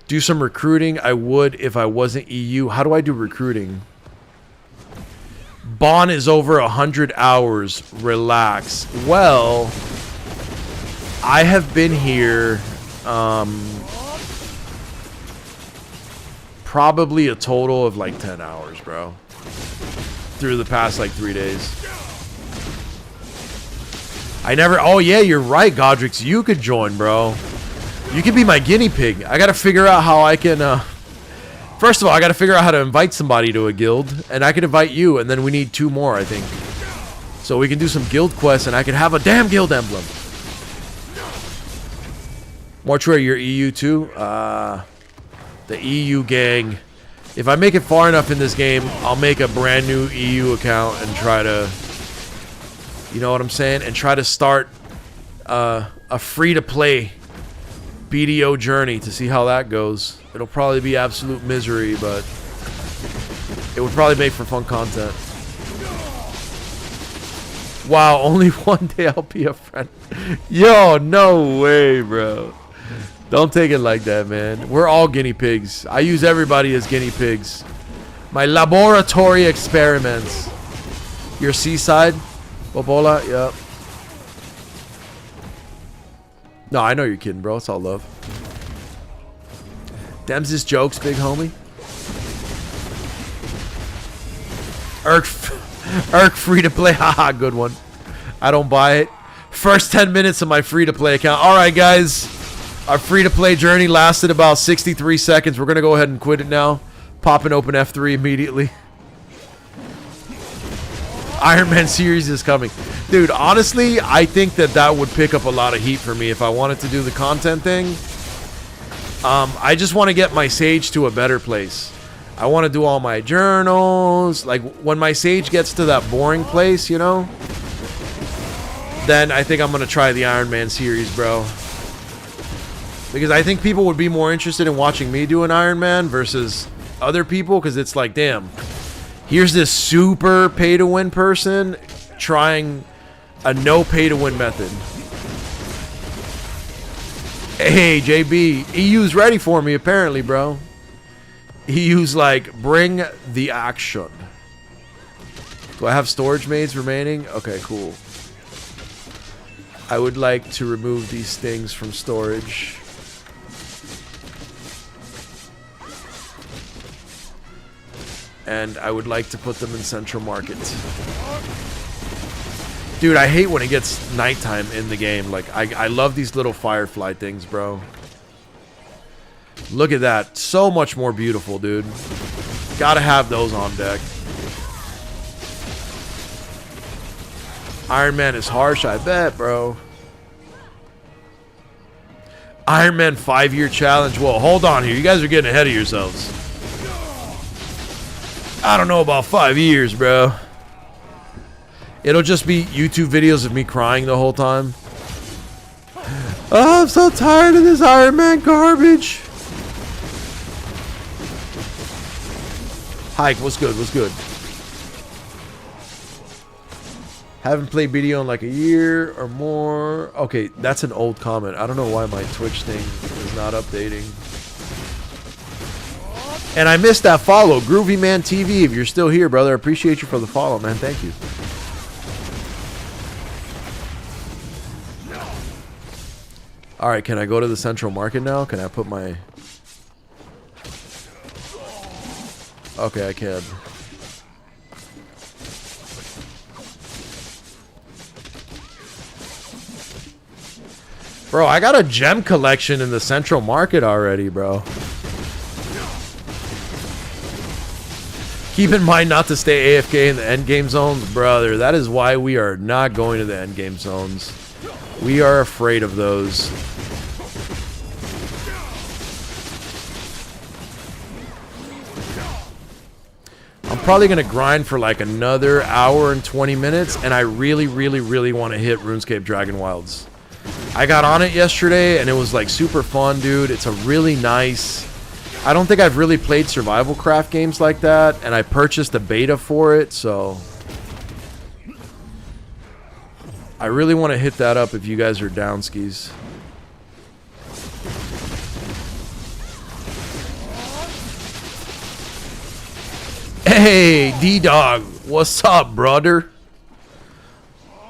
Do some recruiting. I would if I wasn't EU. How do I do recruiting? Bond is over 100 hours. Relax. Well, I have been here probably a total of like 10 hours, bro. Through the past like 3 days. I never... Oh yeah, you're right, Godrix. You could join, bro. You could be my guinea pig. I gotta figure out how I can... First of all, I gotta figure out how to invite somebody to a guild. And I can invite you, and then we need 2 more, I think. So we can do some guild quests, and I can have a damn guild emblem. Mortuary, you're EU too? The EU gang. If I make it far enough in this game, I'll make a brand new EU account and try to... You know what I'm saying? And try to start a free-to-play BDO journey to see how that goes. It'll probably be absolute misery, but it would probably make for fun content. Wow, only one day I'll be a friend. Yo, no way, bro. Don't take it like that, man. We're all guinea pigs. I use everybody as guinea pigs. My laboratory experiments. Your seaside? Bobola? Yep. No, I know you're kidding, bro. It's all love. Them's his jokes, big homie. Erk free to play. Haha, good one. I don't buy it. First 10 minutes of my free to play account. Alright, guys. Our free to play journey lasted about 63 seconds. We're going to go ahead and quit it now. Pop and open F3 immediately. Iron Man series is coming. Dude, honestly, I think that would pick up a lot of heat for me if I wanted to do the content thing. I just want to get my Sage to a better place. I want to do all my journals. Like, when my Sage gets to that boring place, you know, then I think I'm going to try the Iron Man series, bro. Because I think people would be more interested in watching me do an Iron Man versus other people, because it's like, damn, here's this super pay-to-win person trying a no pay-to-win method. Hey, JB, EU's ready for me, apparently, bro. EU's like, bring the action. Do I have storage maids remaining? Okay, cool. I would like to remove these things from storage. And I would like to put them in Central Market. Dude, I hate when it gets nighttime in the game. Like, I love these little firefly things, bro. Look at that. So much more beautiful, dude. Gotta have those on deck. Iron Man is harsh, I bet, bro. Iron Man 5-year challenge. Whoa, hold on here. You guys are getting ahead of yourselves. I don't know about 5 years, bro. It'll just be YouTube videos of me crying the whole time. Oh, I'm so tired of this Iron Man garbage. Hike, what's good? What's good? Haven't played BDO in like a year or more. Okay, that's an old comment. I don't know why my Twitch thing is not updating. And I missed that follow. Groovy Man TV, if you're still here, brother, I appreciate you for the follow, man. Thank you. Alright, can I go to the Central Market now? Can I put my... Okay, I can. Bro, I got a gem collection in the Central Market already, bro. Keep in mind not to stay AFK in the endgame zones, brother. That is why we are not going to the endgame zones. We are afraid of those. I'm probably going to grind for like another hour and 20 minutes, and I really, really, really want to hit RuneScape Dragon Wilds. I got on it yesterday, and it was like super fun, dude. It's a really nice... I don't think I've really played survival craft games like that, and I purchased a beta for it, so... I really want to hit that up if you guys are down, skis. Hey, D-Dog. What's up, brother?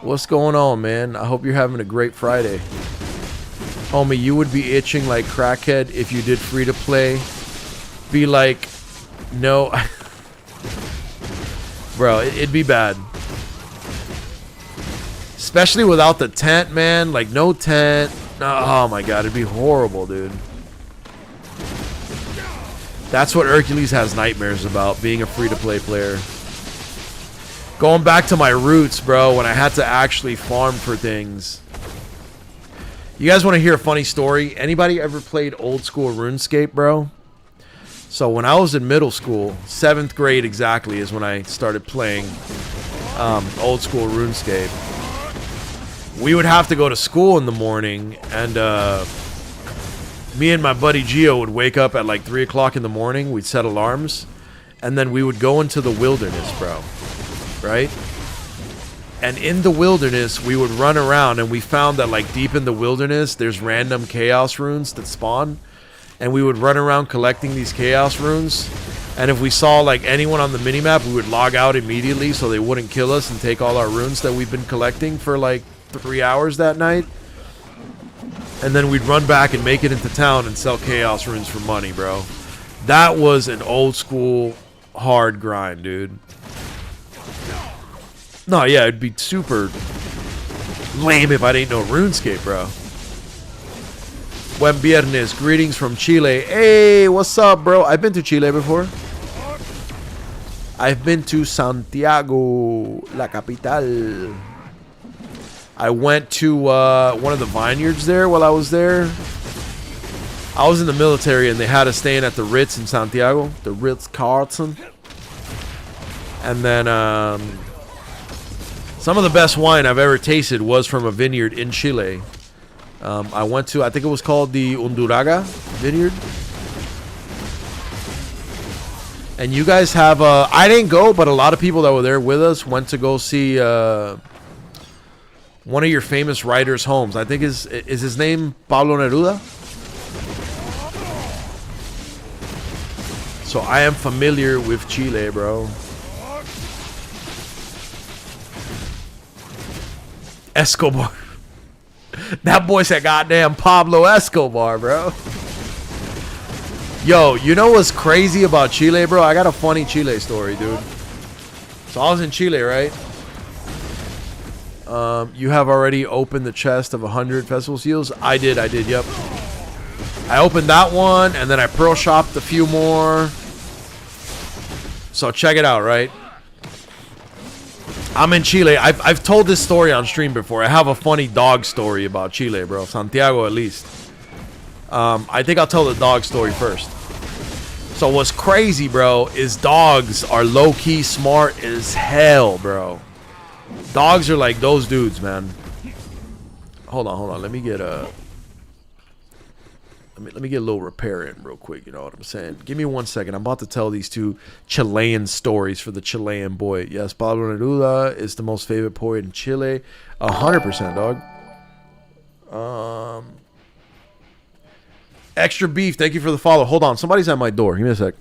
What's going on, man? I hope you're having a great Friday. Homie, you would be itching like crackhead if you did free-to-play. Be like, no. Bro, it'd be bad. Especially without the tent, man. Like, no tent. Oh, my God. It'd be horrible, dude. That's what Erkulez has nightmares about, being a free-to-play player. Going back to my roots, bro, when I had to actually farm for things. You guys want to hear a funny story? Anybody ever played old school RuneScape, bro? So when I was in middle school, 7th grade exactly is when I started playing old school RuneScape. We would have to go to school in the morning, and me and my buddy Gio would wake up at like 3 o'clock in the morning. We'd set alarms, and then we would go into the wilderness, bro. Right? And in the wilderness, we would run around, and we found that like deep in the wilderness, there's random chaos runes that spawn, and we would run around collecting these chaos runes. And if we saw like anyone on the minimap, we would log out immediately so they wouldn't kill us and take all our runes that we've been collecting for like 3 hours that night. And then we'd run back and make it into town and sell chaos runes for money, bro. That was an old school hard grind, dude. No, yeah, it'd be super lame if I didn't know RuneScape, bro. Buen viernes, greetings from Chile. Hey, what's up, bro? I've been to Chile before. I've been to Santiago, la capital. I went to one of the vineyards there while I was there. I was in the military, and they had us staying at the Ritz in Santiago, the Ritz-Carlton. And then some of the best wine I've ever tasted was from a vineyard in Chile. I went to, I think it was called the Unduraga Vineyard. And you guys have, I didn't go, but a lot of people that were there with us went to go see one of your famous writers' homes. I think is his name Pablo Neruda? So I am familiar with Chile, bro. Escobar. That boy said goddamn Pablo Escobar, bro. Yo, you know what's crazy about Chile, bro? I got a funny Chile story, dude. So I was in Chile, right? You have already opened the chest of 100 festival seals? I did, yep. I opened that one, and then I pearl shopped a few more. So check it out, right? I'm in Chile. I've told this story on stream before. I have a funny dog story about Chile, bro. Santiago, at least. I think I'll tell the dog story first. So what's crazy, bro, is dogs are low-key smart as hell, bro. Dogs are like those dudes, man. Hold on. Let me get a... Let me get a little repair in real quick, you know what I'm saying? Give me 1 second. I'm about to tell these two Chilean stories for the Chilean boy. Yes, Pablo Neruda is the most favorite poet in Chile. 100%, dog. Extra beef, thank you for the follow. Hold on, somebody's at my door. Give me a sec.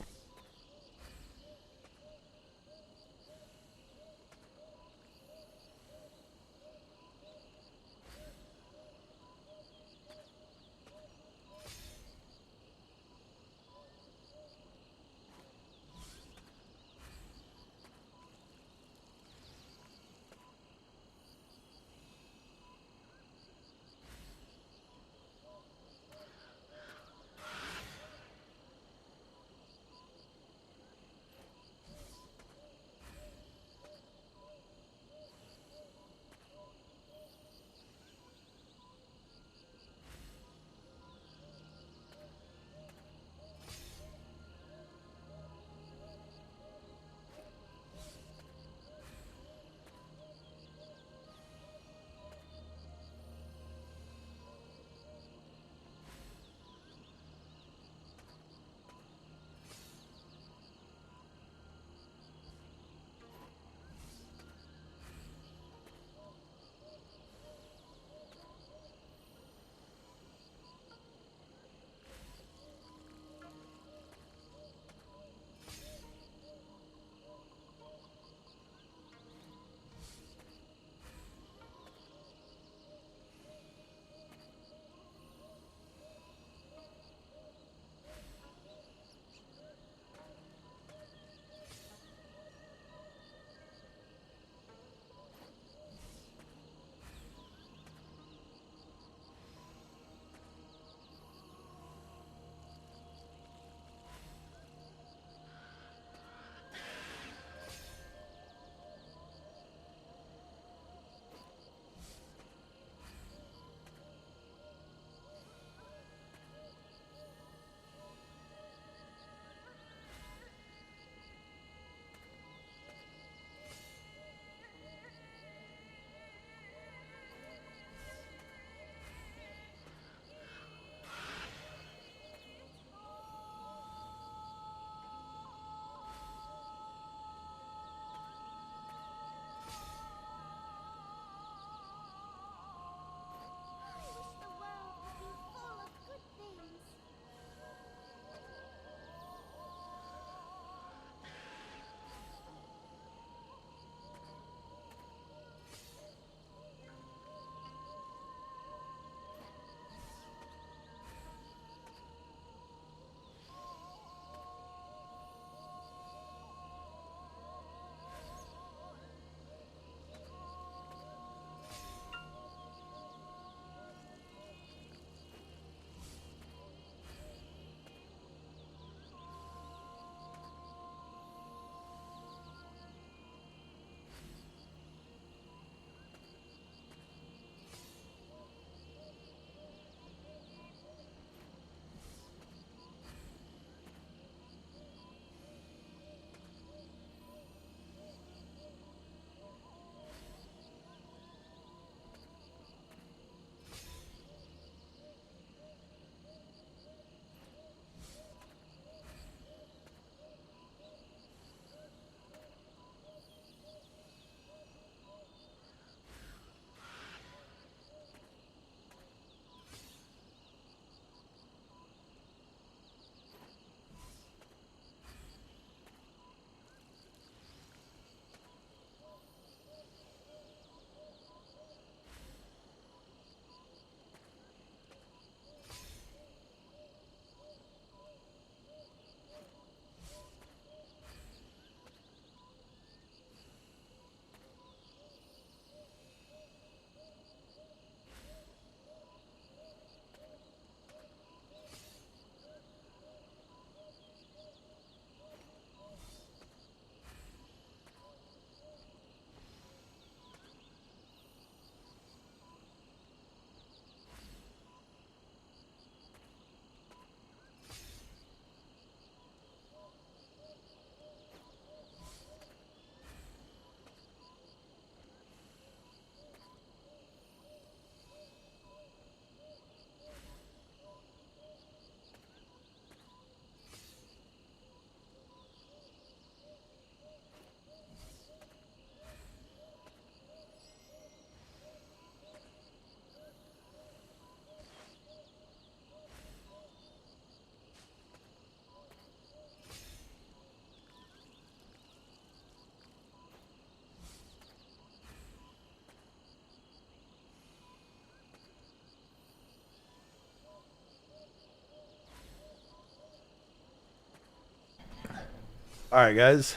All right, guys.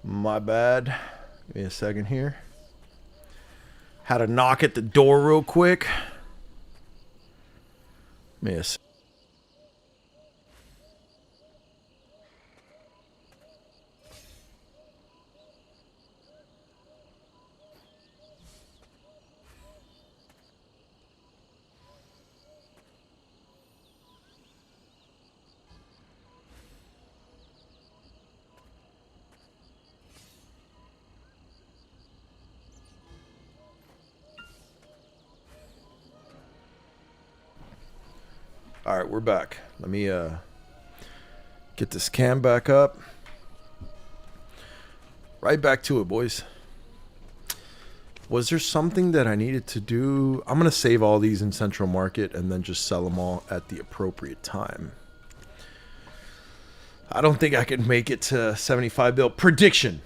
My bad. Give me a second here. Had to knock at the door real quick. Miss. All right, we're back. Let me get this cam back up. Right back to it, boys. Was there something that I needed to do? I'm going to save all these in Central Market and then just sell them all at the appropriate time. I don't think I can make it to 75 bill. Prediction.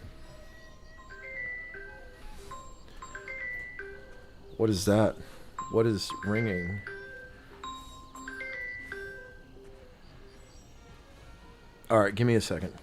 What is that? What is ringing? All right, give me a second.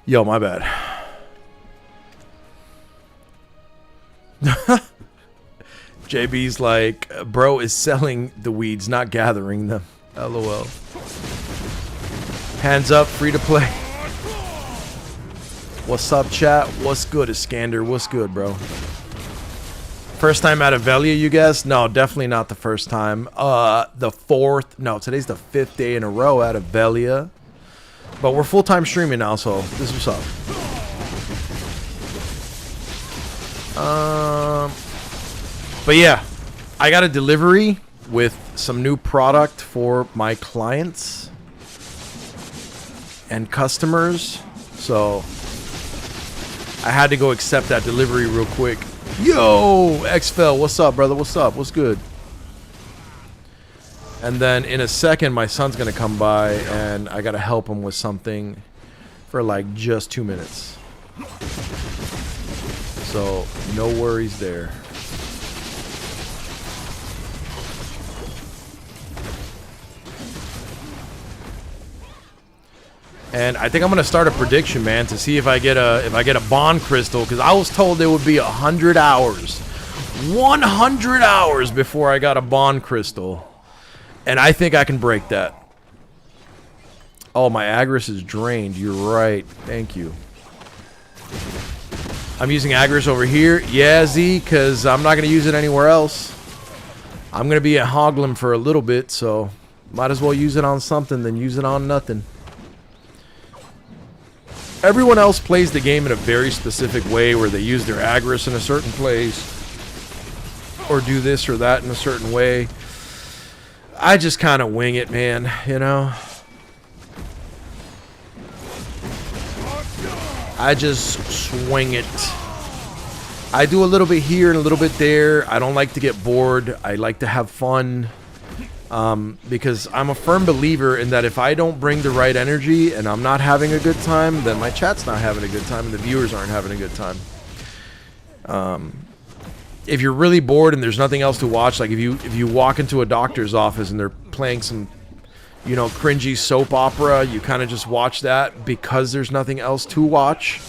Yo, my bad. JB's like, bro is selling the weeds, not gathering them. LOL. Hands up, free to play. What's up, chat? What's good, Iskander? What's good, bro? First time out of Velia, you guys? No, definitely not the first time. The fourth, no, today's the 5th day in a row out of Velia. But we're full-time streaming now, so this is what's up. But yeah, I got a delivery with some new product for my clients and customers. So I had to go accept that delivery real quick. Yo, XFL, what's up, brother? What's up? What's good? And then in a second, my son's going to come by, and I got to help him with something for like just 2 minutes. So no worries there. And I think I'm going to start a prediction, man, to see if I get a bond crystal, because I was told there would be 100 hours. 100 hours before I got a bond crystal. And I think I can break that. Oh, my Agris is drained. You're right. Thank you. I'm using Agris over here. Yeah, Z, because I'm not going to use it anywhere else. I'm going to be at Honglim for a little bit, so might as well use it on something than use it on nothing. Everyone else plays the game in a very specific way where they use their Agris in a certain place or do this or that in a certain way. I just kind of wing it, man, you know? I just swing it. I do a little bit here and a little bit there. I don't like to get bored. I like to have fun. Because I'm a firm believer in that if I don't bring the right energy and I'm not having a good time, then my chat's not having a good time and the viewers aren't having a good time. If you're really bored and there's nothing else to watch, like if you walk into a doctor's office and they're playing some, you know, cringy soap opera, you kind of just watch that because there's nothing else to watch.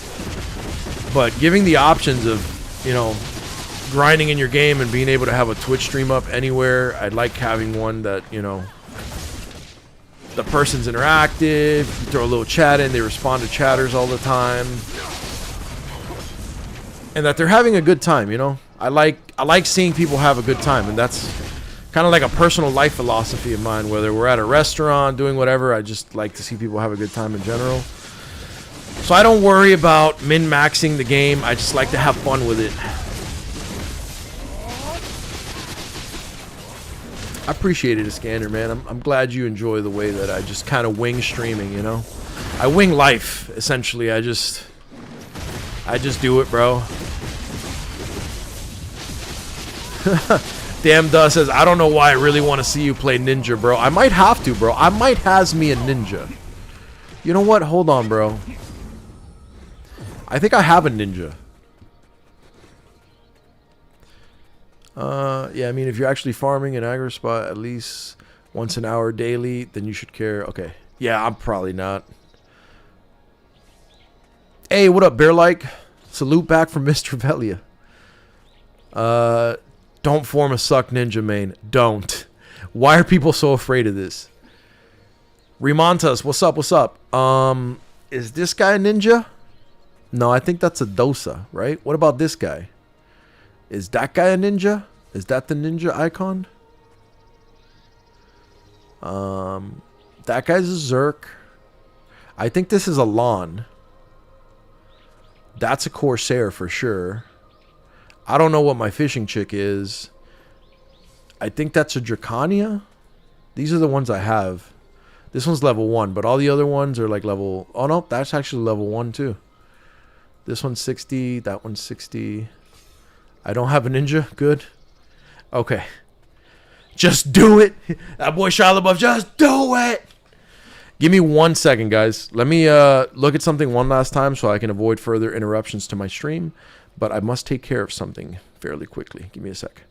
But giving the options of, you know, grinding in your game and being able to have a Twitch stream up anywhere, I'd like having one that, you know, the person's interactive, you throw a little chat in, they respond to chatters all the time, and that they're having a good time, you know? I like seeing people have a good time, and that's kind of like a personal life philosophy of mine. Whether we're at a restaurant, doing whatever, I just like to see people have a good time in general. So I don't worry about min-maxing the game, I just like to have fun with it. I appreciate it, Iskander, man. I'm glad you enjoy the way that I just kind of wing streaming, you know? I wing life, essentially. I just do it, bro. Damn Duh says, I don't know why I really want to see you play ninja, bro. I might have to, bro. I might has me a ninja. You know what? Hold on, bro. I think I have a ninja. Yeah, I mean, if you're actually farming an aggro spot at least once an hour daily, then you should care. Okay. Yeah, I'm probably not. Hey, what up, Bear-like? Salute back from Mr. Velia. Don't form a suck ninja main. Don't. Why are people so afraid of this? Remontas, what's up, what's up? Is this guy a ninja? No, I think that's a dosa, right? What about this guy? Is that guy a ninja? Is that the ninja icon? That guy's a Zerk. I think this is a Lon. That's a Corsair for sure. I don't know what my fishing chick is. I think that's a Draconia. These are the ones I have. This one's level 1, but all the other ones are like level... Oh, no, that's actually level 1 too. This one's 60. That one's 60. I don't have a ninja. Good. Okay. Just do it. That boy Shia LaBeouf, just do it. Give me 1 second, guys. Let me look at something one last time so I can avoid further interruptions to my stream. But I must take care of something fairly quickly. Give me a sec.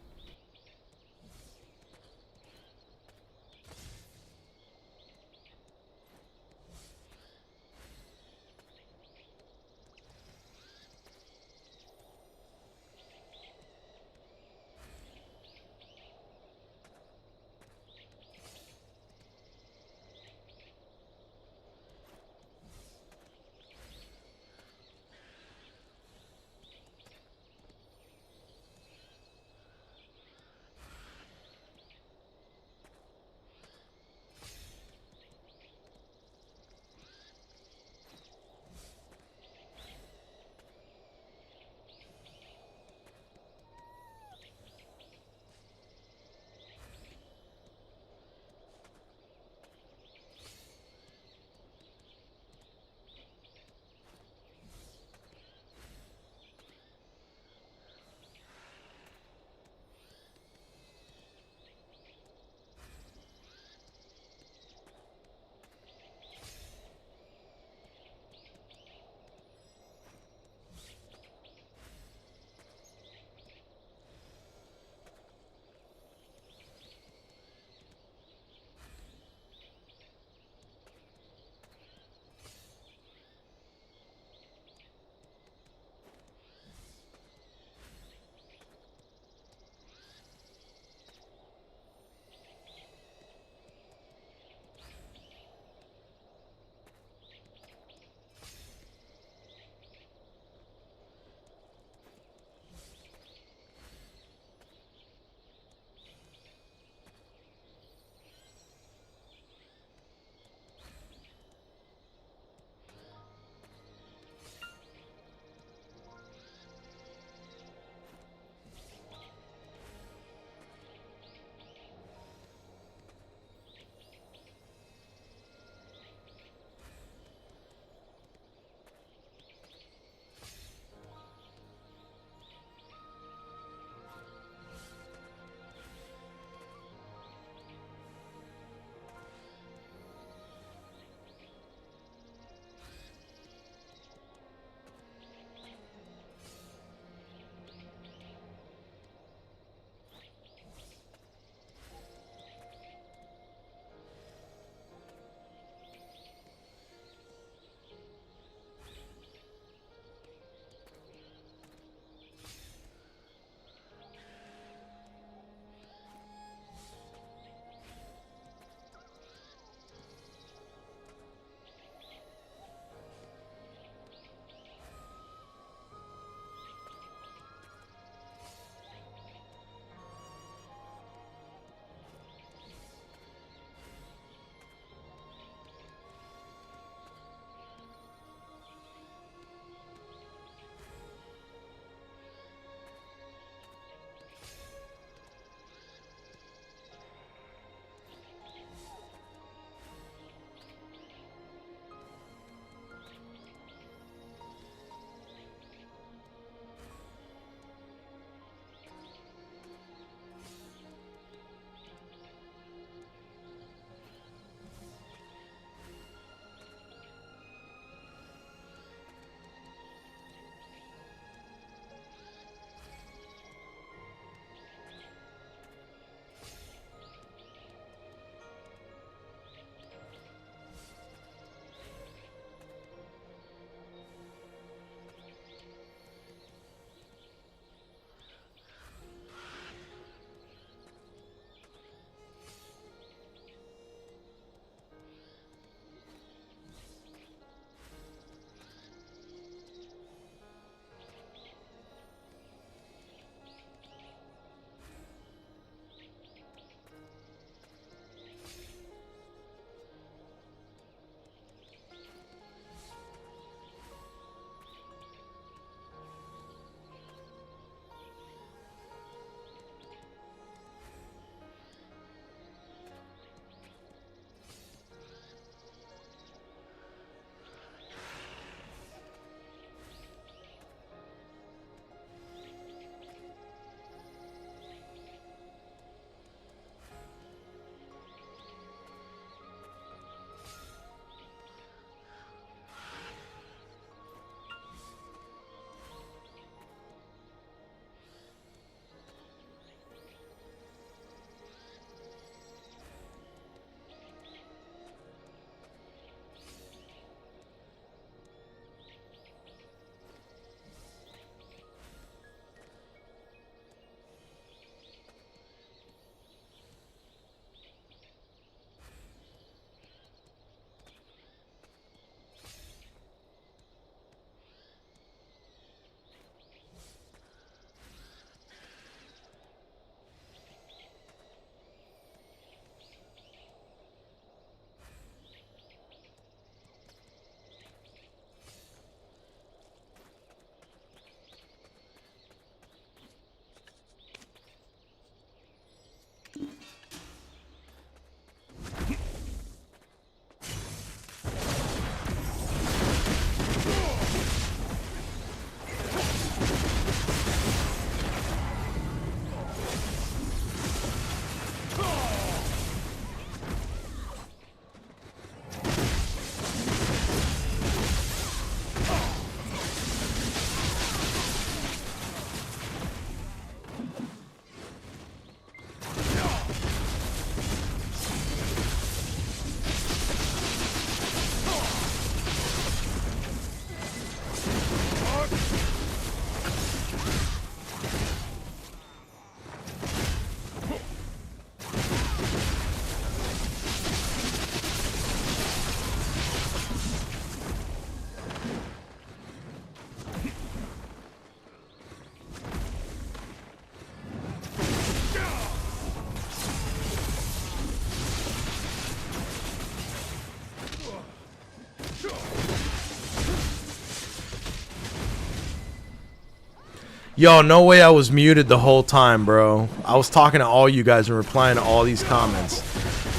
Yo, no way I was muted the whole time, bro. I was talking to all you guys and replying to all these comments.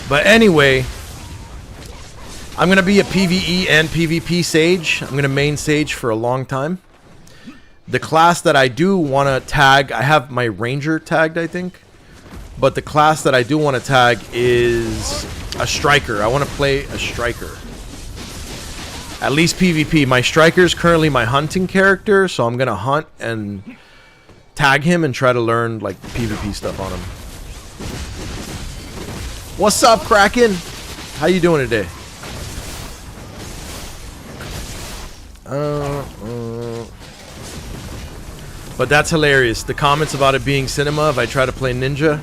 But anyway, I'm going to be a PvE and PvP Sage. I'm going to main Sage for a long time. The class that I do want to tag, I have my Ranger tagged, I think. But the class that I do want to tag is a Striker. I want to play a Striker. At least PvP. My Striker is currently my hunting character, so I'm going to hunt and tag him and try to learn like PvP stuff on him. What's up, Kraken? How you doing today? But that's hilarious. The comments about it being cinema if I try to play ninja.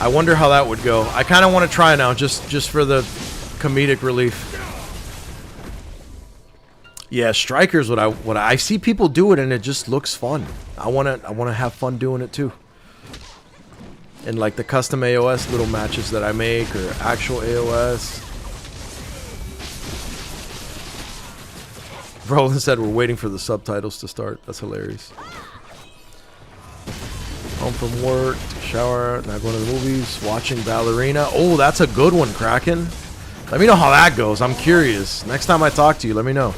I wonder how that would go. I kind of want to try now, just for the comedic relief. Yeah, Striker's what I see people do it and it just looks fun. I wanna have fun doing it too. And like the custom AOS little matches that I make or actual AOS. Roland said we're waiting for the subtitles to start. That's hilarious. Home from work, shower, now going to the movies, watching Ballerina. Oh, that's a good one, Kraken. Let me know how that goes. I'm curious. Next time I talk to you, let me know.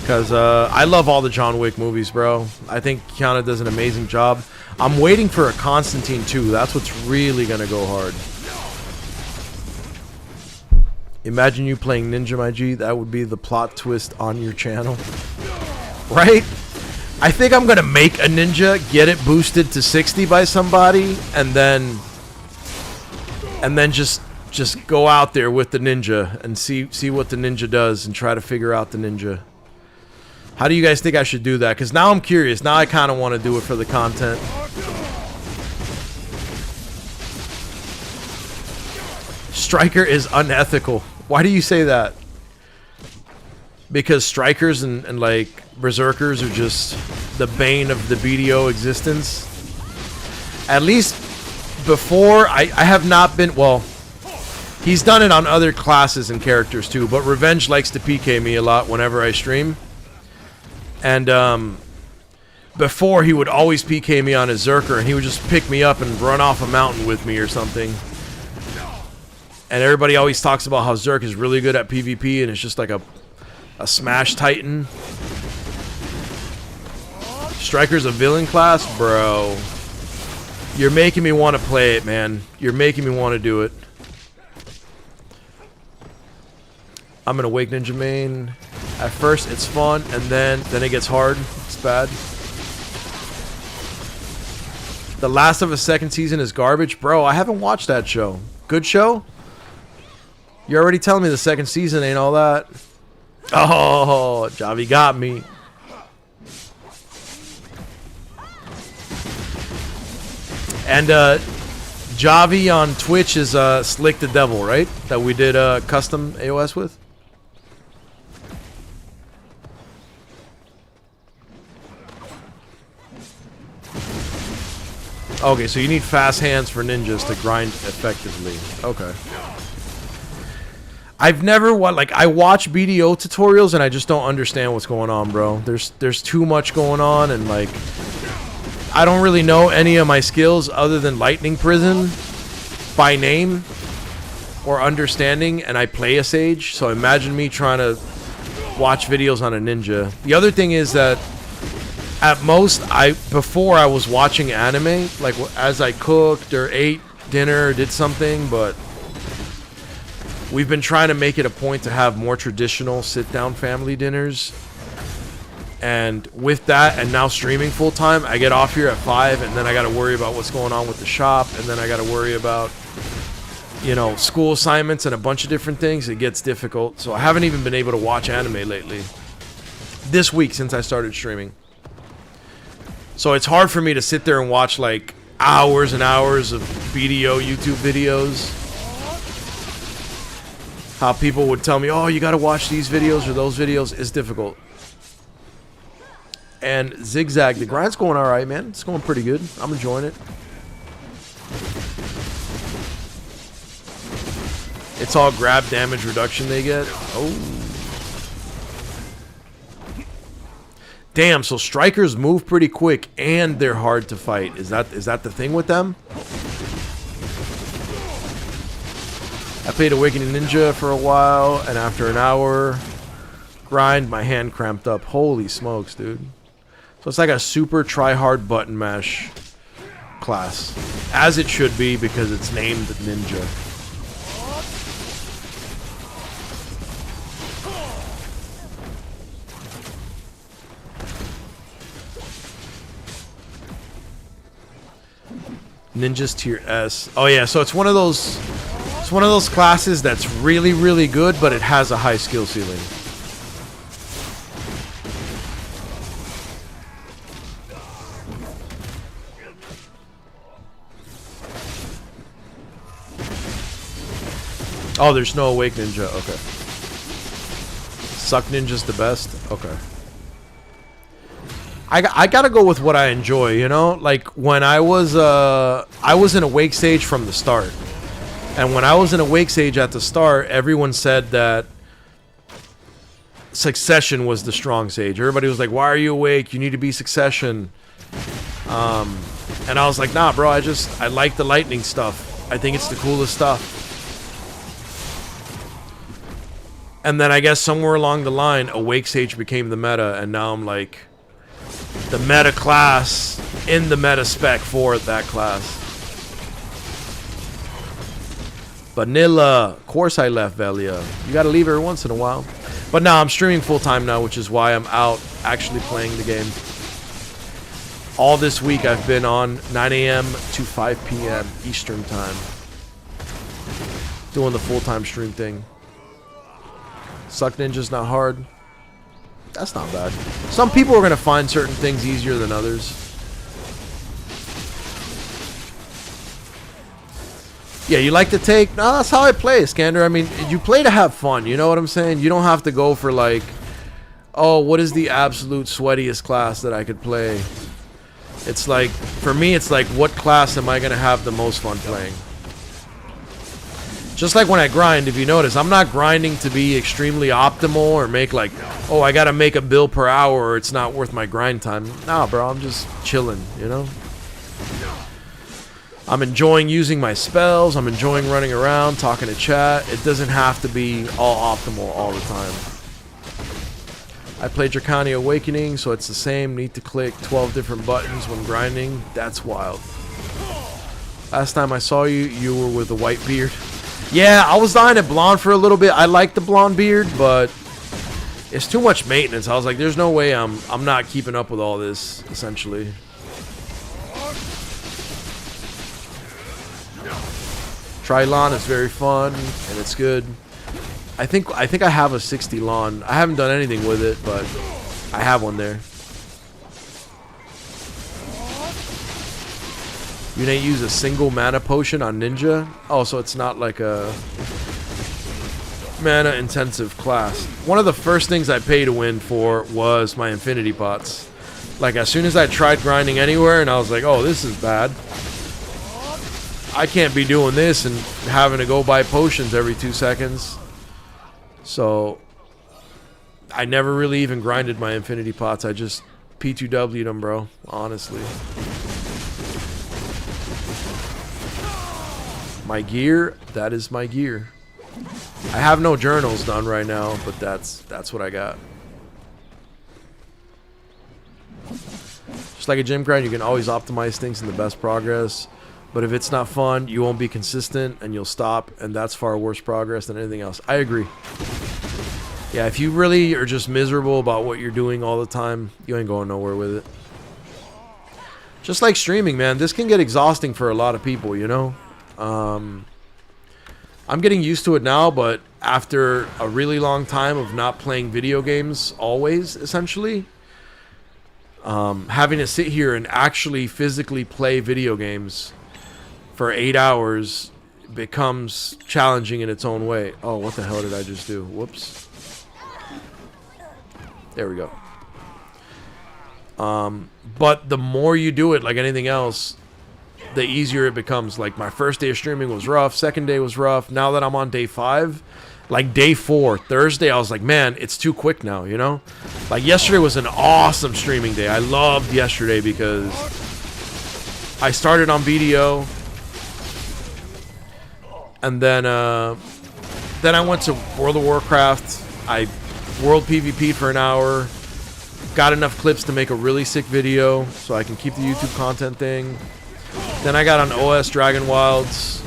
Because I love all the John Wick movies, bro. I think Keanu does an amazing job. I'm waiting for a Constantine 2. That's what's really going to go hard. Imagine you playing Ninja, my G. That would be the plot twist on your channel. Right? I think I'm going to make a ninja, get it boosted to 60 by somebody, and then just go out there with the ninja and see what the ninja does and try to figure out the ninja. How do you guys think I should do that? Because now I'm curious. Now I kind of want to do it for the content. Striker is unethical. Why do you say that? Because Strikers and like Berserkers are just the bane of the BDO existence. At least before, I have not been... Well, he's done it on other classes and characters too, but Revenge likes to PK me a lot whenever I stream. And before, he would always PK me on his Zerker, and he would just pick me up and run off a mountain with me or something. And everybody always talks about how Zerk is really good at PvP, and it's just like a Smash Titan. Striker's a villain class? Bro. You're making me want to play it, man. You're making me want to do it. I'm gonna Wake Ninja main. At first, it's fun, and then it gets hard. It's bad. The Last of Us second season is garbage? Bro, I haven't watched that show. Good show? You're already telling me the second season ain't all that. Oh, Javi got me. And Javi on Twitch is Slick the Devil, right? That we did custom AOS with? Okay, so you need fast hands for ninjas to grind effectively. Okay. I've never I watch BDO tutorials and I just don't understand what's going on, bro. There's too much going on, and like I don't really know any of my skills other than Lightning Prison by name or understanding, and I play a Sage, so imagine me trying to watch videos on a ninja. The other thing is that at most, before I was watching anime, like as I cooked or ate dinner or did something, but we've been trying to make it a point to have more traditional sit-down family dinners. And with that, and now streaming full-time, I get off here at 5, and then I got to worry about what's going on with the shop, and then I got to worry about, you know, school assignments and a bunch of different things. It gets difficult, so I haven't even been able to watch anime lately. This week, since I started streaming. So it's hard for me to sit there and watch like hours and hours of BDO YouTube videos. How people would tell me, oh, you gotta watch these videos or those videos. It's difficult. And Zigzag, the grind's going alright, man. It's going pretty good. I'm enjoying it. It's all grab damage reduction they get. Oh. Damn, so strikers move pretty quick and they're hard to fight. Is that the thing with them? I played Awakening Ninja for a while, and after an hour grind, my hand cramped up. Holy smokes, dude. So it's like a super try-hard button mash class. As it should be, because it's named Ninja. Ninja's tier S. Oh yeah, so it's one of those classes that's really, really good, but it has a high skill ceiling. Oh, there's no Awake Ninja. Okay. Suck Ninja's the best. Okay. I gotta go with what I enjoy, you know? Like, when I was in Awake Sage from the start. And when I was in Awake Sage at the start, everyone said that Succession was the strong Sage. Everybody was like, why are you awake? You need to be Succession. And I was like, nah, bro, I like the lightning stuff. I think it's the coolest stuff. And then I guess somewhere along the line, Awake Sage became the meta, and now I'm like the meta class in the meta spec for that class. Vanilla. Of course I left Velia. You gotta leave every once in a while. But now I'm streaming full-time now, which is why I'm out actually playing the game. All this week I've been on 9 a.m. to 5 p.m. Eastern time. Doing the full-time stream thing. Suck Ninja's not hard. That's not bad. Some people are going to find certain things easier than others. Yeah, you like to take... No, that's how I play, Skander. I mean, you play to have fun. You know what I'm saying? You don't have to go for like... Oh, what is the absolute sweatiest class that I could play? It's like... For me, it's like, what class am I going to have the most fun playing? Just like when I grind, if you notice, I'm not grinding to be extremely optimal or make like... Oh, I got to make a bill per hour or it's not worth my grind time. Nah, bro, I'm just chilling, you know? I'm enjoying using my spells. I'm enjoying running around, talking to chat. It doesn't have to be all optimal all the time. I play Dracania Awakening, so it's the same. Need to click 12 different buttons when grinding. That's wild. Last time I saw you, you were with a white beard. Yeah, I was dying at blonde for a little bit. I like the blonde beard, but it's too much maintenance. I was like, there's no way I'm not keeping up with all this, essentially. Trilon is very fun, and it's good. I think I have a 60 lawn. I haven't done anything with it, but I have one there. You didn't use a single mana potion on Ninja? Oh, so it's not like a mana intensive class. One of the first things I paid to win for was my infinity pots. Like, as soon as I tried grinding anywhere, and I was like, oh, this is bad. I can't be doing this and having to go buy potions every 2 seconds. So, I never really even grinded my infinity pots. I just P2W'd them, bro. Honestly. My gear, that is my gear. I have no journals done right now, but that's what I got. Just like a gym grind, you can always optimize things in the best progress. But if it's not fun, you won't be consistent and you'll stop, and that's far worse progress than anything else. I agree. Yeah, if you really are just miserable about what you're doing all the time, you ain't going nowhere with it. Just like streaming, man, this can get exhausting for a lot of people, you know? I'm getting used to it now, but after a really long time of not playing video games always, essentially, having to sit here and actually physically play video games for 8 hours becomes challenging in its own way. Oh, what the hell did I just do? Whoops. There we go. But the more you do it, like anything else, the easier it becomes. Like, my first day of streaming was rough. Second day was rough. Now that I'm on day 5, Like day 4, Thursday, I was like, man, it's too quick now, you know? Like yesterday was an awesome streaming day. I loved yesterday because I started on BDO, and then I went to World of Warcraft. I world PvP for an hour, got enough clips to make a really sick video so I can keep the YouTube content thing. Then I got on OS Dragon Wilds,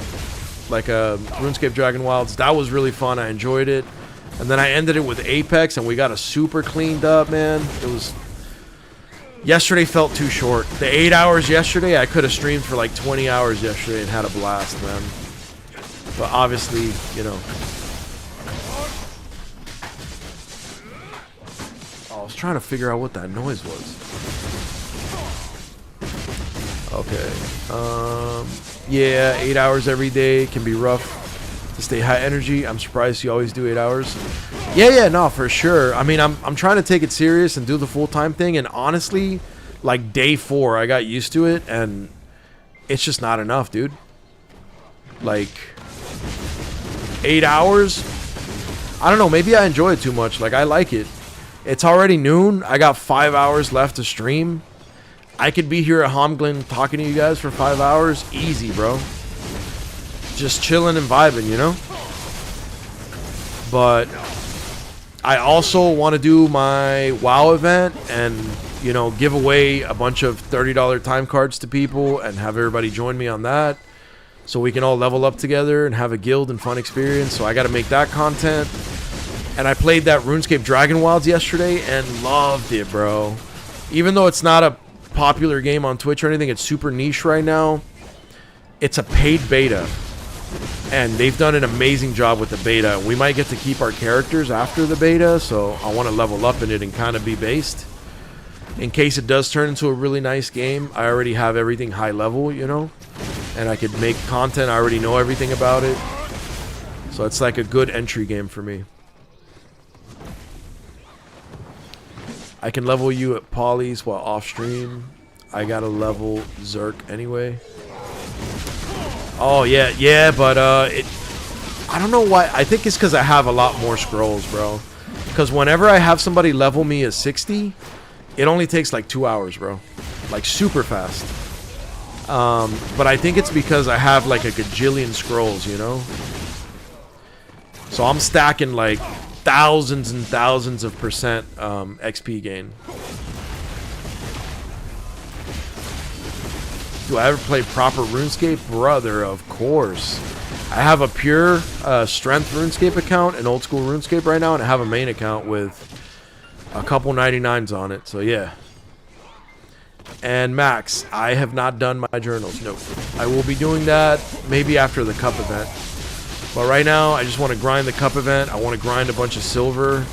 like RuneScape Dragon Wilds. That was really fun. I enjoyed it. And then I ended it with Apex, and we got a super cleaned up, man. It was... Yesterday felt too short. The 8 hours yesterday, I could have streamed for like 20 hours yesterday and had a blast, man. But obviously, you know... Oh, I was trying to figure out what that noise was. Okay. Yeah, 8 hours every day can be rough to stay high energy. I'm surprised you always do 8 hours. Yeah, no, for sure. I mean, I'm trying to take it serious and do the full-time thing, and honestly, like day 4, I got used to it, and it's just not enough, dude. Like, 8 hours? I don't know, maybe I enjoy it too much. Like, I like it. It's already noon. I got 5 hours left to stream. I could be here at Honglim talking to you guys for 5 hours. Easy, bro. Just chilling and vibing, you know? But I also want to do my WoW event and, you know, give away a bunch of $30 time cards to people and have everybody join me on that so we can all level up together and have a guild and fun experience. So I got to make that content. And I played that RuneScape Dragon Wilds yesterday and loved it, bro. Even though it's not a popular game on Twitch or anything, it's super niche right now. It's a paid beta, and they've done an amazing job with the beta. We might get to keep our characters after the beta, so I want to level up in it and kind of be based. In case it does turn into a really nice game, I already have everything high level, you know? And I could make content, I already know everything about it. So it's like a good entry game for me. I can level you at Polly's while off stream. I gotta level Zerk anyway. Oh yeah, but I don't know why. I think it's because I have a lot more scrolls, bro. Because whenever I have somebody level me at 60, it only takes like 2 hours, bro. Like super fast. But I think it's because I have like a gajillion scrolls, you know? So I'm stacking like thousands and thousands of percent XP gain. Do I ever play proper RuneScape? Brother, of course. I have a pure strength RuneScape account, an old school RuneScape right now, and I have a main account with a couple 99s on it, so yeah. And Max, I have not done my journals. Nope. I will be doing that maybe after the cup event. But right now, I just want to grind the cup event. I want to grind a bunch of silver.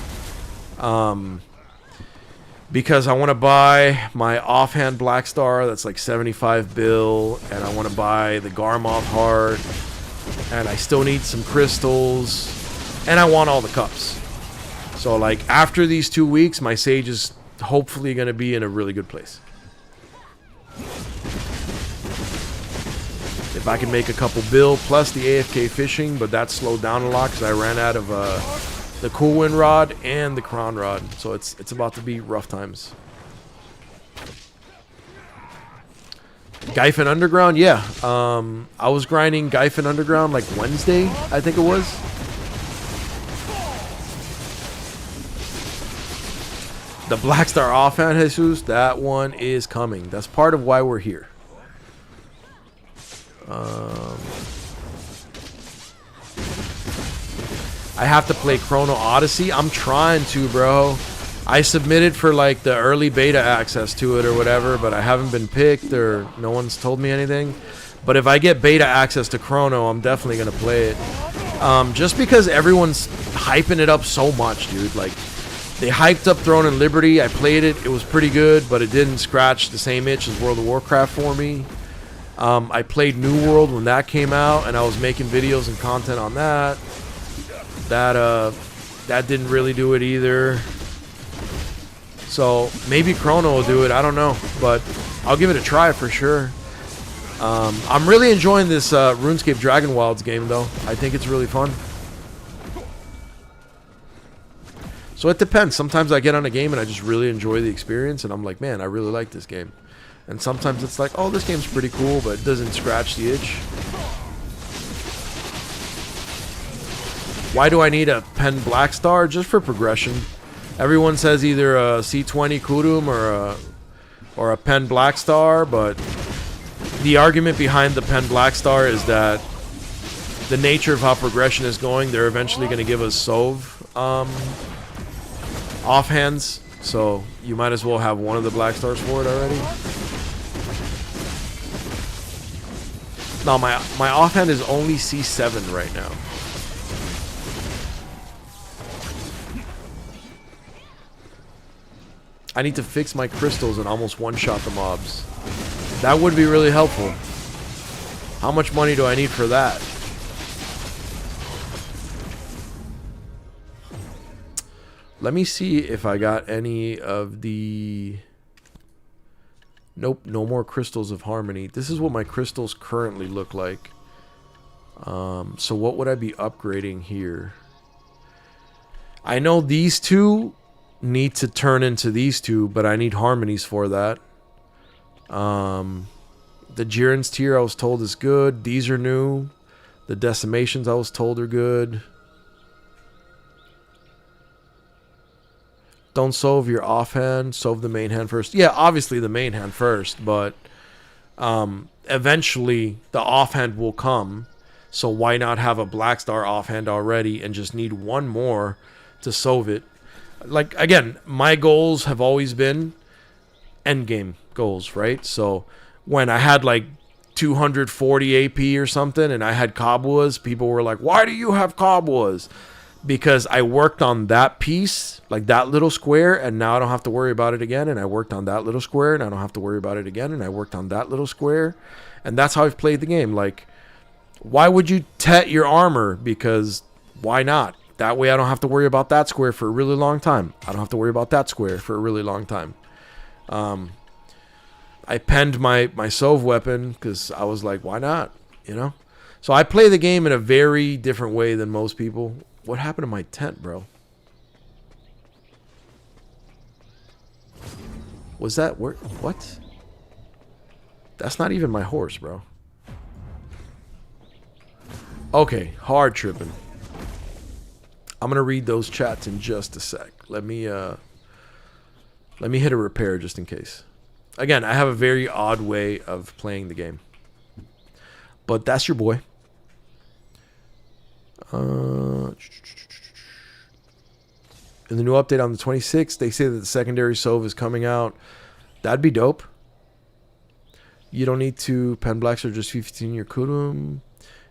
Because I want to buy my offhand Black Star that's like 75 bill. And I want to buy the Garmoth Heart. And I still need some crystals. And I want all the cups. So like after these 2 weeks, my Sage is hopefully going to be in a really good place. If I can make a couple bill plus the AFK fishing, but that slowed down a lot because I ran out of the Cool Wind Rod and the Crown Rod. So it's about to be rough times. Gyfin Underground, yeah. I was grinding Gyfin Underground like Wednesday, I think it was. The Black Star offhand, Jesus, that one is coming. That's part of why we're here. I have to play Chrono Odyssey. I'm trying to, bro. I submitted for like the early beta access to it or whatever, but I haven't been picked or no one's told me anything. But if I get beta access to Chrono, I'm definitely gonna play it. Just because everyone's hyping it up so much, dude. Like, they hyped up Throne and Liberty. I played it. It was pretty good, but it didn't scratch the same itch as World of Warcraft for me. I played New World when that came out, and I was making videos and content on that. That didn't really do it either. So maybe Chrono will do it. I don't know, but I'll give it a try for sure. I'm really enjoying this RuneScape Dragon Wilds game, though. I think it's really fun. So it depends. Sometimes I get on a game and I just really enjoy the experience, and I'm like, man, I really like this game. And sometimes it's like, oh, this game's pretty cool, but it doesn't scratch the itch. Why do I need a Pen Black Star? Just for progression. Everyone says either a C20 Kudum or a Pen Black Star, but the argument behind the Pen Black Star is that the nature of how progression is going, they're eventually going to give us Sov offhands, so you might as well have one of the Black Stars for it already. No, my offhand is only C7 right now. I need to fix my crystals and almost one-shot the mobs. That would be really helpful. How much money do I need for that? Let me see if I got any of the... Nope, no more crystals of harmony. This is what my crystals currently look like. So what would I be upgrading here? I know these two need to turn into these two, but I need harmonies for that. The Jiren's tier I was told is good. These are new. The decimations I was told are good. Don't solve your offhand. Solve the main hand first. Yeah, obviously the main hand first, but eventually the offhand will come. So why not have a Black Star offhand already and just need one more to solve it? Like, again, my goals have always been endgame goals, right? So when I had like 240 AP or something and I had Kabwas, people were like, why do you have Kabwas? Because I worked on that piece, like that little square, and now I don't have to worry about it again. And I worked on that little square, and I don't have to worry about it again. And I worked on that little square. And that's how I've played the game. Like, why would you tet your armor? Because why not? That way I don't have to worry about that square for a really long time. I don't have to worry about that square for a really long time. I penned my Sov weapon because I was like, why not? You know? So I play the game in a very different way than most people. What happened to my tent, bro? Was that where? What? That's not even my horse, bro. Okay, hard tripping. I'm gonna read those chats in just a sec. Let me hit a repair just in case. Again, I have a very odd way of playing the game, but that's your boy. In the new update on the 26th, they say that the secondary Sov is coming out. That'd be dope. You don't need to pen Black Star, just 15 your Kudum.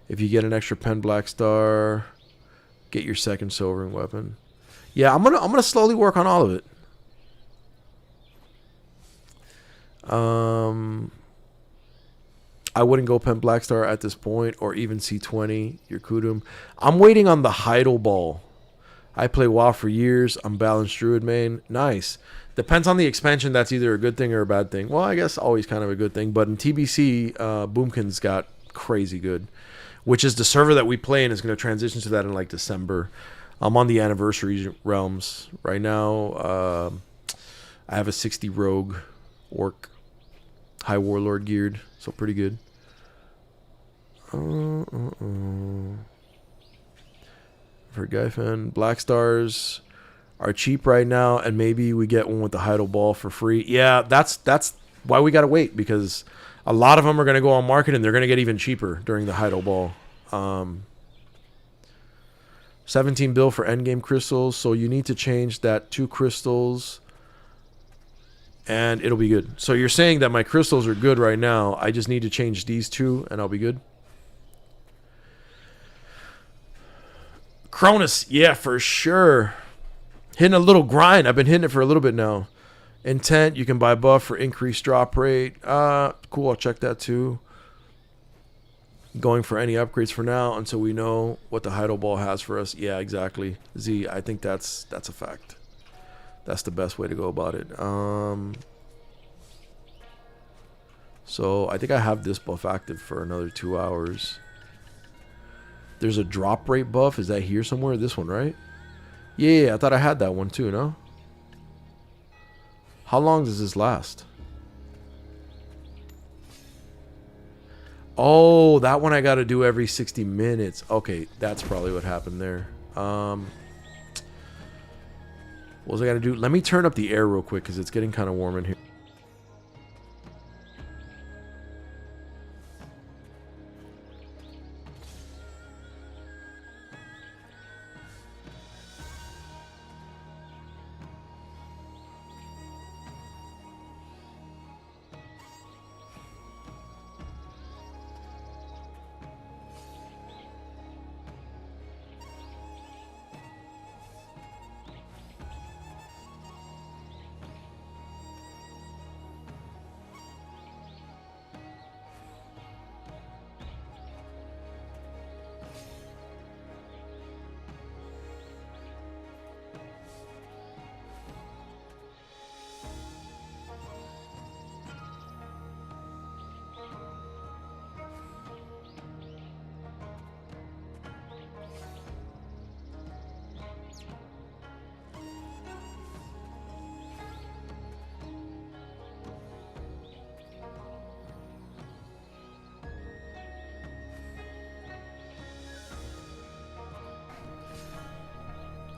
If you get an extra pen Black Star, get your second Sobering weapon. Yeah, I'm gonna slowly work on all of it. I wouldn't go pen Black Star at this point, or even C20 your Kudum. I'm waiting on the Heidel Ball. I play WoW for years. I'm balanced Druid main. Nice. Depends on the expansion. That's either a good thing or a bad thing. Well, I guess always kind of a good thing. But in TBC, Boomkin's got crazy good, which is the server that we play in is going to transition to that in like December. I'm on the anniversary realms right now. I have a 60 rogue orc, high warlord geared, so pretty good. For Guyfan, Black Stars are cheap right now, and maybe we get one with the Heidel Ball for free. Yeah, that's why we gotta wait, because a lot of them are gonna go on market and they're gonna get even cheaper during the Heidel Ball. 17 bill for endgame crystals, so you need to change that 2 crystals, and it'll be good. So you're saying that my crystals are good right now. I just need to change these 2, and I'll be good. Cronus, yeah, for sure. Hitting a little grind. I've been hitting it for a little bit now. Intent, you can buy buff for increased drop rate. Cool, I'll check that too. Going for any upgrades for now until we know what the Heidel Ball has for us. Yeah, exactly. Z, I think that's a fact. That's the best way to go about it. So I think I have this buff active for another 2 hours. There's a drop rate buff. Is that here somewhere? This one, right? Yeah, I thought I had that one too, no? How long does this last? Oh, that one I got to do every 60 minutes. Okay, that's probably what happened there. What was I got to do? Let me turn up the air real quick because it's getting kind of warm in here.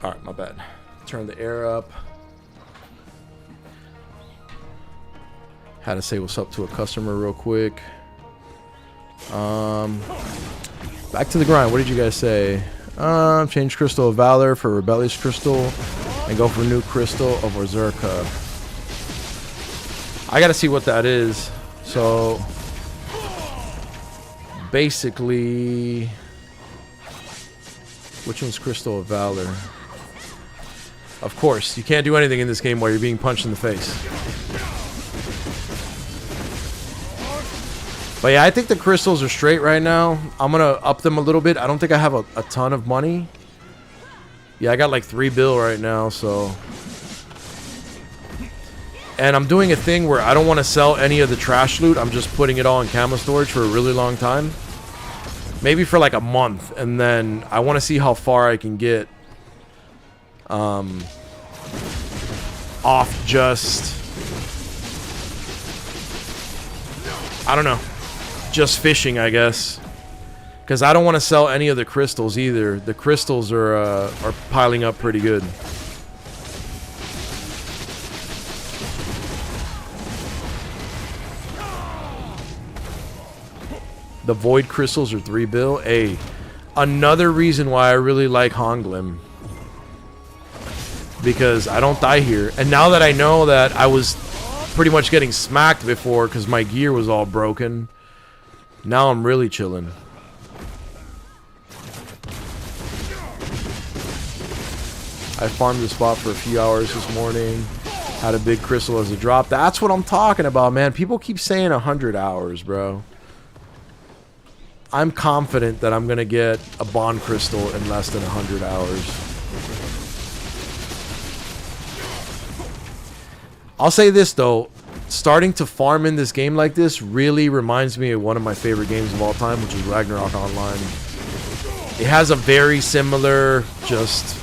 Alright, my bad. Turn the air up. Had to say what's up to a customer real quick. Back to the grind. What did you guys say? Change Crystal of Valor for Rebellious Crystal and go for New Crystal of Berserka. I gotta see what that is. So basically, which one's Crystal of Valor? Of course, you can't do anything in this game while you're being punched in the face. But yeah, I think the crystals are straight right now. I'm gonna up them a little bit. I don't think I have a ton of money. Yeah, I got like 3 bill right now, so. And I'm doing a thing where I don't want to sell any of the trash loot. I'm just putting it all in camo storage for a really long time. Maybe for like a month. And then I want to see how far I can get. Off just, I don't know, just fishing, I guess, because I don't want to sell any of the crystals either. The crystals are piling up pretty good. The void crystals are 3 bill. Hey, another reason why I really like Honglim. Because I don't die here. And now that I know that I was pretty much getting smacked before because my gear was all broken, now I'm really chilling. I farmed the spot for a few hours this morning. Had a big crystal as a drop. That's what I'm talking about, man. People keep saying 100 hours, bro. I'm confident that I'm going to get a bond crystal in less than 100 hours. I'll say this though, starting to farm in this game like this really reminds me of one of my favorite games of all time, which is Ragnarok Online. It has a very similar, just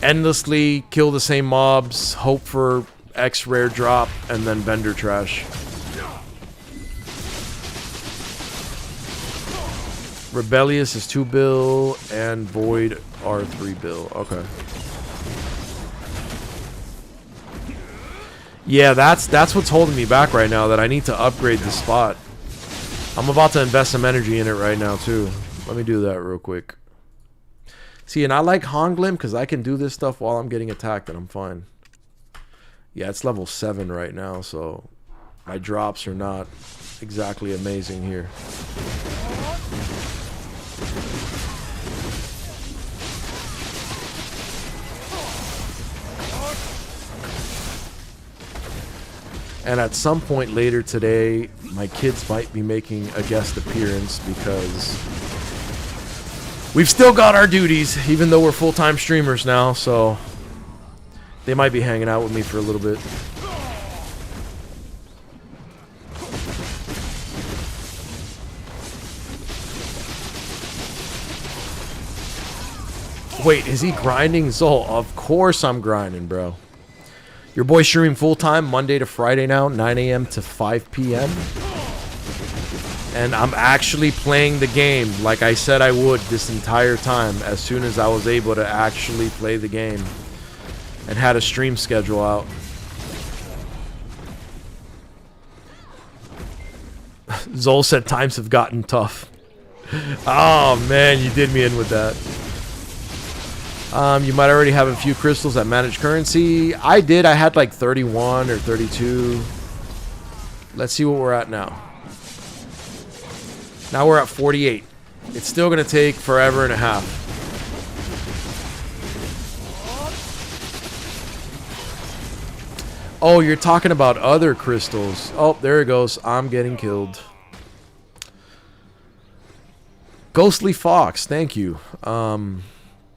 endlessly kill the same mobs, hope for X rare drop, and then vendor trash. Rebellious is 2 bill and Void are 3 bill. Okay. Yeah, that's what's holding me back right now, that I need to upgrade the spot. I'm about to invest some energy in it right now, too. Let me do that real quick. See, and I like Honglim because I can do this stuff while I'm getting attacked and I'm fine. Yeah, it's level 7 right now, so my drops are not exactly amazing here. And at some point later today, my kids might be making a guest appearance because we've still got our duties, even though we're full-time streamers now, so they might be hanging out with me for a little bit. Wait, is he grinding Zol? Of course I'm grinding, bro. Your boy streaming full-time Monday to Friday now, 9 a.m. to 5 p.m. And I'm actually playing the game like I said I would this entire time as soon as I was able to actually play the game. And had a stream schedule out. Zol said times have gotten tough. Oh man, you did me in with that. You might already have a few crystals that manage currency. I did. I had like 31 or 32. Let's see what we're at now. Now we're at 48. It's still going to take forever and a half. Oh, you're talking about other crystals. Oh, there it goes. I'm getting killed. Ghostly Fox, thank you.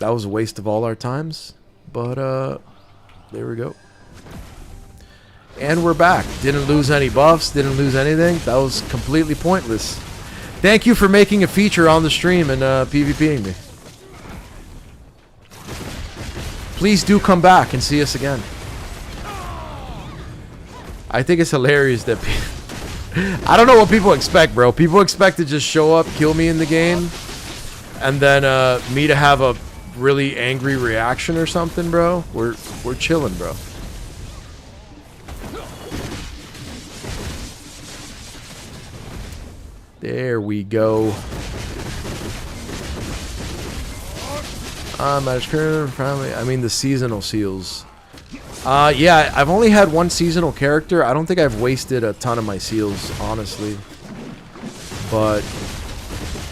That was a waste of all our times, but there we go. And we're back. Didn't lose any buffs, didn't lose anything. That was completely pointless. Thank you for making a feature on the stream and PvPing me. Please do come back and see us again. I think it's hilarious that I don't know what people expect, bro. People expect to just show up, kill me in the game, and then me to have a really angry reaction or something, bro. We're chilling, bro. There we go. I mean the seasonal seals. Yeah, I've only had one seasonal character. I don't think I've wasted a ton of my seals, honestly. But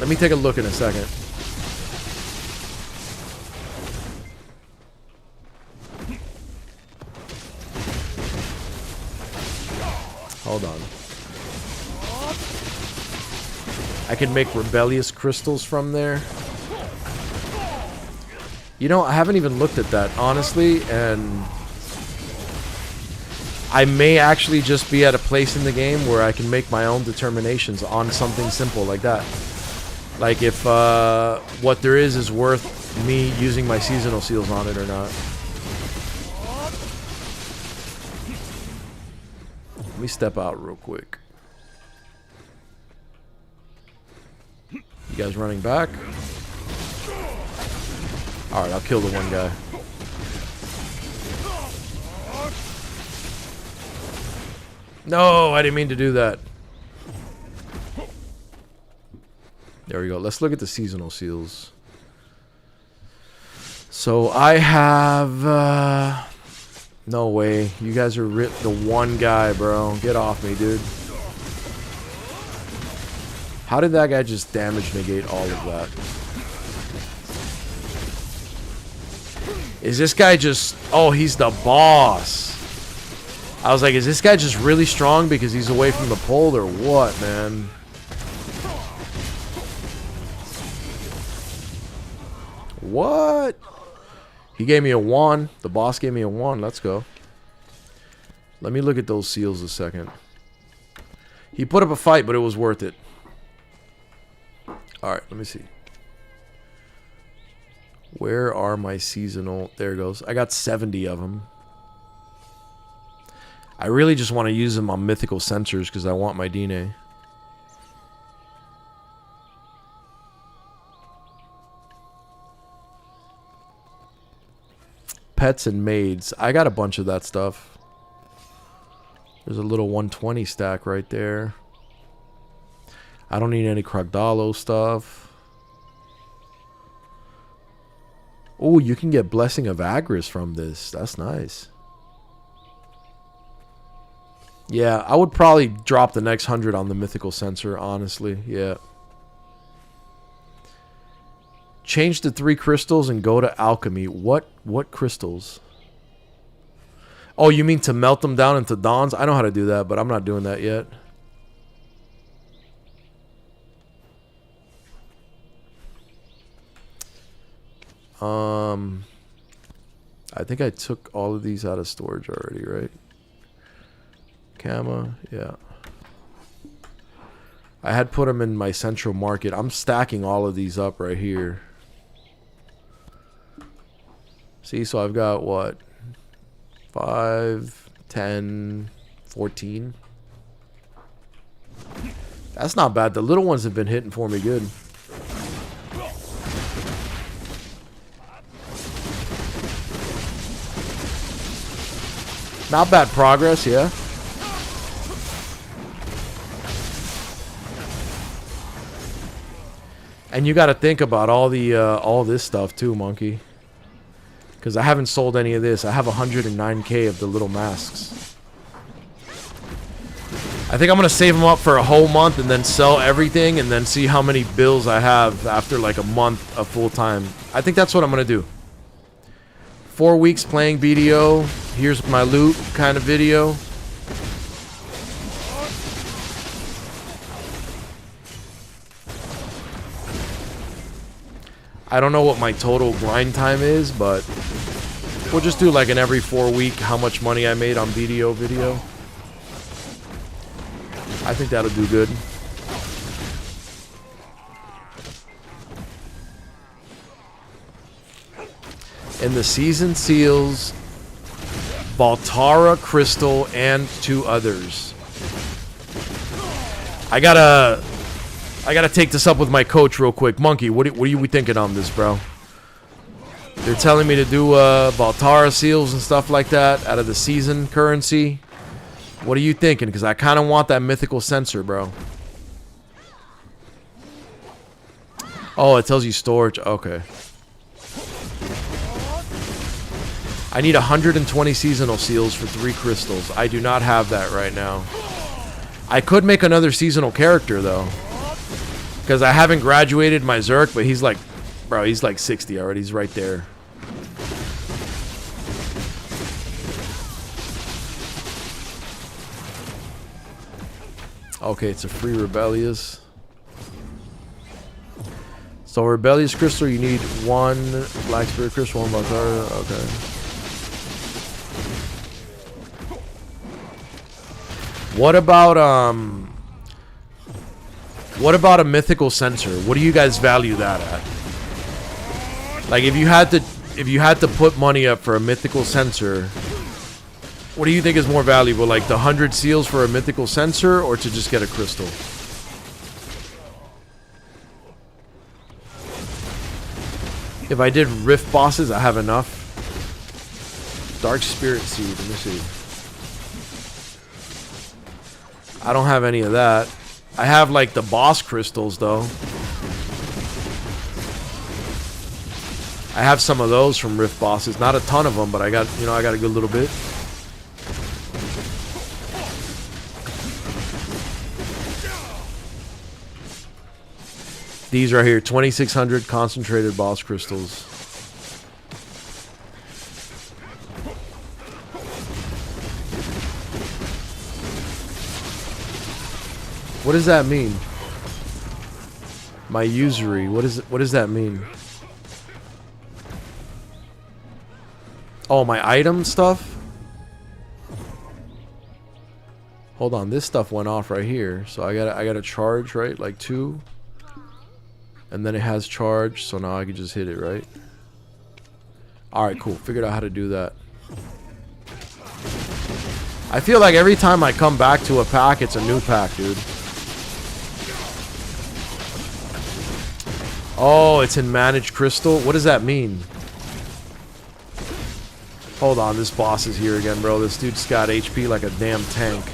let me take a look in a second. Hold on. I can make rebellious crystals from there. You know, I haven't even looked at that, honestly, and I may actually just be at a place in the game where I can make my own determinations on something simple like that. Like if what there is worth me using my seasonal seals on it or not. Let me step out real quick. You guys running back? Alright, I'll kill the one guy. No, I didn't mean to do that. There we go. Let's look at the seasonal seals. So I have... no way. You guys are the one guy, bro. Get off me, dude. How did that guy just damage negate all of that? Is this guy just... oh, he's the boss. I was like, is this guy just really strong because he's away from the pole or what, man? What? He gave me a 1. The boss gave me a 1. Let's go. Let me look at those seals a second. He put up a fight, but it was worth it. Alright, let me see. Where are my seasonal... there it goes. I got 70 of them. I really just want to use them on mythical sensors because I want my DNA. Pets and maids. I got a bunch of that stuff. There's a little 120 stack right there. I don't need any Krogdalo stuff. Oh, you can get Blessing of Agris from this. That's nice. Yeah, I would probably drop the next 100 on the mythical sensor, honestly. Yeah. Change to 3 crystals and go to alchemy. What crystals? Oh, you mean to melt them down into dawns? I know how to do that, but I'm not doing that yet. I think I took all of these out of storage already, right? Kama, yeah. I had put them in my central market. I'm stacking all of these up right here. See, so I've got what? 5, 10, 14. That's not bad. The little ones have been hitting for me good. Not bad progress, yeah. And you got to think about all this stuff too, Monkey. Because I haven't sold any of this. I have 109K of the little masks. I think I'm going to save them up for a whole month and then sell everything and then see how many bills I have after like a month of full time. I think that's what I'm going to do. 4 weeks playing BDO. Here's my loot kind of video. I don't know what my total grind time is, but we'll just do like an every 4 week how much money I made on BDO video. I think that'll do good. And the season seals, Baltara, Crystal, and 2 others. I gotta take this up with my coach real quick. Monkey, what are you thinking on this, bro? They're telling me to do Baltara seals and stuff like that out of the season currency. What are you thinking? Because I kind of want that mythical sensor, bro. Oh, it tells you storage. Okay. I need 120 seasonal seals for 3 crystals. I do not have that right now. I could make another seasonal character, though. Because I haven't graduated my Zerk, but he's like... Bro, he's like 60 already. He's right there. Okay, it's a free Rebellious. So Rebellious Crystal, you need 1 Black Spirit Crystal, 1 Baltara. Okay. What about a mythical sensor? What do you guys value that at? Like if you had to put money up for a mythical sensor, what do you think is more valuable? Like the 100 seals for a mythical sensor or to just get a crystal? If I did Rift bosses, I have enough. Dark Spirit Seed, let me see. I don't have any of that. I have like the boss crystals though. I have some of those from Rift bosses. Not a ton of them, but I got a good little bit. These right here, 2600 concentrated boss crystals. What does that mean? My usury. What does that mean? Oh, my item stuff? Hold on, this stuff went off right here. So I gotta charge, right? Like 2. And then it has charge, so now I can just hit it, right? Alright, cool. Figured out how to do that. I feel like every time I come back to a pack, it's a new pack, dude. Oh, it's in Managed Crystal? What does that mean? Hold on, this boss is here again, bro. This dude's got HP like a damn tank.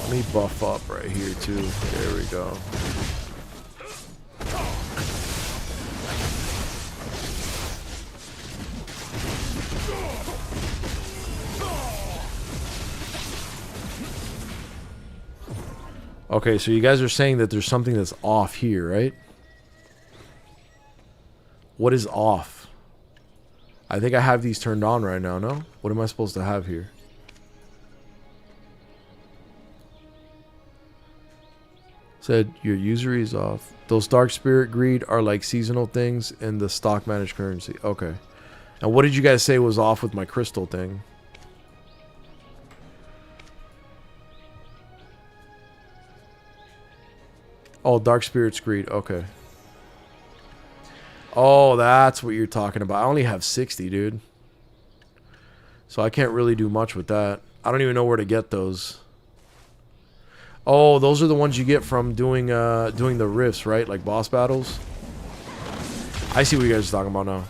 Let me buff up right here, too. There we go. Okay, so you guys are saying that there's something that's off here, right? What is off? I think I have these turned on right now, no? What am I supposed to have here? Said your usury is off. Those Dark Spirit Greed are like seasonal things in the stock managed currency. Okay. And what did you guys say was off with my crystal thing? Oh, Dark Spirit's Greed. Okay. Oh, that's what you're talking about. I only have 60, dude. So I can't really do much with that. I don't even know where to get those. Oh, those are the ones you get from doing the rifts, right? Like boss battles. I see what you guys are talking about now.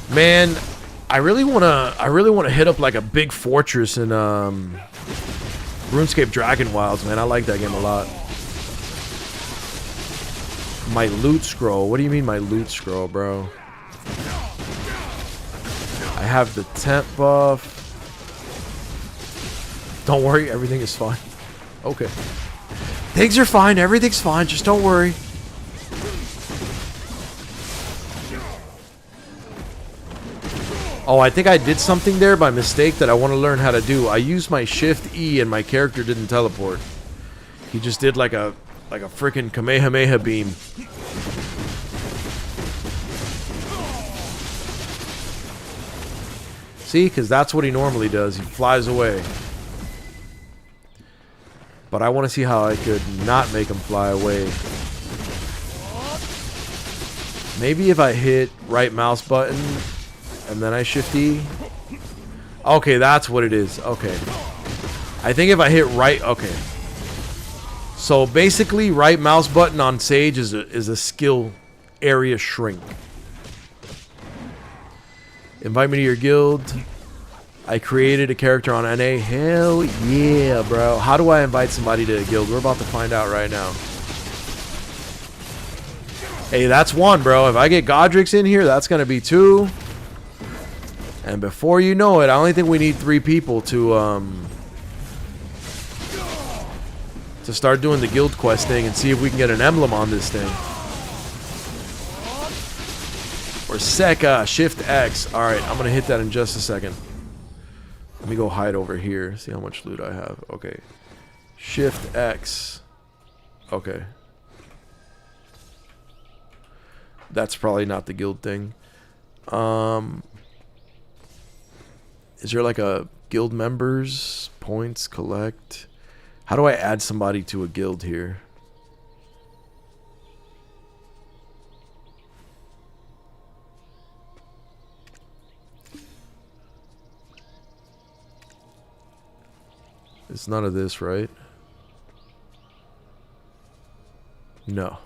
Man, I really wanna hit up like a big fortress in RuneScape Dragon Wilds, man. I like that game a lot. My loot scroll. What do you mean my loot scroll, bro? I have the temp buff. Don't worry, everything is fine. Okay. Things are fine, everything's fine, just don't worry. Oh, I think I did something there by mistake that I want to learn how to do. I used my Shift E and my character didn't teleport. He just did like a freaking Kamehameha beam. See, because that's what he normally does. He flies away. But I want to see how I could not make him fly away. Maybe if I hit right mouse button and then I Shift E. Okay, that's what it is. Okay. I think if I hit right... Okay. So basically, right mouse button on Sage is a skill area shrink. Invite me to your guild. I created a character on NA. Hell yeah, bro. How do I invite somebody to a guild? We're about to find out right now. Hey, that's one, bro. If I get Godric's in here, that's going to be two. And before you know it, I only think we need 3 people to start doing the guild quest thing and see if we can get an emblem on this thing. Or Sekka, Shift X. Alright, I'm going to hit that in just a second. Let me go hide over here. See how much loot I have. Okay. Shift X. Okay. That's probably not the guild thing. Is there like a guild members? Points, collect. How do I add somebody to a guild here? It's none of this, right? No.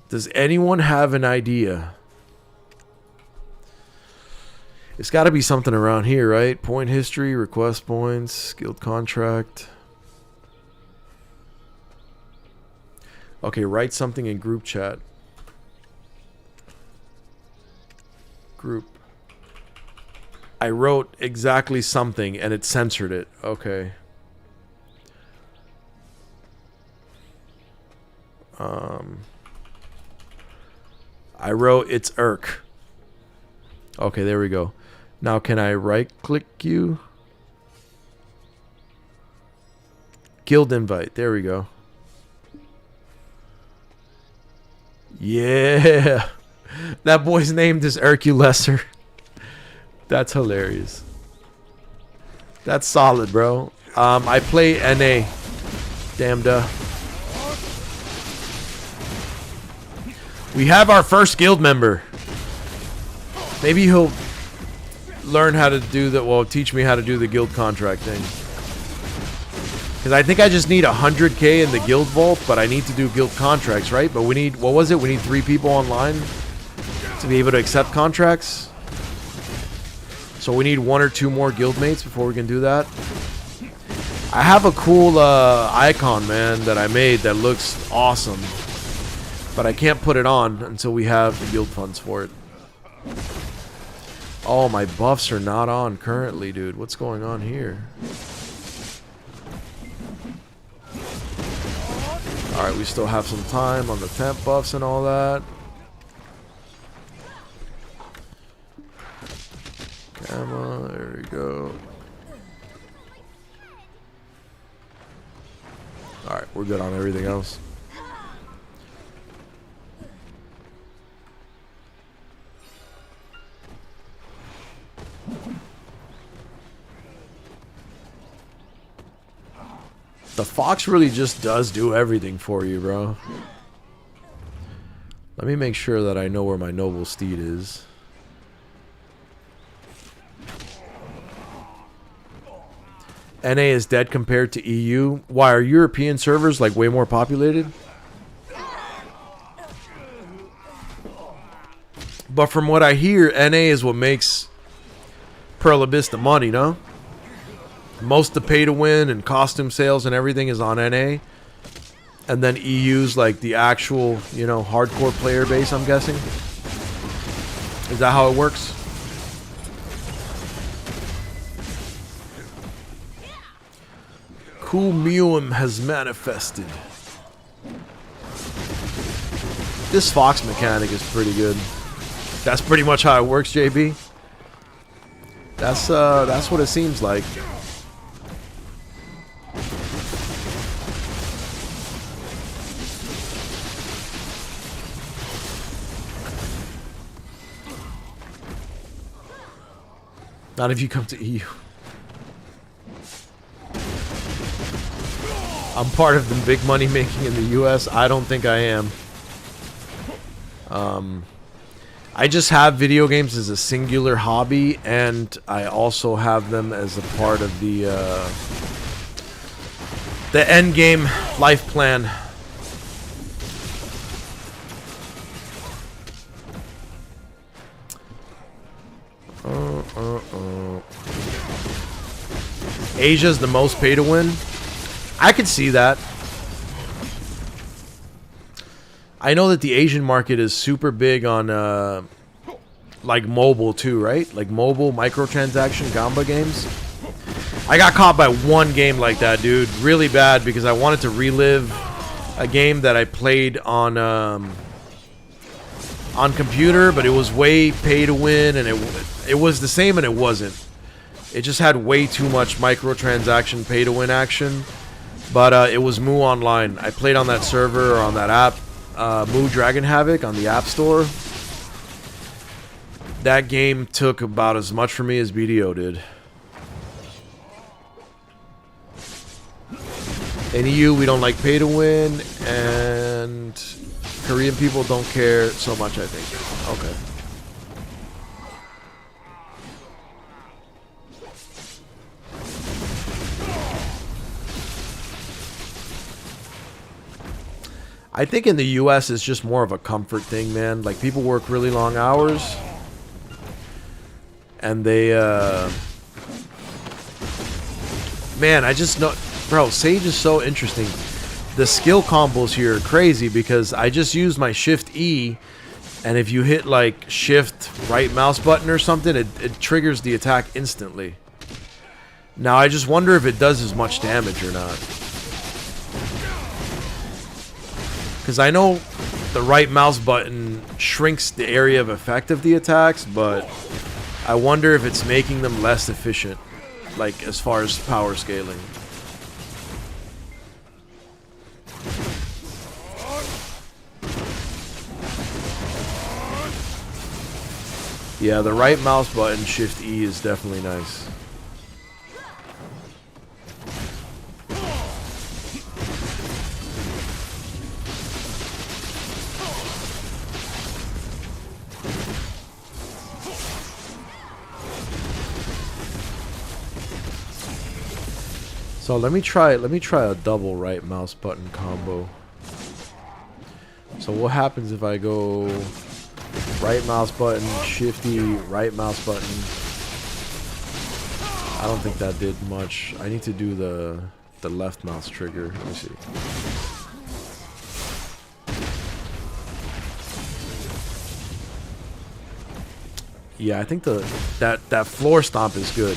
Does anyone have an idea? It's got to be something around here, right? Point history, request points, guild contract. Okay, write something in group chat. Group. I wrote exactly something and it censored it. Okay. I wrote it's Erk. Okay, there we go. Now can I right click you? Guild invite. There we go. Yeah. That boy's name is Erkulez. That's hilarious. That's solid, bro. I play NA. Damn duh. We have our first guild member. Maybe he'll learn how to do that. Well, teach me how to do the guild contract thing. Because I think I just need 100k in the guild vault, but I need to do guild contracts, right? But we need, what was it? We need 3 people online to be able to accept contracts. So we need 1 or 2 more guild mates before we can do that. I have a cool icon, man, that I made that looks awesome. But I can't put it on until we have the guild funds for it. Oh, my buffs are not on currently, dude. What's going on here? Alright, we still have some time on the temp buffs and all that. Camera, there we go. Alright, we're good on everything else. The Fox really just does do everything for you, bro. Let me make sure that I know where my noble steed is. NA is dead compared to EU. Why are European servers like way more populated? But from what I hear, NA is what makes Pearl Abyss the money, no? Most of the pay to win and costume sales and everything is on NA. And then EU's like the actual, you know, hardcore player base, I'm guessing. Is that how it works? Cool Muum has manifested. This Fox mechanic is pretty good. That's pretty much how it works, JB. That's what it seems like. Not if you come to EU. I'm part of the big money making in the US. I don't think I am. I just have video games as a singular hobby, and I also have them as a part of the end game life plan. Asia's the most pay to win. I could see that. I know that the Asian market is super big on like mobile too, right? Like mobile microtransaction Gamba games. I got caught by one game like that, dude. Really bad, because I wanted to relive a game that I played on computer, but it was way pay to win, and it was the same and it wasn't. It just had way too much microtransaction pay to win action. But it was Moo Online. I played on that server or on that app, Moo Dragon Havoc on the App Store. That game took about as much for me as BDO did. In EU, we don't like pay to win, and Korean people don't care so much, I think. Okay. I think in the US it's just more of a comfort thing, man. Like, people work really long hours, and they man, I just know, bro, Sage is so interesting. The skill combos here are crazy, because I just use my Shift E, and if you hit like Shift right mouse button or something, it triggers the attack instantly. Now I just wonder if it does as much damage or not. Because I know the right mouse button shrinks the area of effect of the attacks, but I wonder if it's making them less efficient, like as far as power scaling. Yeah, the right mouse button, Shift E, is definitely nice. So let me try a double right mouse button combo. So what happens if I go right mouse button, Shifty, right mouse button? I don't think that did much. I need to do the left mouse trigger. Let me see. Yeah, I think that floor stomp is good.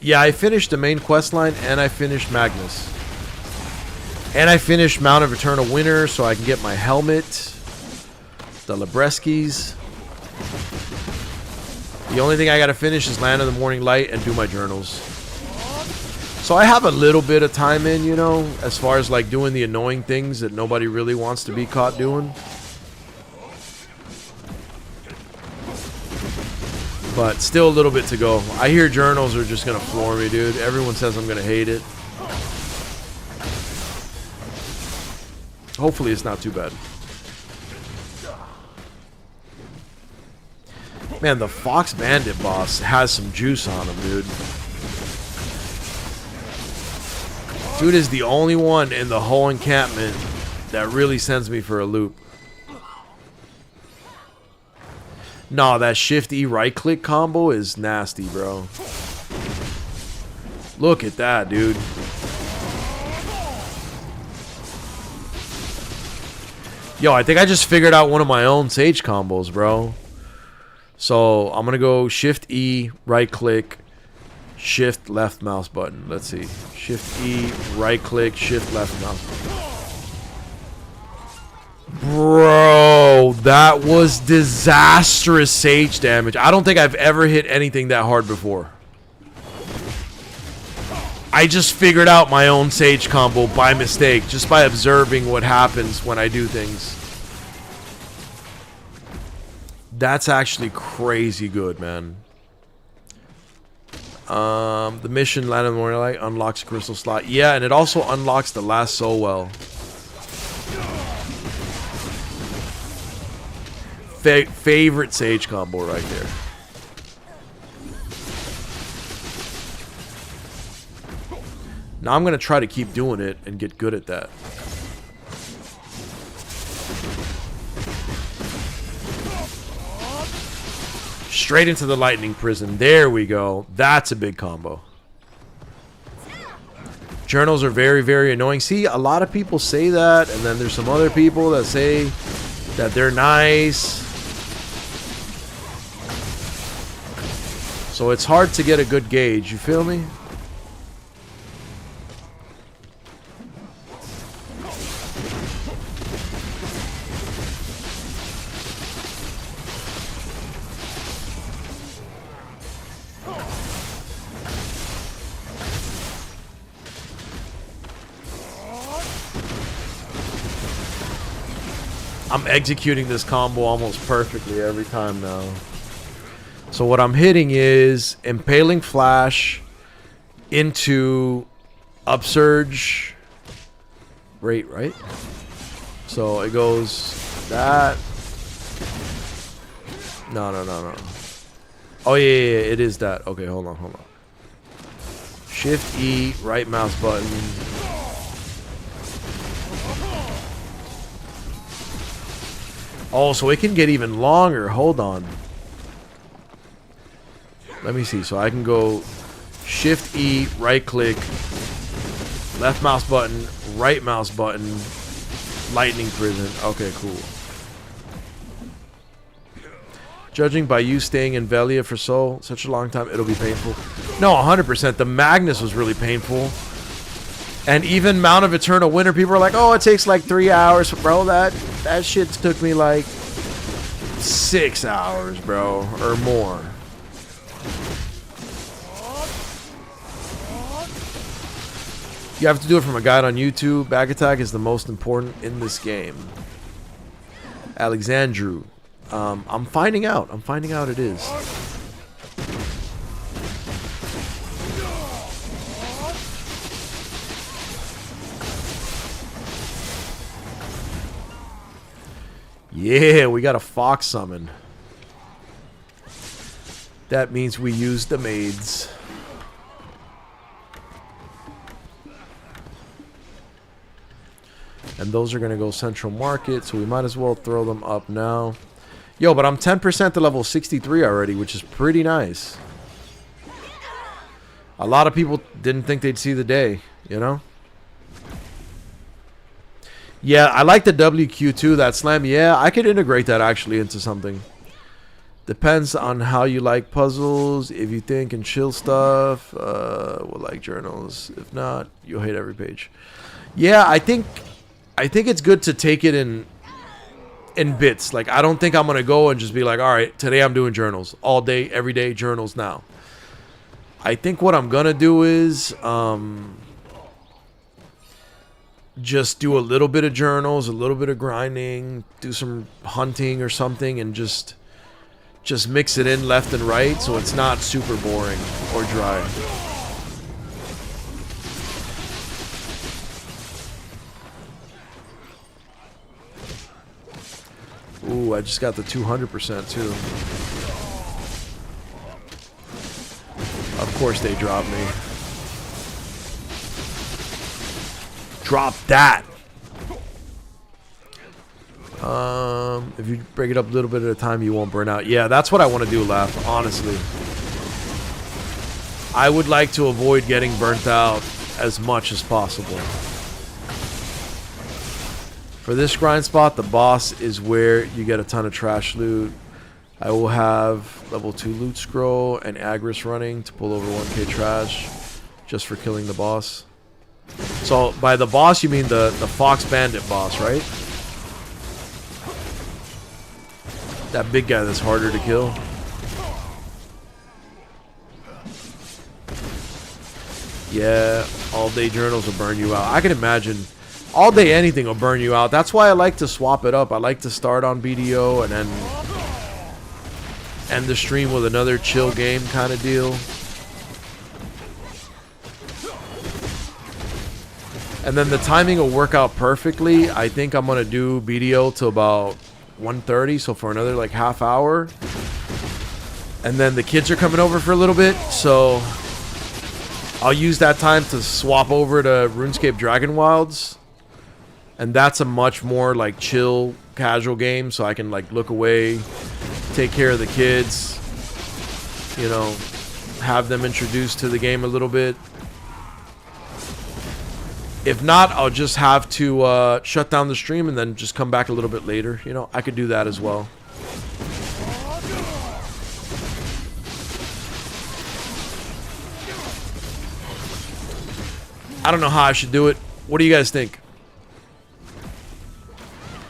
Yeah, I finished the main quest line, and I finished Magnus. And I finished Mount of Eternal Winter, so I can get my helmet, the Libreskis. The only thing I gotta finish is Land of the Morning Light and do my journals. So I have a little bit of time in, you know, as far as like doing the annoying things that nobody really wants to be caught doing. But still a little bit to go. I hear journals are just going to floor me, dude. Everyone says I'm going to hate it. Hopefully it's not too bad. Man, the Fox Bandit boss has some juice on him, dude. Dude is the only one in the whole encampment that really sends me for a loop. Nah, that Shift E right click combo is nasty, bro. Look at that, dude. Yo, I think I just figured out one of my own Sage combos, bro. So I'm gonna go Shift E right click, Shift left mouse button. Let's see. Shift E right click, Shift left mouse button. Bro, that was disastrous Sage damage. I don't think I've ever hit anything that hard before. I just figured out my own Sage combo by mistake, just by observing what happens when I do things. That's actually crazy good, man. The mission Land of the Morning Light unlocks a crystal slot. Yeah, and it also unlocks the last so well. Favorite Sage combo right there. Now I'm going to try to keep doing it and get good at that. Straight into the lightning prison. There we go. That's a big combo. Journals are very, very annoying. See, a lot of people say that, and then there's some other people that say that they're nice. So it's hard to get a good gauge, you feel me? I'm executing this combo almost perfectly every time now. So what I'm hitting is Impaling Flash into Upsurge rate, right? So it goes that. No. Oh, yeah, it is that. Okay, hold on. Shift E, right mouse button. Oh, so it can get even longer. Hold on. Let me see. So I can go Shift E, right click, left mouse button, right mouse button, lightning prison. Okay, cool. Judging by you staying in Velia for such a long time, it'll be painful. No, 100%. The Magnus was really painful. And even Mount of Eternal Winter, people are like, oh, it takes like 3 hours. Bro, that shit took me like 6 hours, bro, or more. You have to do it from a guide on YouTube. Back attack is the most important in this game. Alexandru. I'm finding out. It is. Yeah, we got a fox summon. That means we use the maids. And those are going to go Central Market, so we might as well throw them up now. Yo, but I'm 10% to level 63 already, which is pretty nice. A lot of people didn't think they'd see the day, you know? Yeah, I like the WQ2, that slam. Yeah, I could integrate that actually into something. Depends on how you like puzzles. If you think and chill stuff, we'll like journals. If not, you'll hate every page. Yeah, I think it's good to take it in bits. Like, I don't think I'm gonna go and just be like, all right, today I'm doing journals all day, every day, journals now. I think what I'm gonna do is just do a little bit of journals, a little bit of grinding, do some hunting or something, and just just mix it in left and right so it's not super boring or dry. Ooh, I just got the 200% too. Of course they dropped me. Drop that. If you break it up a little bit at a time, you won't burn out. Yeah, that's what I want to do, Laugh, honestly. I would like to avoid getting burnt out as much as possible. For this grind spot, the boss is where you get a ton of trash loot. I will have level 2 loot scroll and Agris running to pull over 1k trash just for killing the boss. So by the boss, you mean the Fox Bandit boss, right? That big guy that's harder to kill. Yeah, all day journals will burn you out. I can imagine all day anything will burn you out. That's why I like to swap it up. I like to start on BDO and then end the stream with another chill game kind of deal. And then the timing will work out perfectly. I think I'm going to do BDO till about 1:30, so for another like half hour. And then the kids are coming over for a little bit, so I'll use that time to swap over to RuneScape Dragon Wilds. And that's a much more like chill, casual game, so I can like look away, take care of the kids, you know, have them introduced to the game a little bit. If not, I'll just have to shut down the stream and then just come back a little bit later. You know, I could do that as well. I don't know how I should do it. What do you guys think?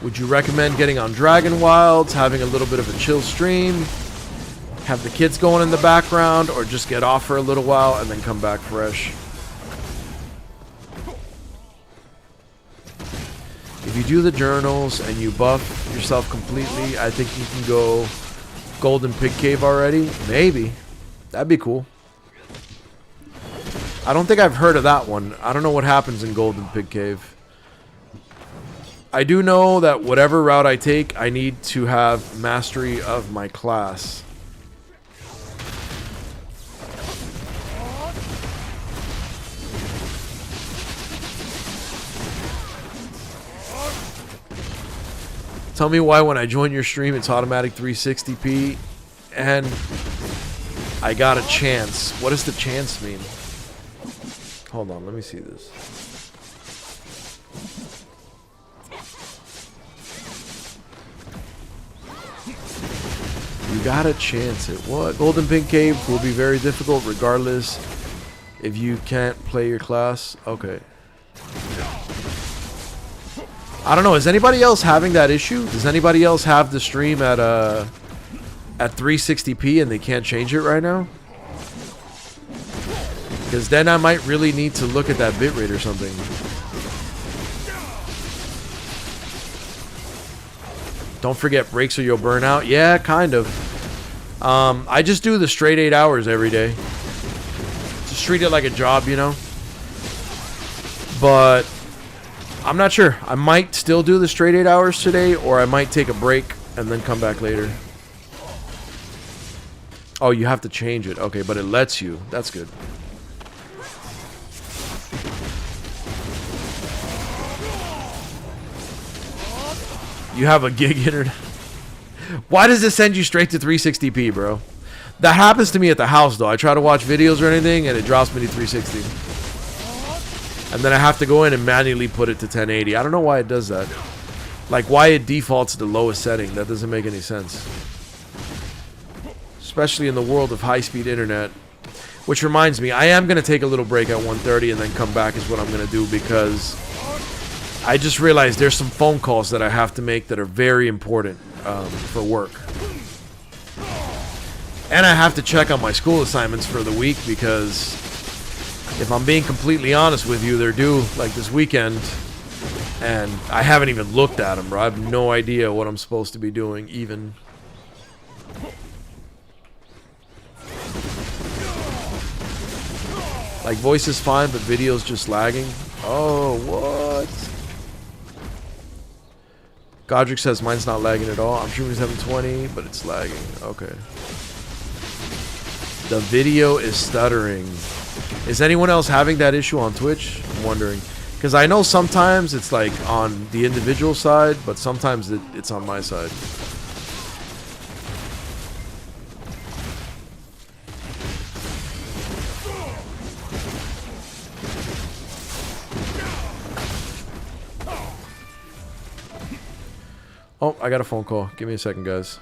Would you recommend getting on Dragon Wilds, having a little bit of a chill stream, have the kids going in the background, or just get off for a little while and then come back fresh? If you do the journals and you buff yourself completely, I think you can go Golden Pig Cave already. Maybe. That'd be cool. I don't think I've heard of that one. I don't know what happens in Golden Pig Cave. I do know that whatever route I take, I need to have mastery of my class. Tell me why when I join your stream it's automatic 360p and I got a chance. What does the chance mean? Hold on, let me see this. You got a chance at what? Golden Pink Cave will be very difficult regardless if you can't play your class. Okay. I don't know. Is anybody else having that issue? Does anybody else have the stream at 360p and they can't change it right now? Because then I might really need to look at that bitrate or something. Don't forget breaks or you'll burn out. Yeah, kind of. I just do the straight 8 hours every day. Just treat it like a job, you know? But I'm not sure. I might still do the straight 8 hours today, or I might take a break and then come back later. Oh, you have to change it. Okay, but it lets you. That's good. You have a gig internet. Why does it send you straight to 360p, bro? That happens to me at the house, though. I try to watch videos or anything, and it drops me to 360. And then I have to go in and manually put it to 1080. I don't know why it does that. Like, why it defaults to the lowest setting. That doesn't make any sense. Especially in the world of high-speed internet. Which reminds me, I am going to take a little break at 1:30 and then come back is what I'm going to do, because I just realized there's some phone calls that I have to make that are very important for work. And I have to check on my school assignments for the week, because if I'm being completely honest with you, they're due like this weekend, and I haven't even looked at them, bro. I have no idea what I'm supposed to be doing even. Like voice is fine, but video's just lagging. Oh, what? Godric says mine's not lagging at all. I'm streaming 720, but it's lagging. Okay. The video is stuttering. Is anyone else having that issue on Twitch? I'm wondering. Because I know sometimes it's like on the individual side, but sometimes it's on my side. Oh, I got a phone call. Give me a second, guys.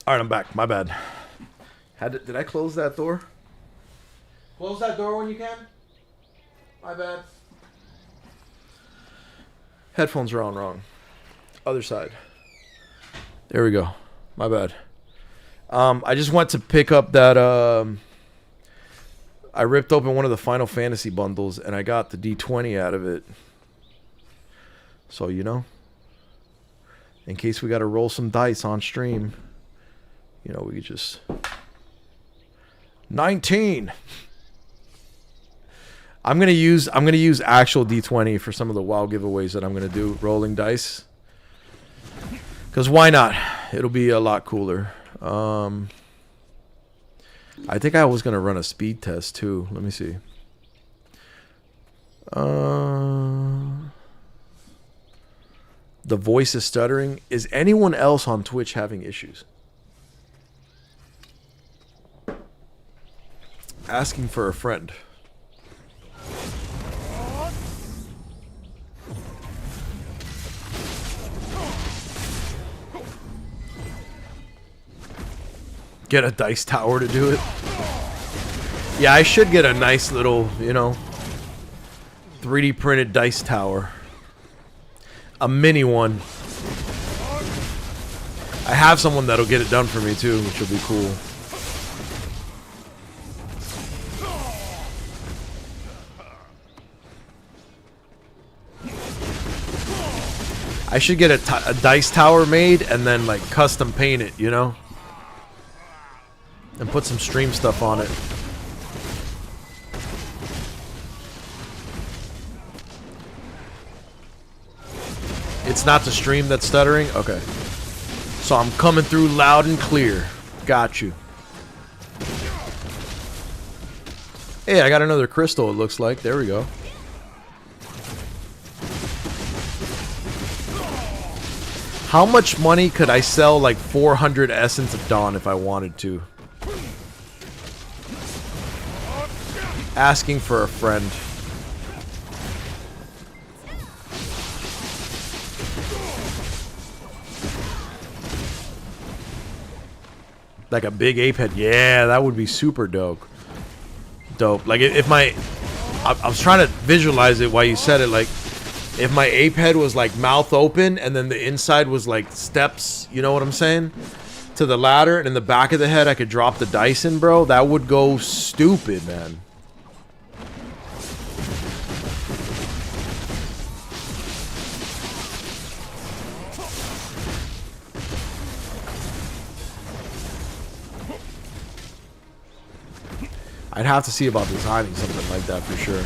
All right, I'm back. My bad. Did I close that door? Close that door when you can. My bad. Headphones are on wrong. Other side. There we go. My bad. I just went to pick up that. I ripped open one of the Final Fantasy bundles and I got the D20 out of it. So, you know, in case we got to roll some dice on stream, you know, we could just 19. I'm gonna use actual D20 for some of the WoW giveaways that I'm gonna do, rolling dice. Cause why not? It'll be a lot cooler. I think I was gonna run a speed test too. Let me see. The voice is stuttering. Is anyone else on Twitch having issues? Asking for a friend. Get a dice tower to do it. Yeah, I should get a nice little, you know, 3D printed dice tower. A mini one. I have someone that'll get it done for me too, which will be cool. I should get a dice tower made and then like custom paint it, you know? And put some stream stuff on it. It's not the stream that's stuttering? Okay. So I'm coming through loud and clear. Got you. Hey, I got another crystal, it looks like. There we go. How much money could I sell like 400 Essence of Dawn if I wanted to? Asking for a friend. Like a big ape head. Yeah, that would be super dope. Dope. Like if my... I was trying to visualize it while you said it. Like if my ape head was like mouth open and then the inside was like steps, you know what I'm saying? To the ladder, and in the back of the head I could drop the dice in, bro. That would go stupid, man. I'd have to see about designing something like that for sure.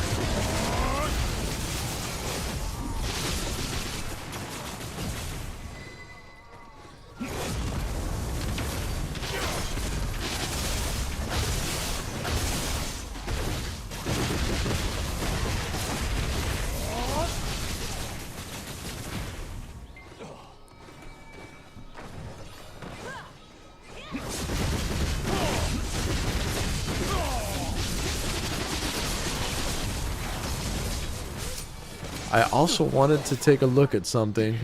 I also wanted to take a look at something.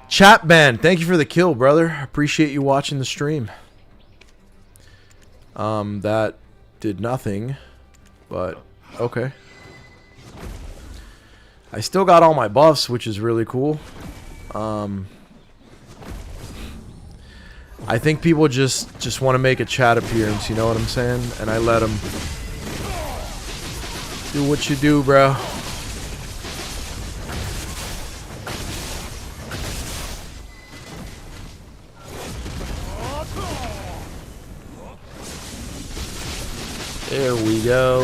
Chatman, thank you for the kill, brother. Appreciate you watching the stream. That did nothing, but okay. I still got all my buffs, which is really cool. I think people just want to make a chat appearance, you know what I'm saying? And I let them do what you do, bro. There we go.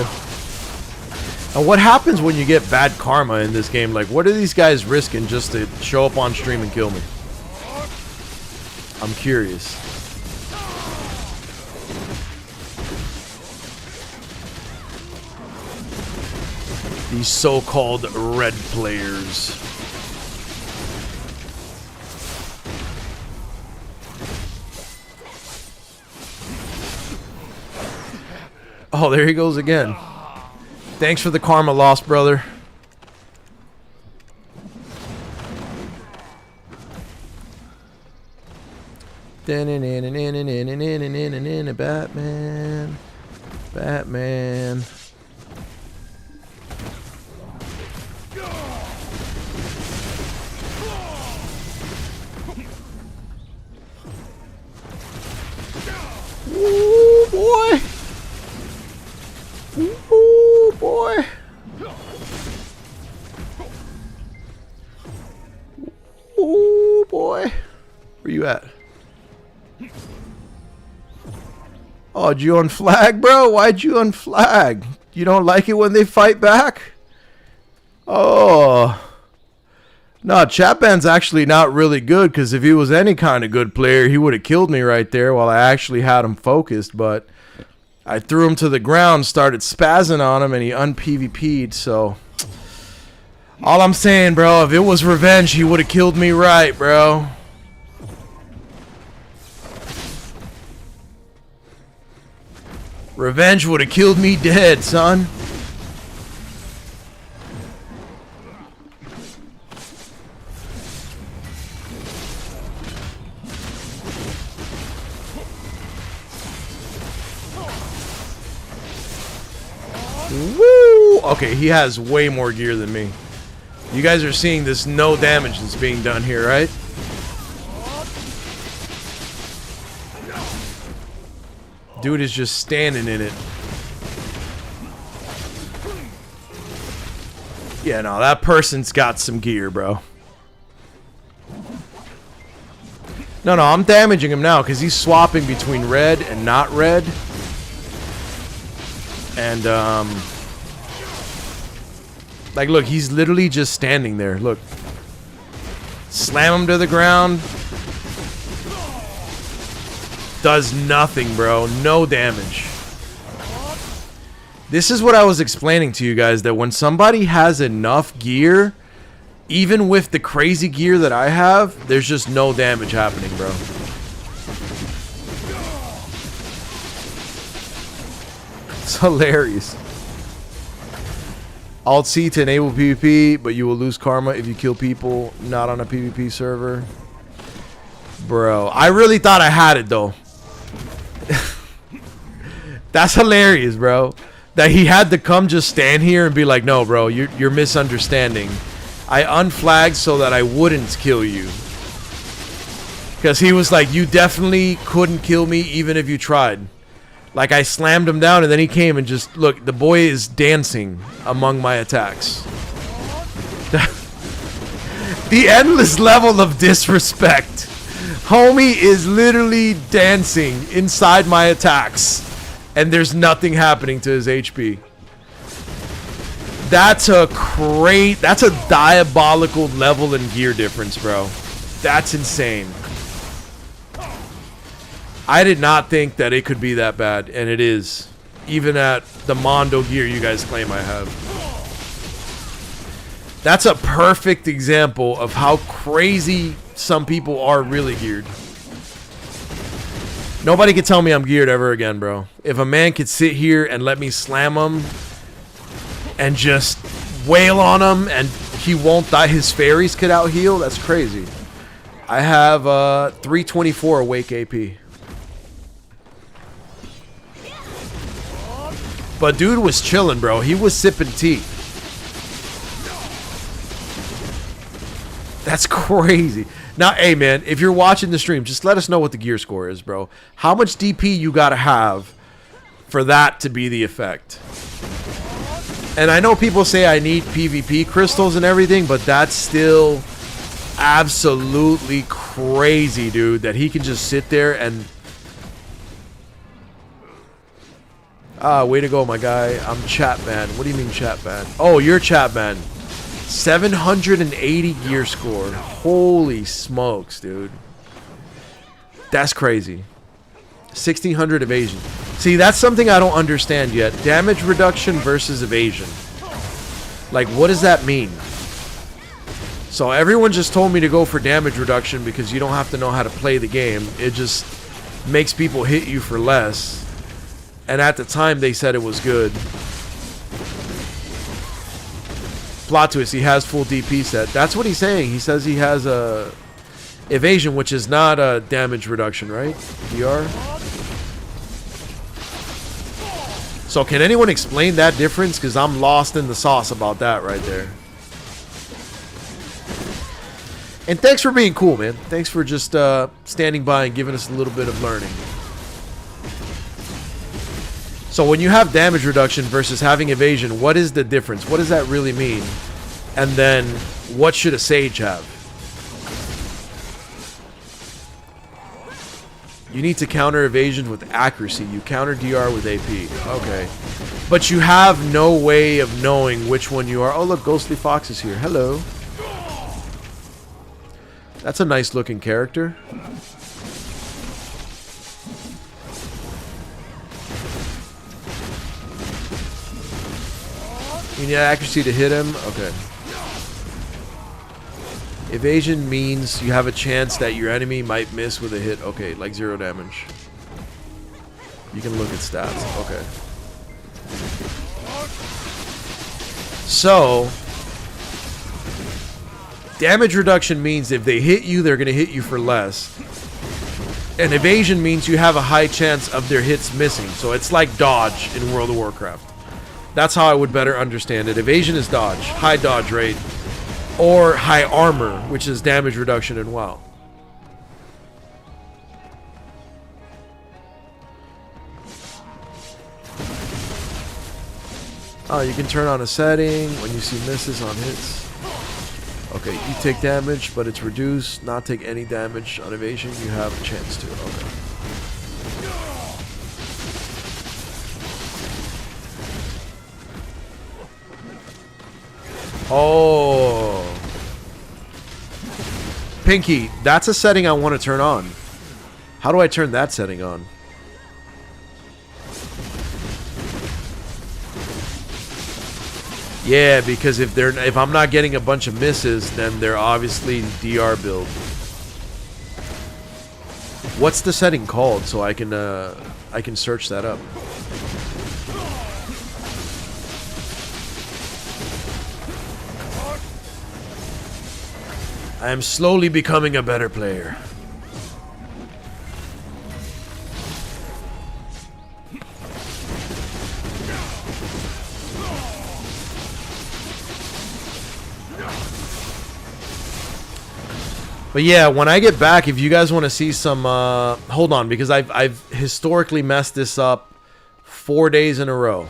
And what happens when you get bad karma in this game? Like, what are these guys risking just to show up on stream and kill me? I'm curious. These so-called red players. Oh, there he goes again. Thanks for the karma loss, brother. Batman. Batman. Ooh, boy. Ooh, boy. Ooh, boy. Where you at? Oh, did you unflag, bro? Why'd you unflag? You don't like it when they fight back? Oh. No, Chapman's actually not really good, because if he was any kind of good player, he would have killed me right there while I actually had him focused, but I threw him to the ground, started spazzing on him, and he un-PvP'd, so... All I'm saying, bro, if it was revenge, he would have killed me right, bro. Revenge would have killed me dead, son. Woo! Okay, he has way more gear than me. You guys are seeing this no damage that's being done here, right? Dude is just standing in it. Yeah, no, that person's got some gear, bro. No, I'm damaging him now because he's swapping between red and not red. And, like, look, he's literally just standing there. Look. Slam him to the ground. Does nothing, bro. No damage. This is what I was explaining to you guys, that when somebody has enough gear, even with the crazy gear that I have, there's just no damage happening, bro. It's hilarious. Alt-C to enable PvP, but you will lose karma if you kill people not on a PvP server. Bro, I really thought I had it, though. That's hilarious, bro. That he had to come just stand here and be like, no, bro, you're misunderstanding. I unflagged so that I wouldn't kill you. Because he was like, you definitely couldn't kill me even if you tried. Like, I slammed him down and then he came and just, look, the boy is dancing among my attacks. The endless level of disrespect. Homie is literally dancing inside my attacks. And there's nothing happening to his HP. That's a diabolical level and gear difference, bro. That's insane. I did not think that it could be that bad, and it is. Even at the Mondo gear you guys claim I have. That's a perfect example of how crazy some people are really geared. Nobody can tell me I'm geared ever again, bro. If a man could sit here and let me slam him and just wail on him and he won't die, his fairies could out heal, that's crazy. I have 324 awake AP. But dude was chilling, bro. He was sipping tea. That's crazy. Now, hey, man, if you're watching the stream, just let us know what the gear score is, bro. How much DP you gotta have for that to be the effect? And I know people say I need PvP crystals and everything, but that's still absolutely crazy, dude, that he can just sit there and... way to go, my guy. I'm Chatman. What do you mean Chatman? Oh, you're Chatman. 780 gear score. Holy smokes, dude. That's crazy. 1600 evasion. See, that's something I don't understand yet. Damage reduction versus evasion. Like, what does that mean? So everyone just told me to go for damage reduction because you don't have to know how to play the game. It just makes people hit you for less. And at the time, they said it was good. Plot twist, he has full DP set. That's what he's saying. He says he has a evasion, which is not a damage reduction, right? DR? So can anyone explain that difference? Because I'm lost in the sauce about that right there. And thanks for being cool, man. Thanks for just standing by and giving us a little bit of learning. So when you have damage reduction versus having evasion, what is the difference? What does that really mean? And then, what should a sage have? You need to counter evasion with accuracy. You counter DR with AP. Okay. But you have no way of knowing which one you are. Oh, look, Ghostly Fox is here. Hello. That's a nice looking character. You need accuracy to hit him? Okay. Evasion means you have a chance that your enemy might miss with a hit. Okay, like 0 damage. You can look at stats. Okay. So, damage reduction means if they hit you, they're going to hit you for less. And evasion means you have a high chance of their hits missing. So it's like dodge in World of Warcraft. That's how I would better understand it. Evasion is dodge, high dodge rate, or high armor, which is damage reduction in WoW. Oh, you can turn on a setting when you see misses on hits. Okay, you take damage, but it's reduced. Not take any damage on evasion. You have a chance to. Okay. Oh. Pinky, that's a setting I want to turn on. How do I turn that setting on? Yeah, because if I'm not getting a bunch of misses, then they're obviously DR build. What's the setting called so I can search that up? I am slowly becoming a better player. But yeah, when I get back, if you guys want to see some, hold on, because I've historically messed this up 4 days in a row.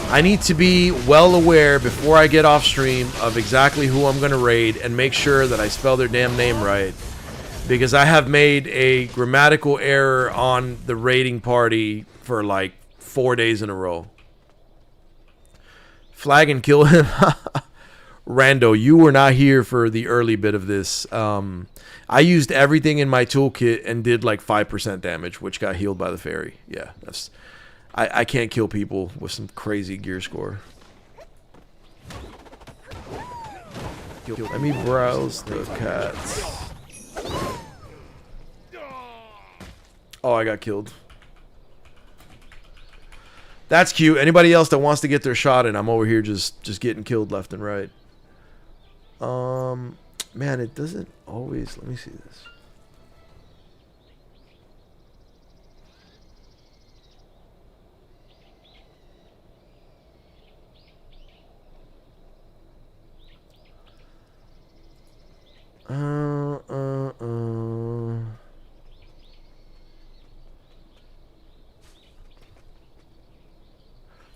I need to be well aware before I get off stream of exactly who I'm going to raid and make sure that I spell their damn name right. Because I have made a grammatical error on the raiding party for like 4 days in a row. Flag and kill him. Rando, you were not here for the early bit of this. I used everything in my toolkit and did like 5% damage, which got healed by the fairy. Yeah, that's... I can't kill people with some crazy gear score. Let me browse the cats. Oh, I got killed. That's cute. Anybody else that wants to get their shot in, I'm over here just getting killed left and right. Man, it doesn't always... Let me see this.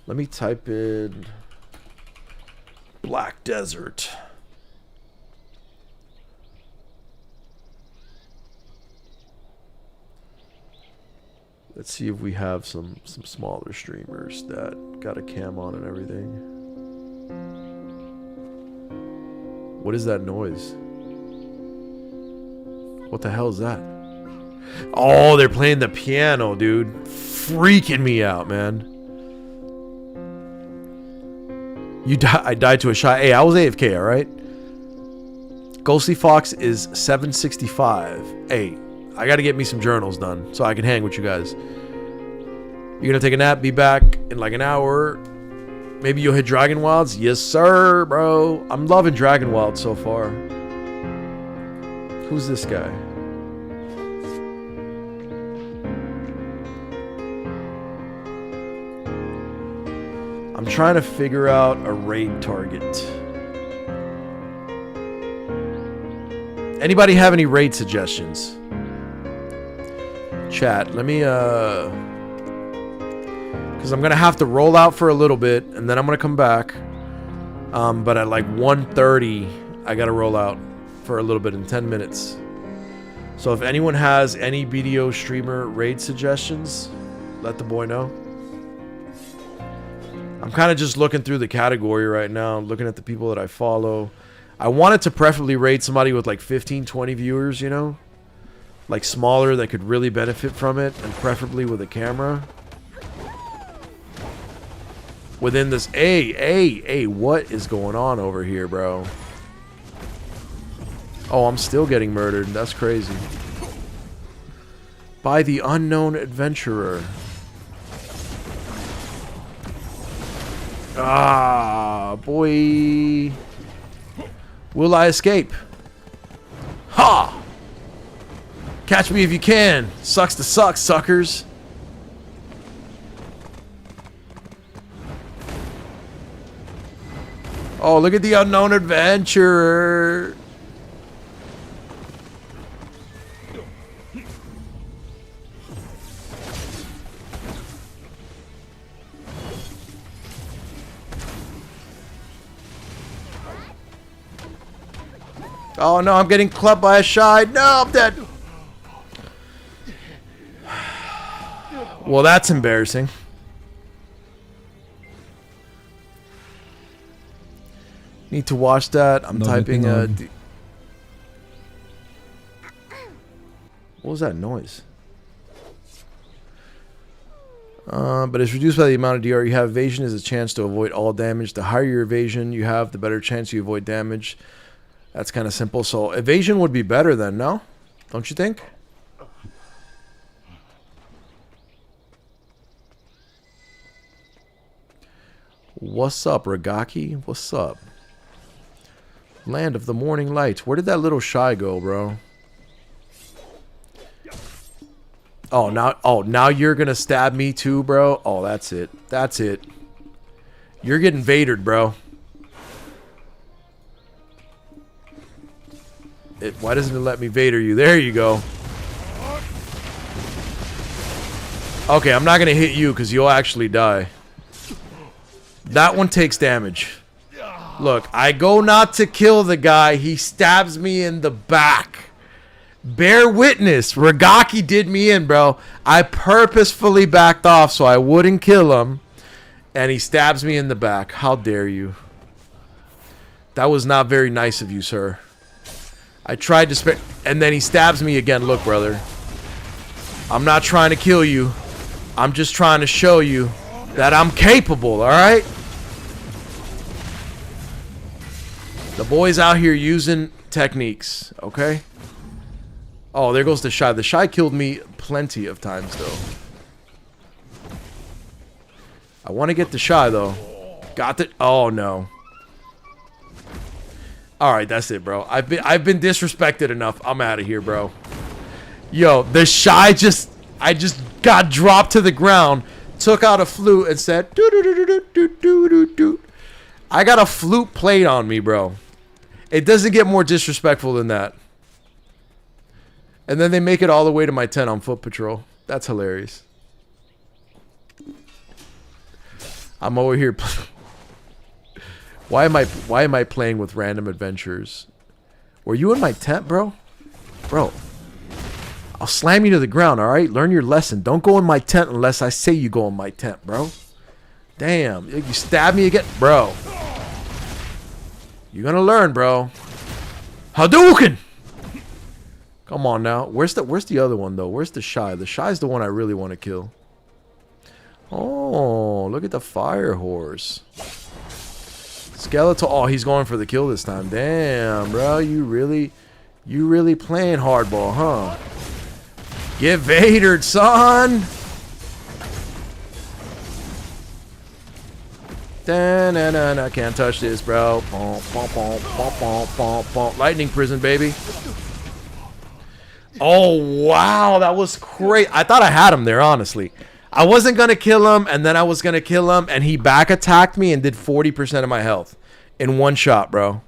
Let me type in Black Desert. Let's see if we have some smaller streamers that got a cam on and everything. What is that noise? What the hell is that? Oh, they're playing the piano, dude. Freaking me out, man. I died to a shot. Hey, I was AFK, alright? Ghostly Fox is 765. Hey, I gotta get me some journals done so I can hang with you guys. You're gonna take a nap, be back in like an hour. Maybe you'll hit Dragon Wilds? Yes, sir, bro. I'm loving Dragon Wilds so far. Who's this guy? I'm trying to figure out a raid target. Anybody have any raid suggestions? Chat, let me, because I'm going to have to roll out for a little bit, and then I'm going to come back. But at like 1:30, I got to roll out for a little bit in 10 minutes. So if anyone has any BDO streamer raid suggestions, let the boy know. I'm kind of just looking through the category right now, looking at the people that I follow. I wanted to preferably raid somebody with like 15, 20 viewers, you know? Like smaller that could really benefit from it, and preferably with a camera. within this. Hey, what is going on over here, bro? Oh, I'm still getting murdered. That's crazy. By the unknown adventurer. Ah, boy. Will I escape? Ha! Catch me if you can. Sucks to suck, suckers. Oh, look at the unknown adventurer. Oh no, I'm getting clubbed by a shy. No, I'm dead. Well, that's embarrassing. Need to watch that. I'm typing a... What was that noise? But it's reduced by the amount of DR you have. Evasion is a chance to avoid all damage. The higher your evasion you have, the better chance you avoid damage. That's kind of simple. So evasion would be better then, no? Don't you think? What's up, Ragaki? What's up? Land of the morning light. Where did that little shy go, bro? Now you're gonna stab me too, bro. Oh, that's it. That's it. You're getting vadered, bro. Why doesn't it let me vader you? There you go. Okay, I'm not gonna hit you because you'll actually die. That one takes damage. Look, I go not to kill the guy. He stabs me in the back. Bear witness. Ragaki did me in, bro. I purposefully backed off so I wouldn't kill him. And he stabs me in the back. How dare you? That was not very nice of you, sir. I tried to spare... And then he stabs me again. Look, brother. I'm not trying to kill you. I'm just trying to show you that I'm capable, alright? The boy's out here using techniques, okay? Oh, there goes the shy. The shy killed me plenty of times, though. I want to get the shy, though. Got the... Oh, no. Alright, that's it, bro. I've been disrespected enough. I'm out of here, bro. Yo, the shy just... I just got dropped to the ground, took out a flute, and said... Doo-doo-doo-doo-doo-doo-doo-doo. I got a flute played on me, bro. It doesn't get more disrespectful than that. And then they make it all the way to my tent on foot patrol. That's hilarious. I'm over here. Why am I playing with random adventurers? Were you in my tent, bro? Bro. I'll slam you to the ground, alright? Learn your lesson. Don't go in my tent unless I say you go in my tent, bro. Damn. You stab me again? Bro. You're gonna learn, bro. Hadouken! Come on now. Where's the other one, though? Where's the shy? The shy's the one I really want to kill. Oh, look at the fire horse. Skeletal. Oh, he's going for the kill this time. Damn, bro. You really playing hardball, huh? Get vadered, son! I can't touch this, bro. Lightning prison, baby. Oh, wow. That was great. I thought I had him there, honestly. I wasn't going to kill him, and then I was going to kill him, and he back attacked me and did 40% of my health in one shot, bro.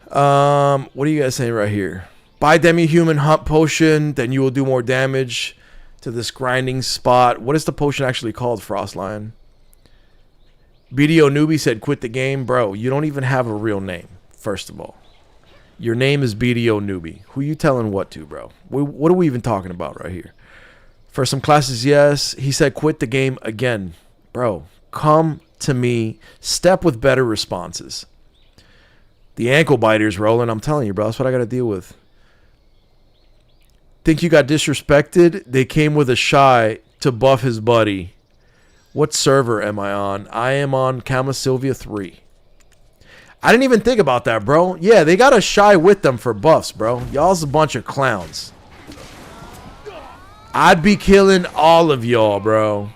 What are you guys saying right here? Buy demi-human hunt potion, then you will do more damage to this grinding spot. What is the potion actually called, Frostlion? BDO Newbie said quit the game. Bro, you don't even have a real name, first of all. Your name is BDO Newbie. Who you telling what to, bro? What are we even talking about right here? For some classes, yes. He said quit the game again. Bro, come to me. Step with better responses. The ankle biters rolling. I'm telling you, bro. That's what I got to deal with. Think you got disrespected? They came with a shy to buff his buddy. What server am I on? I am on Kama Sylvia 3. I didn't even think about that, bro. Yeah, they got to shy with them for buffs, bro. Y'all's a bunch of clowns. I'd be killing all of y'all, bro.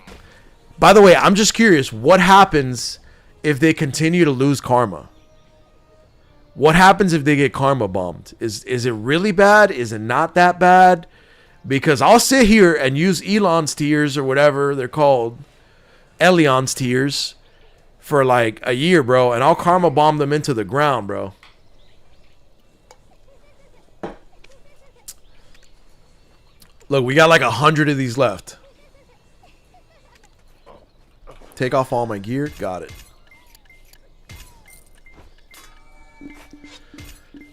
By the way, I'm just curious. What happens if they continue to lose karma? What happens if they get karma bombed? Is it really bad? Is it not that bad? Because I'll sit here and use Elon's tears or whatever they're called. Elion's tears. For like a year, bro. And I'll karma bomb them into the ground, bro. Look, we got like 100 of these left. Take off all my gear. Got it.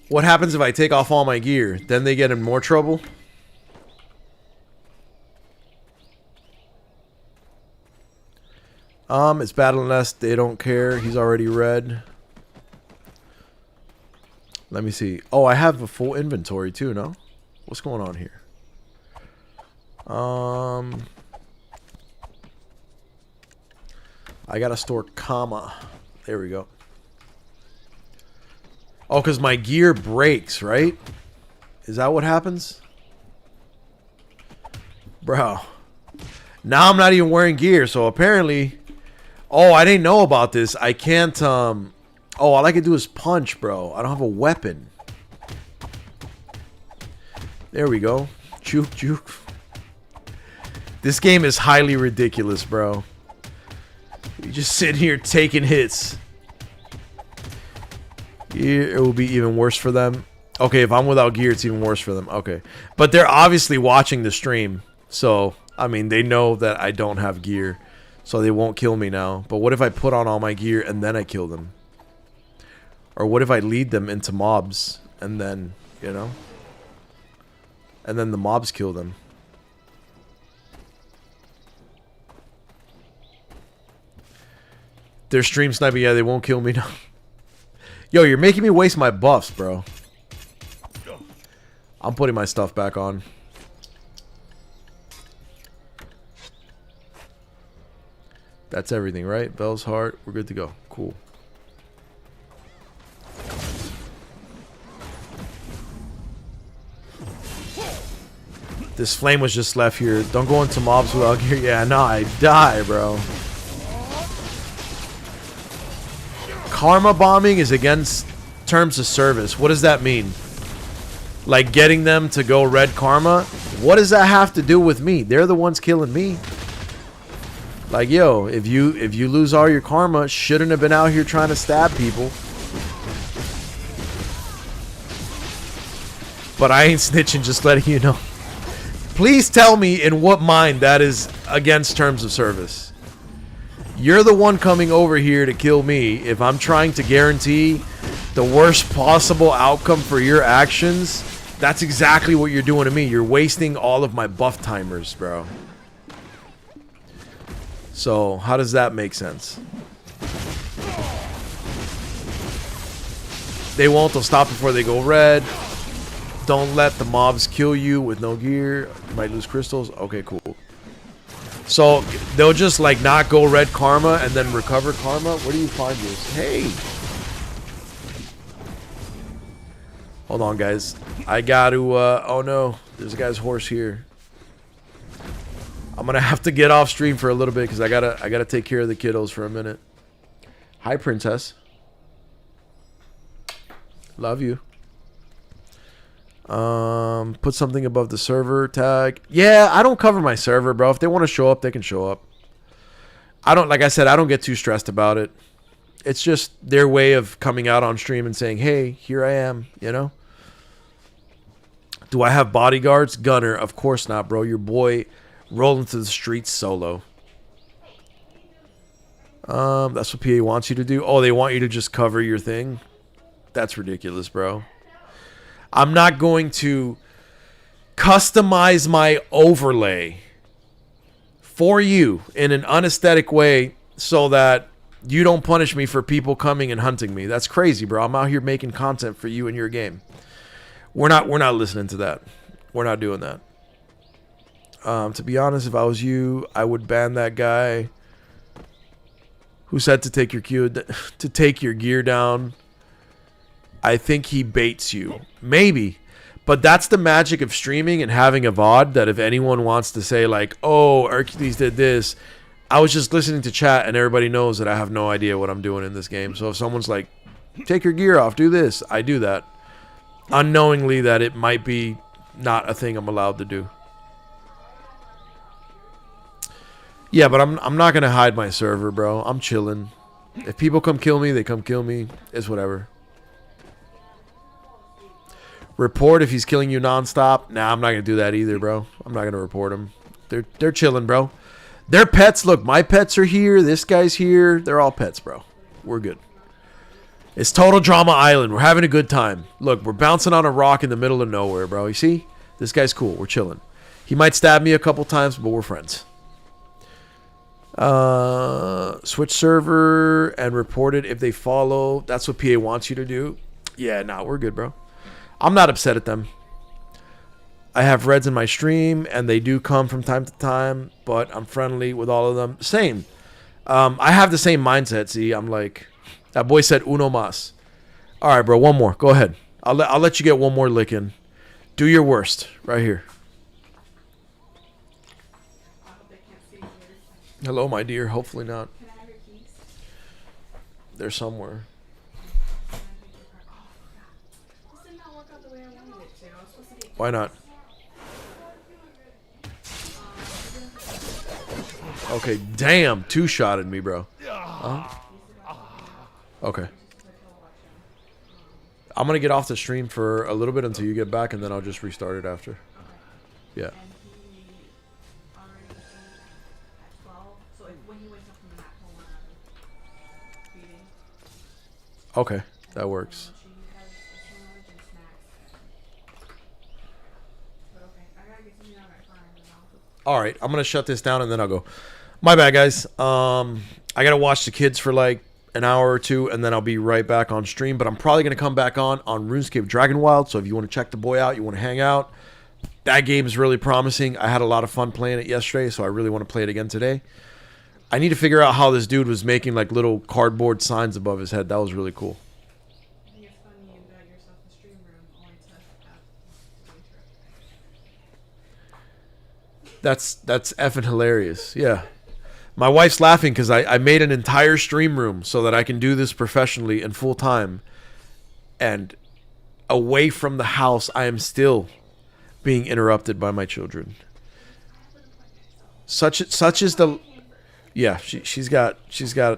What happens if I take off all my gear? Then they get in more trouble? It's Battle Nest. They don't care. He's already red. Let me see. Oh, I have a full inventory too, no? What's going on here? I gotta store comma. There we go. Oh, because my gear breaks, right? Is that what happens? Bro. Now I'm not even wearing gear, so apparently... Oh, I didn't know about this. I can't, Oh, all I can do is punch, bro. I don't have a weapon. There we go. Juke, juke. This game is highly ridiculous, bro. You just sit here taking hits. It will be even worse for them. Okay, if I'm without gear, it's even worse for them. Okay. But they're obviously watching the stream. So, I mean, they know that I don't have gear. So they won't kill me now. But what if I put on all my gear and then I kill them? Or what if I lead them into mobs and then, you know? And then the mobs kill them. They're stream sniping. Yeah, they won't kill me now. Yo, you're making me waste my buffs, bro. I'm putting my stuff back on. That's everything, right? Bell's heart. We're good to go. Cool. This flame was just left here. Don't go into mobs without gear. Yeah, no, I die, bro. Karma bombing is against terms of service. What does that mean? Like getting them to go red karma? What does that have to do with me? They're the ones killing me. Like, yo, if you lose all your karma, shouldn't have been out here trying to stab people. But I ain't snitching, just letting you know. Please tell me in what mind that is against terms of service. You're the one coming over here to kill me. If I'm trying to guarantee the worst possible outcome for your actions, that's exactly what you're doing to me. You're wasting all of my buff timers, bro. So, how does that make sense? They won't. They'll stop before they go red. Don't let the mobs kill you with no gear. You might lose crystals. Okay, cool. So, they'll just, like, not go red karma and then recover karma? Where do you find this? Hey! Hold on, guys. I got to, oh no. There's a guy's horse here. I'm gonna have to get off stream for a little bit because I gotta take care of the kiddos for a minute. Hi, princess. Love you. Put something above the server tag. Yeah, I don't cover my server, bro. If they want to show up, they can show up. I don't, like I said, I don't get too stressed about it. It's just their way of coming out on stream and saying, hey, here I am, you know? Do I have bodyguards? Gunner, of course not, bro. Your boy rolling through the streets solo. That's what PA wants you to do. Oh, they want you to just cover your thing? That's ridiculous, bro. I'm not going to customize my overlay for you in an unaesthetic way so that you don't punish me for people coming and hunting me. That's crazy, bro. I'm out here making content for you and your game. We're not listening to that. We're not doing that. To be honest, if I was you, I would ban that guy Who said to take your to take your gear down? I think he baits you. Maybe. But that's the magic of streaming and having a VOD, that if anyone wants to say like, oh, Erkulez did this, I was just listening to chat and everybody knows that I have no idea what I'm doing in this game. So if someone's like, take your gear off, do this, I do that. Unknowingly that it might be not a thing I'm allowed to do. Yeah, but I'm not going to hide my server, bro. I'm chilling. If people come kill me, they come kill me. It's whatever. Report if he's killing you nonstop. Nah, I'm not going to do that either, bro. I'm not going to report him. They're chilling, bro. They're pets. Look, my pets are here. This guy's here. They're all pets, bro. We're good. It's Total Drama Island. We're having a good time. Look, we're bouncing on a rock in the middle of nowhere, bro. You see? This guy's cool. We're chilling. He might stab me a couple times, but we're friends. Switch server and report it if they follow. That's what PA wants you to do. Yeah, nah, we're good, bro. I'm not upset at them. I have Reds in my stream, and they do come from time to time, but I'm friendly with all of them. Same. I have the same mindset, see? I'm like, that boy said uno mas. All right, bro, one more. Go ahead. I'll let you get one more lick in. Do your worst. Right here. Hello, my dear. Hopefully not. Can I have your keys? They're somewhere. This did not work out the way I wanted it to. I was supposed to get Why not? Okay, damn. Two-shotted me, bro. Okay. I'm going to get off the stream for a little bit until you get back, and then I'll just restart it after. Yeah. and he already ate at 12. So when he wakes up from the nap, he'll want to feeding. Okay, that works. She has a sandwich and snacks. But okay, I gotta get something on my phone and then I'll All right, I'm going to shut this down, and then I'll go. My bad, guys. I got to watch the kids for like an hour or two, and then I'll be right back on stream. But I'm probably going to come back on RuneScape Dragonwild. So if you want to check the boy out, you want to hang out, that game is really promising. I had a lot of fun playing it yesterday, so I really want to play it again today. I need to figure out how this dude was making like little cardboard signs above his head. That was really cool. I think it's funny you got yourself a stream room only to have the intro. That's effing hilarious. Yeah. My wife's laughing because I made an entire stream room so that I can do this professionally and full time. And away from the house, I am still being interrupted by my children. Such is the yeah. She's got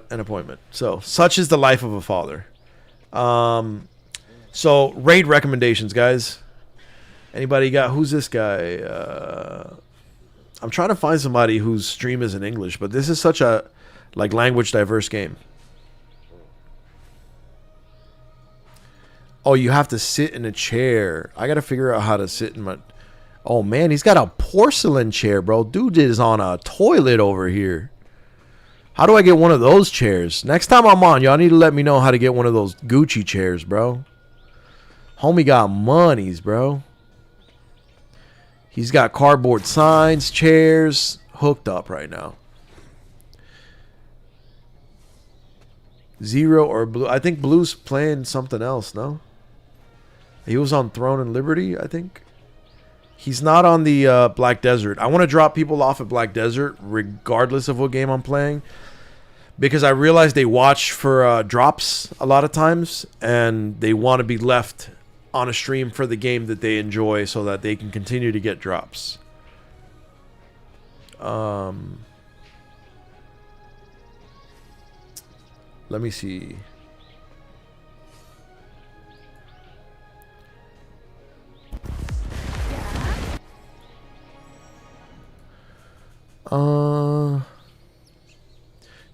an appointment. So such is the life of a father. So raid recommendations, guys. Anybody got who's this guy? I'm trying to find somebody whose stream is in English, but this is such a like language diverse game. Oh, you have to sit in a chair. I got to figure out how to sit in my... Oh, man, he's got a porcelain chair, bro. Dude is on a toilet over here. How do I get one of those chairs? Next time I'm on, y'all need to let me know how to get one of those Gucci chairs, bro. Homie got monies, bro. He's got cardboard signs, chairs, hooked up right now. Zero or Blue. I think Blue's playing something else, no? He was on Throne and Liberty, I think. He's not on the Black Desert. I want to drop people off at Black Desert regardless of what game I'm playing. Because I realize they watch for drops a lot of times. And they want to be left on a stream for the game that they enjoy so that they can continue to get drops. Let me see.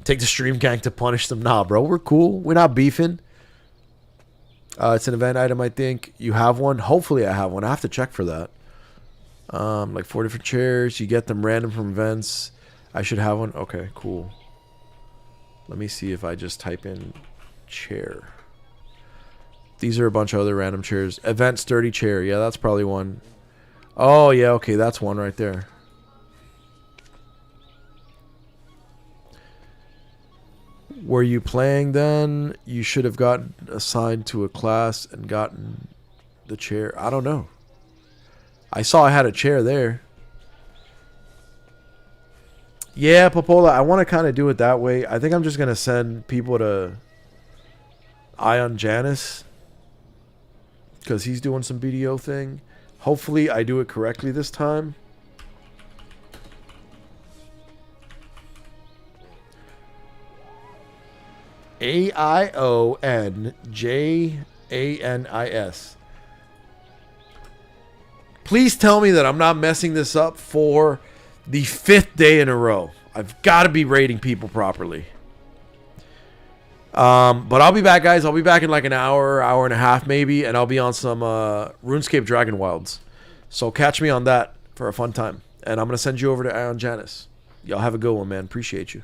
Take the stream gang to punish them. Nah, bro, we're cool. We're not beefing. It's an event item, I think. You have one? Hopefully I have one. I have to check for that. Like 4 different chairs. You get them random from events. I should have one. Okay, cool. Let me see if I just type in chair. These are a bunch of other random chairs. Event sturdy chair. Yeah, that's probably one. Oh, yeah, okay. That's one right there. Were you playing then? You should have gotten assigned to a class and gotten the chair. I don't know. I saw I had a chair there. Yeah, Popola, I want to kind of do it that way. I think I'm just going to send people to Ion Janice because he's doing some BDO thing. Hopefully I do it correctly this time. AIONJANIS. Please tell me that I'm not messing this up for the 5th day in a row. I've got to be rating people properly. But I'll be back, guys. I'll be back in like an hour, hour and a half maybe, and I'll be on some RuneScape Dragon Wilds. So catch me on that for a fun time. And I'm going to send you over to Ion Janice. Y'all have a good one, man. Appreciate you.